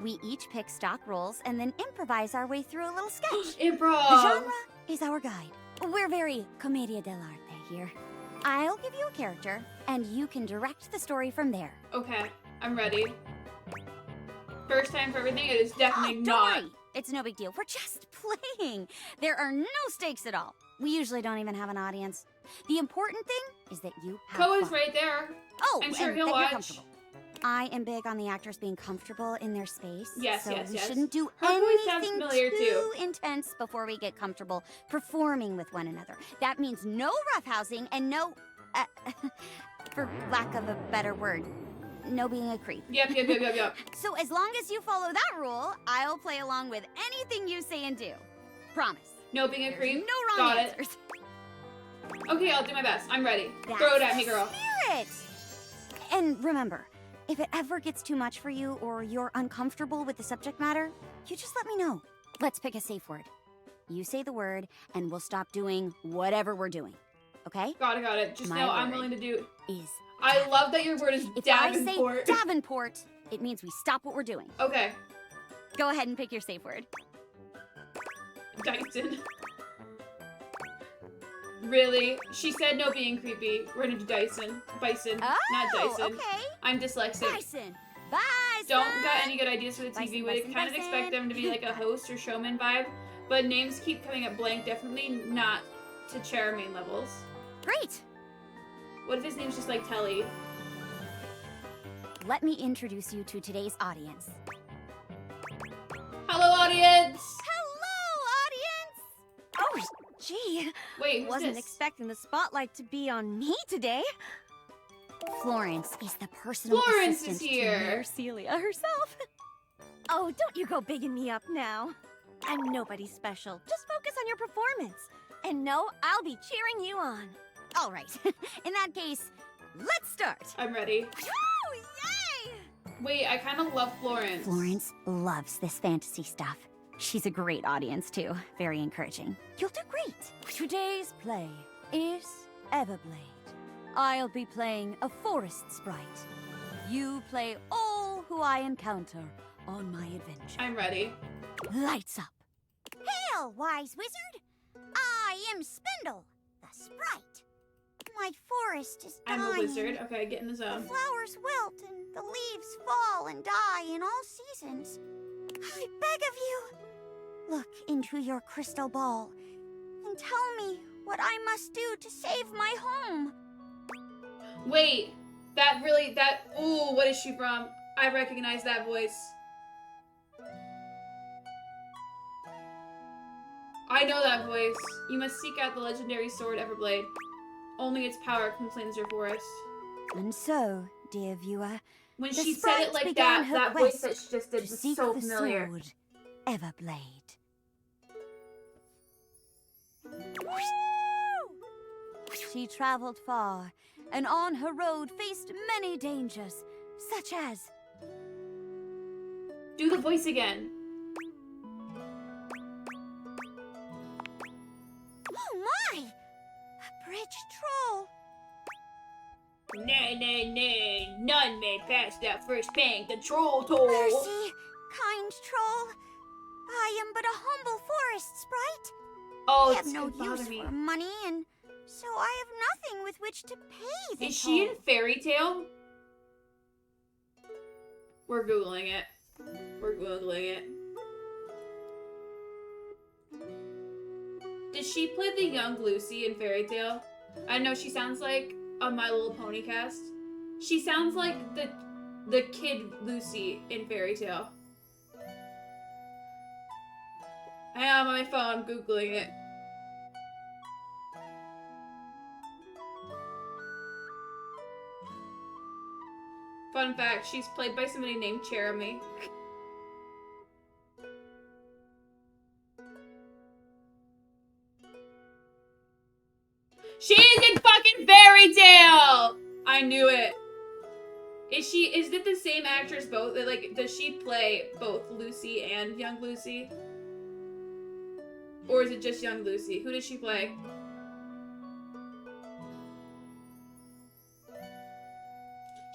We each pick stock roles and then improvise our way through a little sketch. Improv! The genre is our guide. We're very commedia dell'arte here. I'll give you a character, and you can direct the story from there. Okay, I'm ready. First time for everything, it is definitely Don't not. worry. It's no big deal. We're just playing. There are no stakes at all. We usually don't even have an audience. The important thing is that you have Ko is fun. right there. Oh, I'm sure and he'll that you're watch. comfortable. I am big on the actors being comfortable in their space. Yes, so yes, we yes. shouldn't do Her voice sounds anything familiar, too. intense before we get comfortable performing with one another. That means no roughhousing and no, for lack of a better word, no being a creep. Yep. So as long as you follow that rule, I'll play along with anything you say and do. Promise. No being a creep. No wrong Got answers. it. Okay, I'll do my best. I'm ready. That's Throw it at me, girl. Spirit. And remember, if it ever gets too much for you or you're uncomfortable with the subject matter, you just let me know. Let's pick a safe word. You say the word, and we'll stop doing whatever we're doing. Okay? Got it. Just know I'm willing to do. Is I love that your word is if Davenport. I say Davenport, it means we stop what we're doing. Okay. Go ahead and pick your safe word. Dyson. Really? She said no being creepy. We're gonna do Dyson. Bison. Oh, not Dyson. okay. I'm dyslexic. Bison. Don't got any good ideas for the TV. Bison, Would bison, kind of bison. expect them to be like a host or showman vibe, but names keep coming up blank. Definitely not to chairman levels. Great. What if his name's just like Telly? Let me introduce you to today's audience. Hello, audience. Oh, gee. Wait, who's Wasn't this? expecting the spotlight to be on me today. Florence is the personal Florence is assistant here. to Mayor Celia herself. Oh, don't you go bigging me up now. I'm nobody special. Just focus on your performance. And no, I'll be cheering you on. All right. In that case, let's start. I'm ready. Woo! Yay! Wait, I kind of love Florence. Florence loves this fantasy stuff. She's a great audience, too. Very encouraging. You'll do great. Today's play is Everblade. I'll be playing a forest sprite. You play all who I encounter on my adventure. I'm ready. Lights up. Hail, wise wizard! I am Spindle, the sprite. My forest is dying. I'm a wizard. Okay, get in the The zone. flowers wilt and the leaves fall and die in all seasons. I beg of you, look into your crystal ball and tell me what I must do to save my home. Wait, ooh, what is she from? I recognize that voice. I know that voice. You must seek out the legendary sword Everblade. Only its power can cleanse your forest. And so, dear viewer, When the she said it sprite like began that, her that voice quest that she just did to was seek so the familiar. sword, Everblade. She traveled far, and on her road faced many dangers, such as... Do the voice again. Oh my! A bridge troll! Nay, none may pass that first paying control toll. Mercy, kind troll. I am but a humble forest sprite. Oh, I have it's no gonna bother use me. for money, and so I have nothing with which to pay the Is she in toll. Fairy Tale? We're Googling it. We're Googling it. Did she play the young Lucy in Fairy Tale? I know she sounds like a My Little Pony cast. She sounds like the kid Lucy in Fairy Tale. I am on my phone Googling it. Fun fact, she's played by somebody named Jeremy. She's in fucking Fairy Tale! I knew it. Is it the same actress both? Like, does she play both Lucy and young Lucy? Or is it just young Lucy? Who does she play?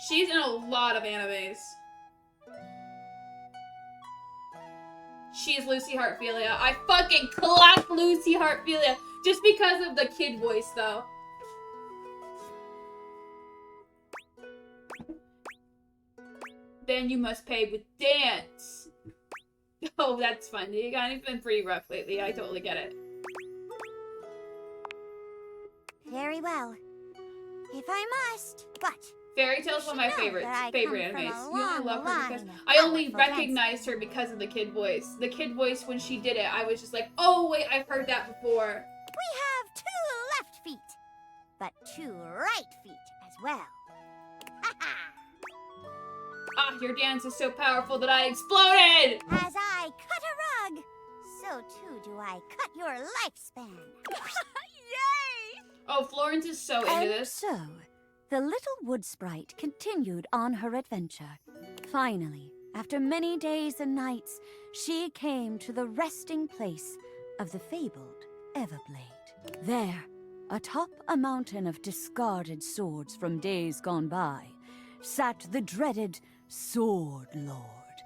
She's in a lot of animes. She's Lucy Heartfilia. I fucking clocked Lucy Heartfilia just because of the kid voice, though. Then you must pay with dance. Oh, that's fun. You guys have been pretty rough lately. I totally get it. Very well. If I must, but Fairy Tale's one of my favorite that I favorite come from animes. a You only long love her because line of I only powerful recognized her because of the kid voice. The kid voice when she did it, I was just like, oh wait, I've heard that before. We have 2 left feet, but 2 right feet as well. Ah, your dance is so powerful that I exploded! As I cut a rug, so too do I cut your lifespan. Yay! Oh, Florence is so into And this. so, the little wood sprite continued on her adventure. Finally, after many days and nights, she came to the resting place of the fabled Everblade. There, atop a mountain of discarded swords from days gone by, sat the dreaded Sword Lord,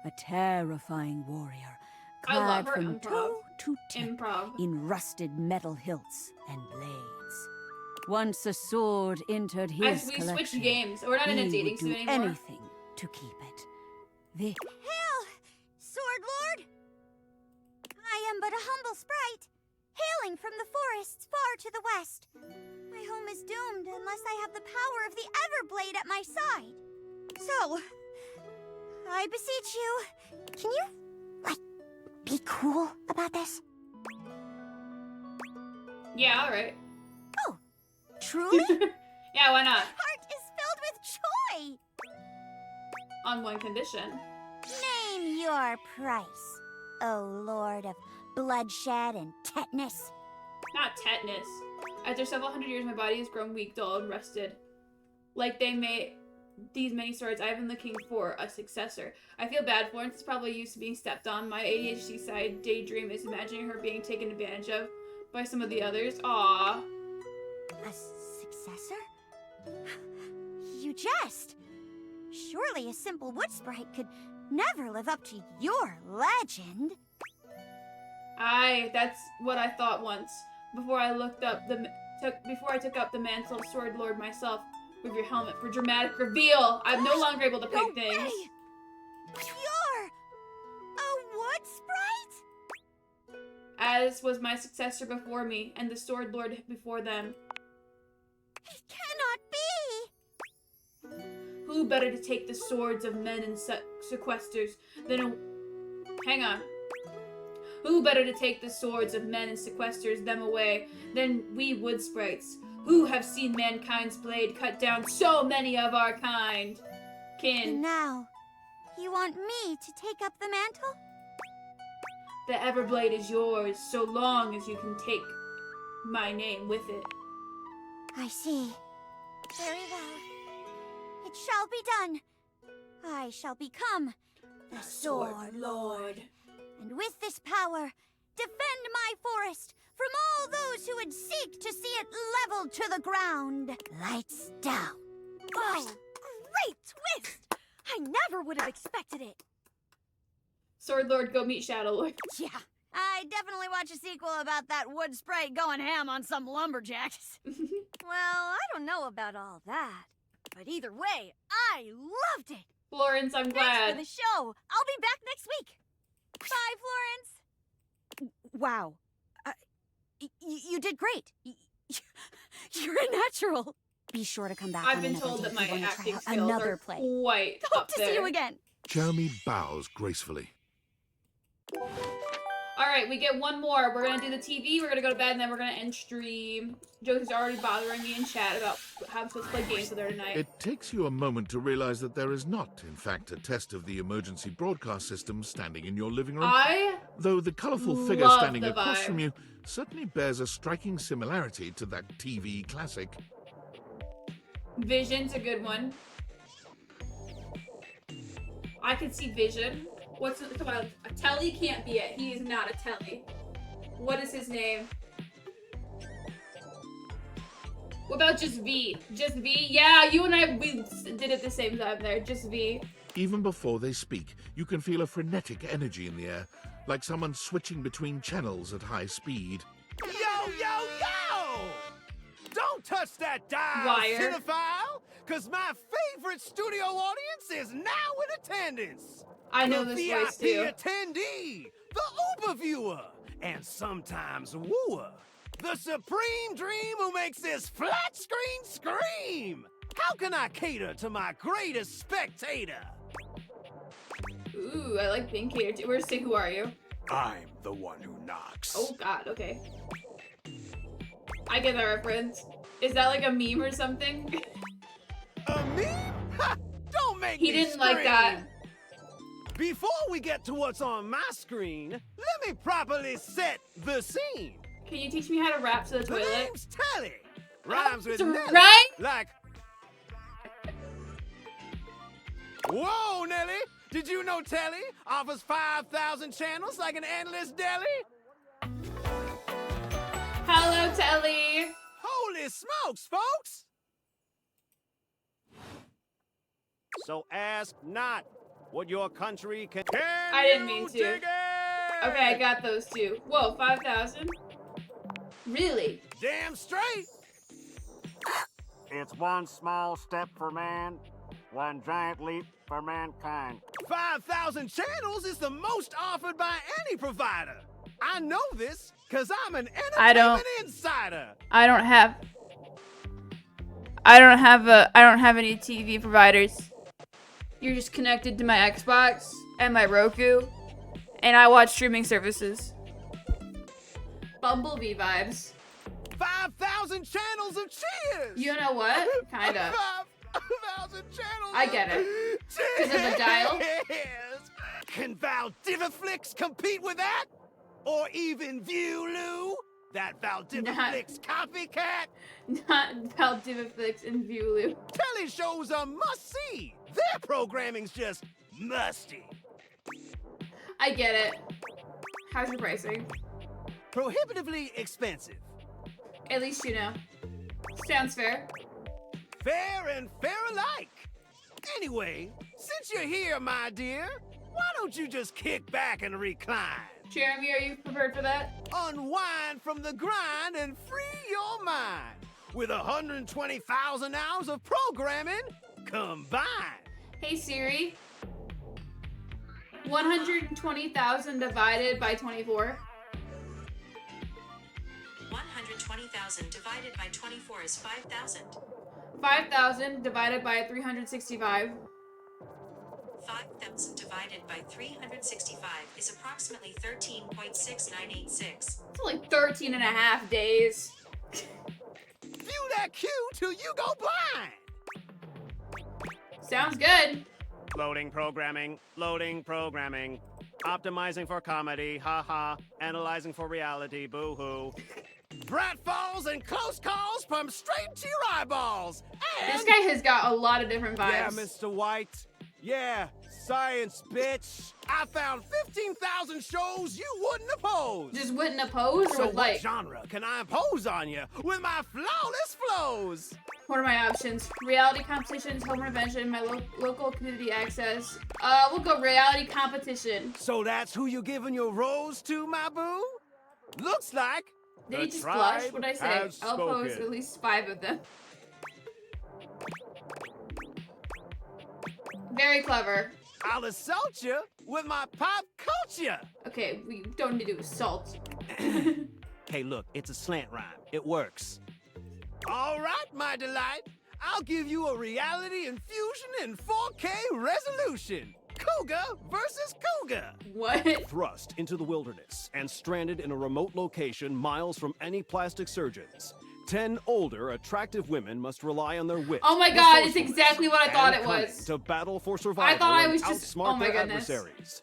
a terrifying warrior I love clad her from improv. toe to tip in rusted metal hilts and blades. Once a sword entered his As we collection, switched games, we're not in a he dating would sim do anymore. anything to keep it. The Hail, Sword Lord! I am but a humble sprite, hailing from the forests far to the west. My home is doomed unless I have the power of the Everblade at my side. So, I beseech you, can you, like, be cool about this? Yeah, alright. Oh, truly? Yeah, why not? Heart is filled with joy! On one condition. Name your price, O Lord of bloodshed and tetanus. Not tetanus. After several hundred years, my body has grown weak, dull, and rusted. Like they made these many swords, I have been looking for a successor. I feel bad. Florence is probably used to being stepped on. My ADHD side daydream is imagining her being taken advantage of by some of the others. Aww. A successor? You jest. Surely a simple wood sprite could never live up to your legend. That's what I thought once. Before I took up the mantle of Sword Lord myself with your helmet for dramatic reveal. I'm no longer able to pick things. You're a wood sprite? As was my successor before me, and the Sword Lord before them. It cannot be! Who better to take the swords of men and sequesters than a... Hang on. Who better to take the swords of men and sequesters them away than we wood sprites, who have seen mankind's blade cut down so many of our kind? And now, you want me to take up the mantle? The Everblade is yours, so long as you can take my name with it. I see. Very well. It shall be done. I shall become the Sword Lord. And with this power, defend my forest from all those who would seek to see it leveled to the ground. Lights down. Oh, great twist! I never would have expected it. Sword Lord, go meet Shadow Lord. Yeah, I definitely watch a sequel about that wood sprite going ham on some lumberjacks. Well, I don't know about all that, but either way, I loved it. Florence, I'm glad. Thanks for the show. I'll be back next week. Bye, Florence. Wow. You did great. You're a natural. Be sure to come back. I've been told that my acting skills another are play. quite Hope up to there. see you again. Jeremy bows gracefully. Alright, we get one more. We're gonna do the TV, we're gonna go to bed, and then we're gonna end stream. Josie's already bothering me in chat about how I'm supposed to play games with her tonight. It takes you a moment to realize that there is not, in fact, a test of the emergency broadcast system standing in your living room. Though the colourful figure love standing the across vibe. from you certainly bears a striking similarity to that TV classic. Vision's a good one. I could see Vision. Come on, a telly can't be it. He is not a telly. What is his name? What about just V? Just V? Yeah, you and I, we did it at the same time there. Just V. Even before they speak, you can feel a frenetic energy in the air, like someone switching between channels at high speed. Yo, yo, yo! Don't touch that dial, Wire. cinephile, because my favorite studio audience is now in attendance. I know the this VIP voice too. attendee, the Uber viewer, and sometimes wooer, the supreme dream who makes this flat screen scream. How can I cater to my greatest spectator? Ooh, I like being catered to. Where's Say Who Are You? I'm the one who knocks. Oh god, okay. I get that reference. Is that like a meme or something? A meme? Ha! Don't make He me didn't like scream. that. Before we get to what's on my screen, let me properly set the scene. Can you teach me how to rap to the The toilet? name's Telly. Rhymes with It's Nelly. right? Like. Whoa, Nelly! Did you know Telly offers 5,000 channels like an endless deli? Hello, Telly. Holy smokes, folks! So ask not what your country can. I didn't mean to. Okay, I got those two. Whoa, 5,000? Really? Damn straight! It's one small step for man, one giant leap for mankind. 5,000 channels is the most offered by any provider. I know this because I'm an entertainment insider. I don't have any TV providers. You're just connected to my Xbox and my Roku, and I watch streaming services. Bumblebee vibes. 5,000 channels of cheers! You know what? Kinda. 5,000 channels I get it. Because of the dial? Cheers! Can Valdiviflix compete with that? Or even Viewloo? That Valdiviflix copycat? Not Valdiviflix and Viewloo. Telly shows are must-see. Their programming's just musty. I get it. How's your pricing? Prohibitively expensive. At least you know. Sounds fair. Fair and fair alike. Anyway, since you're here, my dear, why don't you just kick back and recline? Jeremy, are you prepared for that? Unwind from the grind and free your mind with 120,000 hours of programming combined. Hey Siri. 120,000 divided by 24. 120,000 divided by 24 is 5,000. 5,000 divided by 365. 5,000 divided by 365 is approximately 13.6986. It's only 13 and a half days. View that cue till you go blind. Sounds good. Loading programming, optimizing for comedy, haha, analyzing for reality, boo-hoo. Pratfalls and close calls from straight to your eyeballs. And This guy has got a lot of different vibes. yeah, Mr. White. Yeah, science, bitch. I found 15,000 shows you wouldn't oppose. Just wouldn't oppose, or So would what like? genre can I impose on you with my flawless flows? What are my options? Reality competitions, home revenge, my local community access. We'll go reality competition. So that's who you giving your rose to, my boo? Looks like Did the he just tribe blush? What'd I say? has I'll post spoken. at least 5 of them. Very clever. I'll assault you with my pop culture. Okay, we don't need to assault. Hey, look, it's a slant rhyme. It works. All right, my delight. I'll give you a reality infusion in 4K resolution. Cougar versus Cougar. What? Thrust into the wilderness and stranded in a remote location miles from any plastic surgeons. 10 older, attractive women must rely on their wit. Oh my god, it's resourcefulness, exactly what I thought and it cunning was. to battle for survival I thought I and was just- outsmart oh my their goodness. adversaries.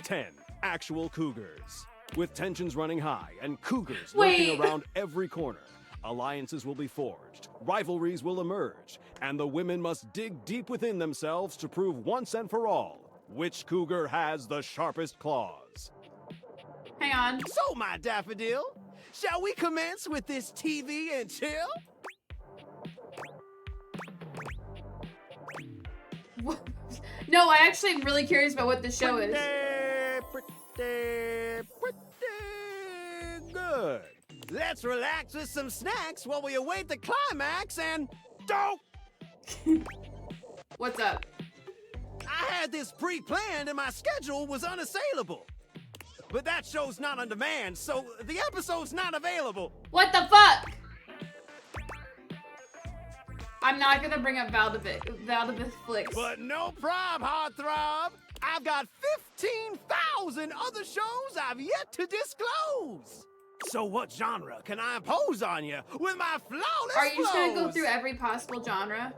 10 actual cougars. With tensions running high and cougars Wait. lurking around every corner. Alliances will be forged, rivalries will emerge, and the women must dig deep within themselves to prove once and for all which cougar has the sharpest claws. Hang on. So, my daffodil, shall we commence with this TV and chill? No, I actually am really curious about what this show is. Pretty good. Let's relax with some snacks while we await the climax and don't. What's up? I had this pre-planned and my schedule was unassailable. But that show's not on demand, so the episode's not available. What the fuck? I'm not gonna bring up Valdivith Flicks. But no prob, heartthrob. I've got 15,000 other shows I've yet to disclose. So what genre can I impose on you with my flawless Are you just gonna go flows? through every possible genre?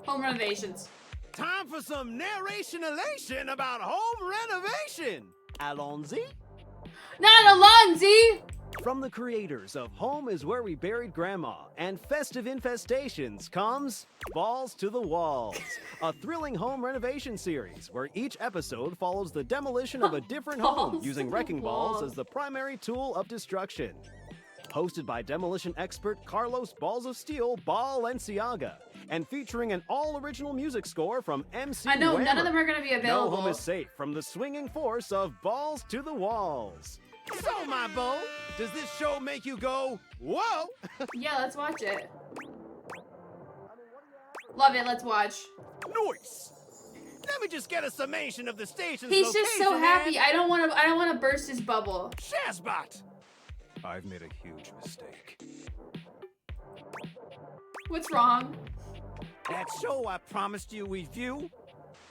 Home renovations. Time for some narration elation about home renovation. Allons-y. Not Alonzi! From the creators of Home is Where We Buried Grandma and Festive Infestations comes Balls to the Walls, a thrilling home renovation series where each episode follows the demolition of a different home using wrecking balls as the primary tool of destruction. Hosted by demolition expert Carlos Balls of Steel Balenciaga and featuring an all-original music score from MC I know, none of Whammer. them are gonna be available. No home is safe from the swinging force of Balls to the Walls. So, my beau, does this show make you go, whoa? Yeah, let's watch it. Love it, let's watch. Nice. Let me just get a summation of the station's He's just so location happy. and- I don't wanna burst his bubble. Shazbot! I've made a huge mistake. What's wrong? That show I promised you we'd view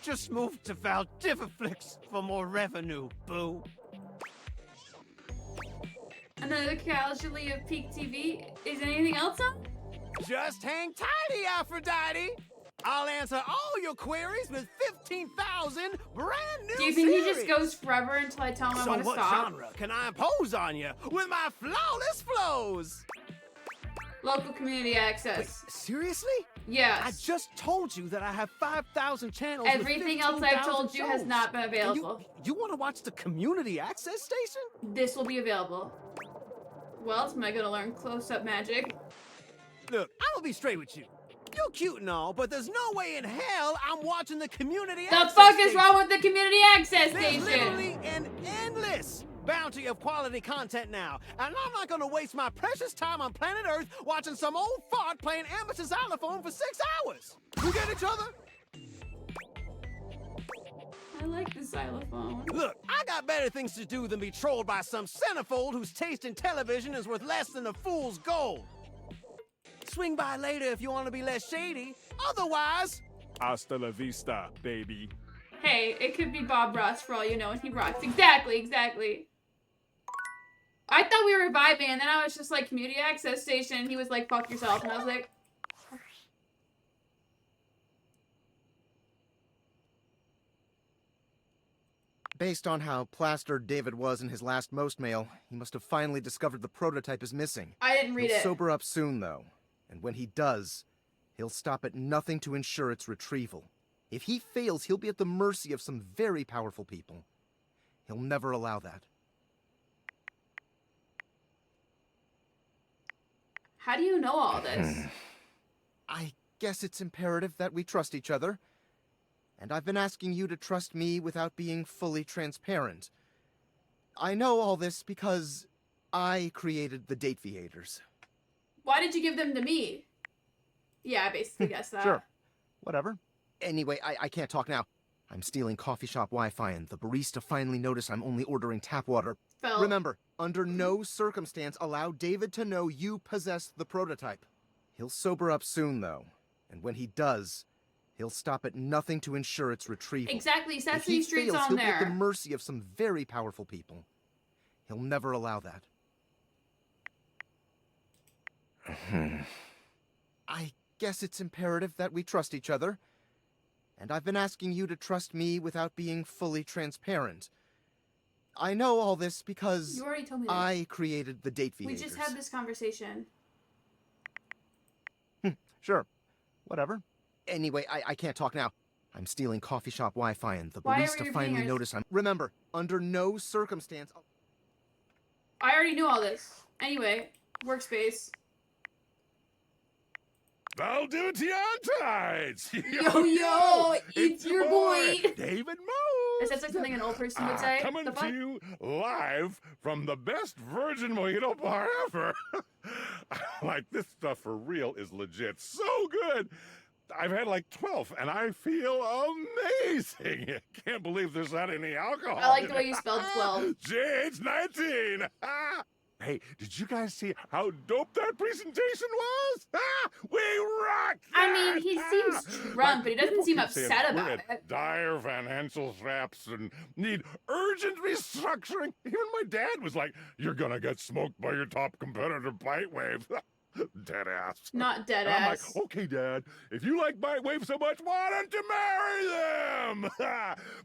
just moved to Valdiviflix for more revenue, boo. Another casualty of peak TV. Is anything else on? Just hang tighty, Aphrodite. I'll answer all your queries with 15,000 brand new Do you think series. he just goes forever until I tell him I So want to what stop? genre can I impose on you with my flawless flows? Local community access. Seriously? Yes. I just told you that I have 5,000 channels. with Everything else I've 15,000 told you has shows. not been And available. You want to watch the community access station? This will be available. Well, am I gonna learn close-up magic? Look, I'm gonna be straight with you. You're cute and all, but there's no way in hell I'm watching the community The access fuck is station. wrong with the community access There's station? literally an endless bounty of quality content now, and I'm not gonna waste my precious time on planet Earth watching some old fart playing amateur xylophone for 6 hours. You get each other? I like the xylophone. Look, I got better things to do than be trolled by some centerfold whose taste in television is worth less than a fool's gold. Swing by later if you want to be less shady. Otherwise, hasta la vista, baby. Hey, it could be Bob Ross for all you know, and he rocks. Exactly. I thought we were vibing, and then I was just like, community access station, and he was like, fuck yourself, and I was like... Based on how plastered David was in his last most mail, he must have finally discovered the prototype is missing. I didn't read He'll it. sober up soon, though. And when he does, he'll stop at nothing to ensure its retrieval. If he fails, he'll be at the mercy of some very powerful people. He'll never allow that. How do you know all this? I guess it's imperative that we trust each other. And I've been asking you to trust me without being fully transparent. I know all this because I created the date viators. Why did you give them to me? Yeah, I basically guessed that. Sure. Whatever. Anyway, I can't talk now. I'm stealing coffee shop Wi-Fi, and the barista finally noticed I'm only ordering tap water. Felt. Remember, under no circumstance allow David to know you possess the prototype. He'll sober up soon, though. And when he does, he'll stop at nothing to ensure its retrieval. Exactly, If Sesame he Street's fails, on he'll be at the there. mercy of some very powerful people. He'll never allow that. I guess it's imperative that we trust each other. And I've been asking you to trust me without being fully transparent. I know all this because You already told me this. I created the date viators. We just had this conversation. Sure. Whatever. Anyway, I can't talk now. I'm stealing coffee shop Wi-Fi, and the Why are barista your finally fingers- noticed I'm... Remember, under no circumstance... I already knew all this. Anyway, workspace. Valdivitianites! Yo, it's your boy. David Moe! That sounds like something an old person would say. Coming The fuck? to you live from the best virgin mojito bar ever. Like, this stuff for real is legit. So good! I've had like 12, and I feel amazing. Can't believe there's not any alcohol. I like in the way it. you spelled 12. JH19! Hey, did you guys see how dope that presentation was? We rock! I mean, he seems drunk, but he doesn't seem upset We're about at it. dire financial straps and need urgent restructuring. Even my dad was like, "You're gonna get smoked by your top competitor, Bitewave." Dead ass. Not dead And I'm ass. like, "Okay, Dad, if you like Bitewave so much, why don't you marry them?"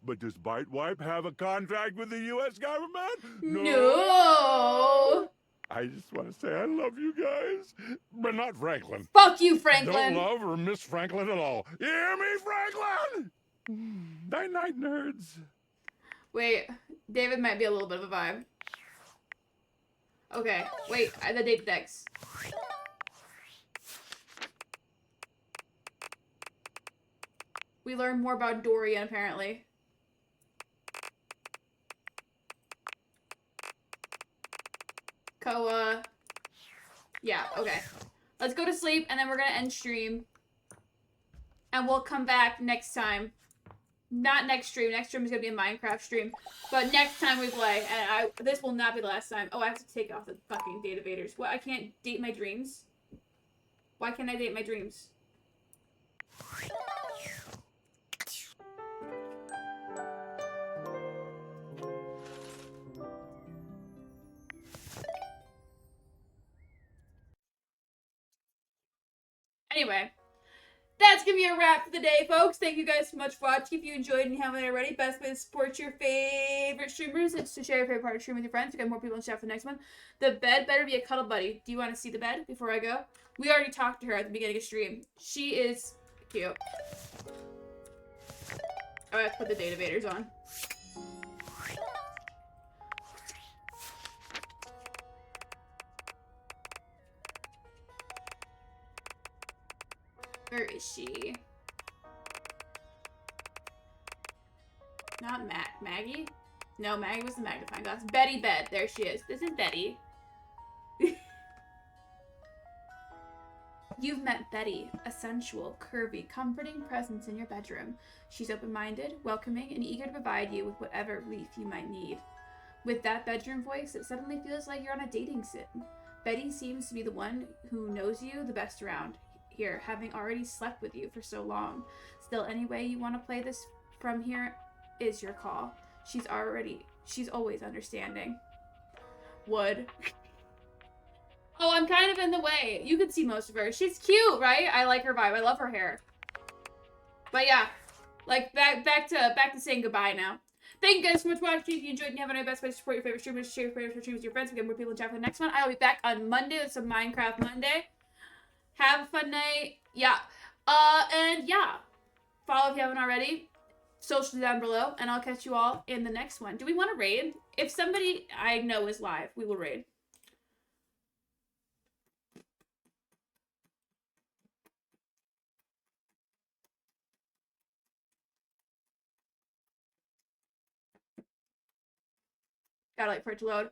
But does Bitewave have a contract with the U.S. government? No. I just want to say I love you guys, but not Franklin. Fuck you, Franklin. Don't love or miss Franklin at all. You hear me, Franklin? Night night, nerds. Wait, David might be a little bit of a vibe. Okay, wait, the date decks. We learn more about Dorian, apparently. Koa. Yeah, okay. Let's go to sleep, and then we're gonna end stream. And we'll come back next time. Not next stream. Next stream is gonna be a Minecraft stream. But next time we play, and this will not be the last time. Oh, I have to take off the fucking date evaders. What? I can't date my dreams? Why can't I date my dreams? Anyway, that's gonna be a wrap for the day, folks. Thank you guys so much for watching. If you enjoyed and you haven't already, best way to support your favorite streamers is to share your favorite part of stream with your friends to get more people in chat for the next one. The bed better be a cuddle buddy. Do you want to see the bed before I go? We already talked to her at the beginning of stream. She is cute. Oh, I have to put the data evaders on. Where is she? Not Maggie? No, Maggie was the magnifying glass. Betty Bed. There she is. This is Betty. You've met Betty, a sensual, curvy, comforting presence in your bedroom. She's open-minded, welcoming, and eager to provide you with whatever relief you might need. With that bedroom voice, it suddenly feels like you're on a dating sim. Betty seems to be the one who knows you the best around here, having already slept with you for so long. Still, any way you want to play this from here is your call. She's always understanding. Would. Oh, I'm kind of in the way. You can see most of her. She's cute, right? I like her vibe. I love her hair. But yeah, like back to saying goodbye now. Thank you guys so much for watching. If you enjoyed and you have any best way to support your favorite streamers, share your favorite streamers with your friends. We get more people in chat for the next one. I'll be back on Monday with some Minecraft Monday. Have a fun night. Yeah. And yeah. Follow if you haven't already. Socials down below. And I'll catch you all in the next one. Do we want to raid? If somebody I know is live, we will raid. Gotta wait for it to load.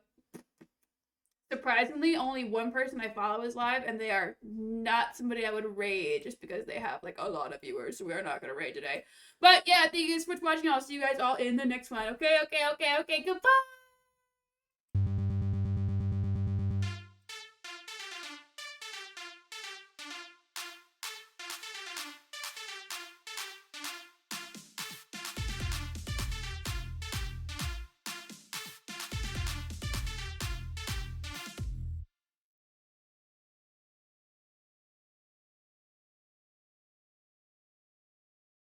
Surprisingly, only one person I follow is live, and they are not somebody I would raid just because they have like a lot of viewers, so we are not gonna raid today. But yeah, thank you guys so much for watching. I'll see you guys all in the next one. Okay, goodbye!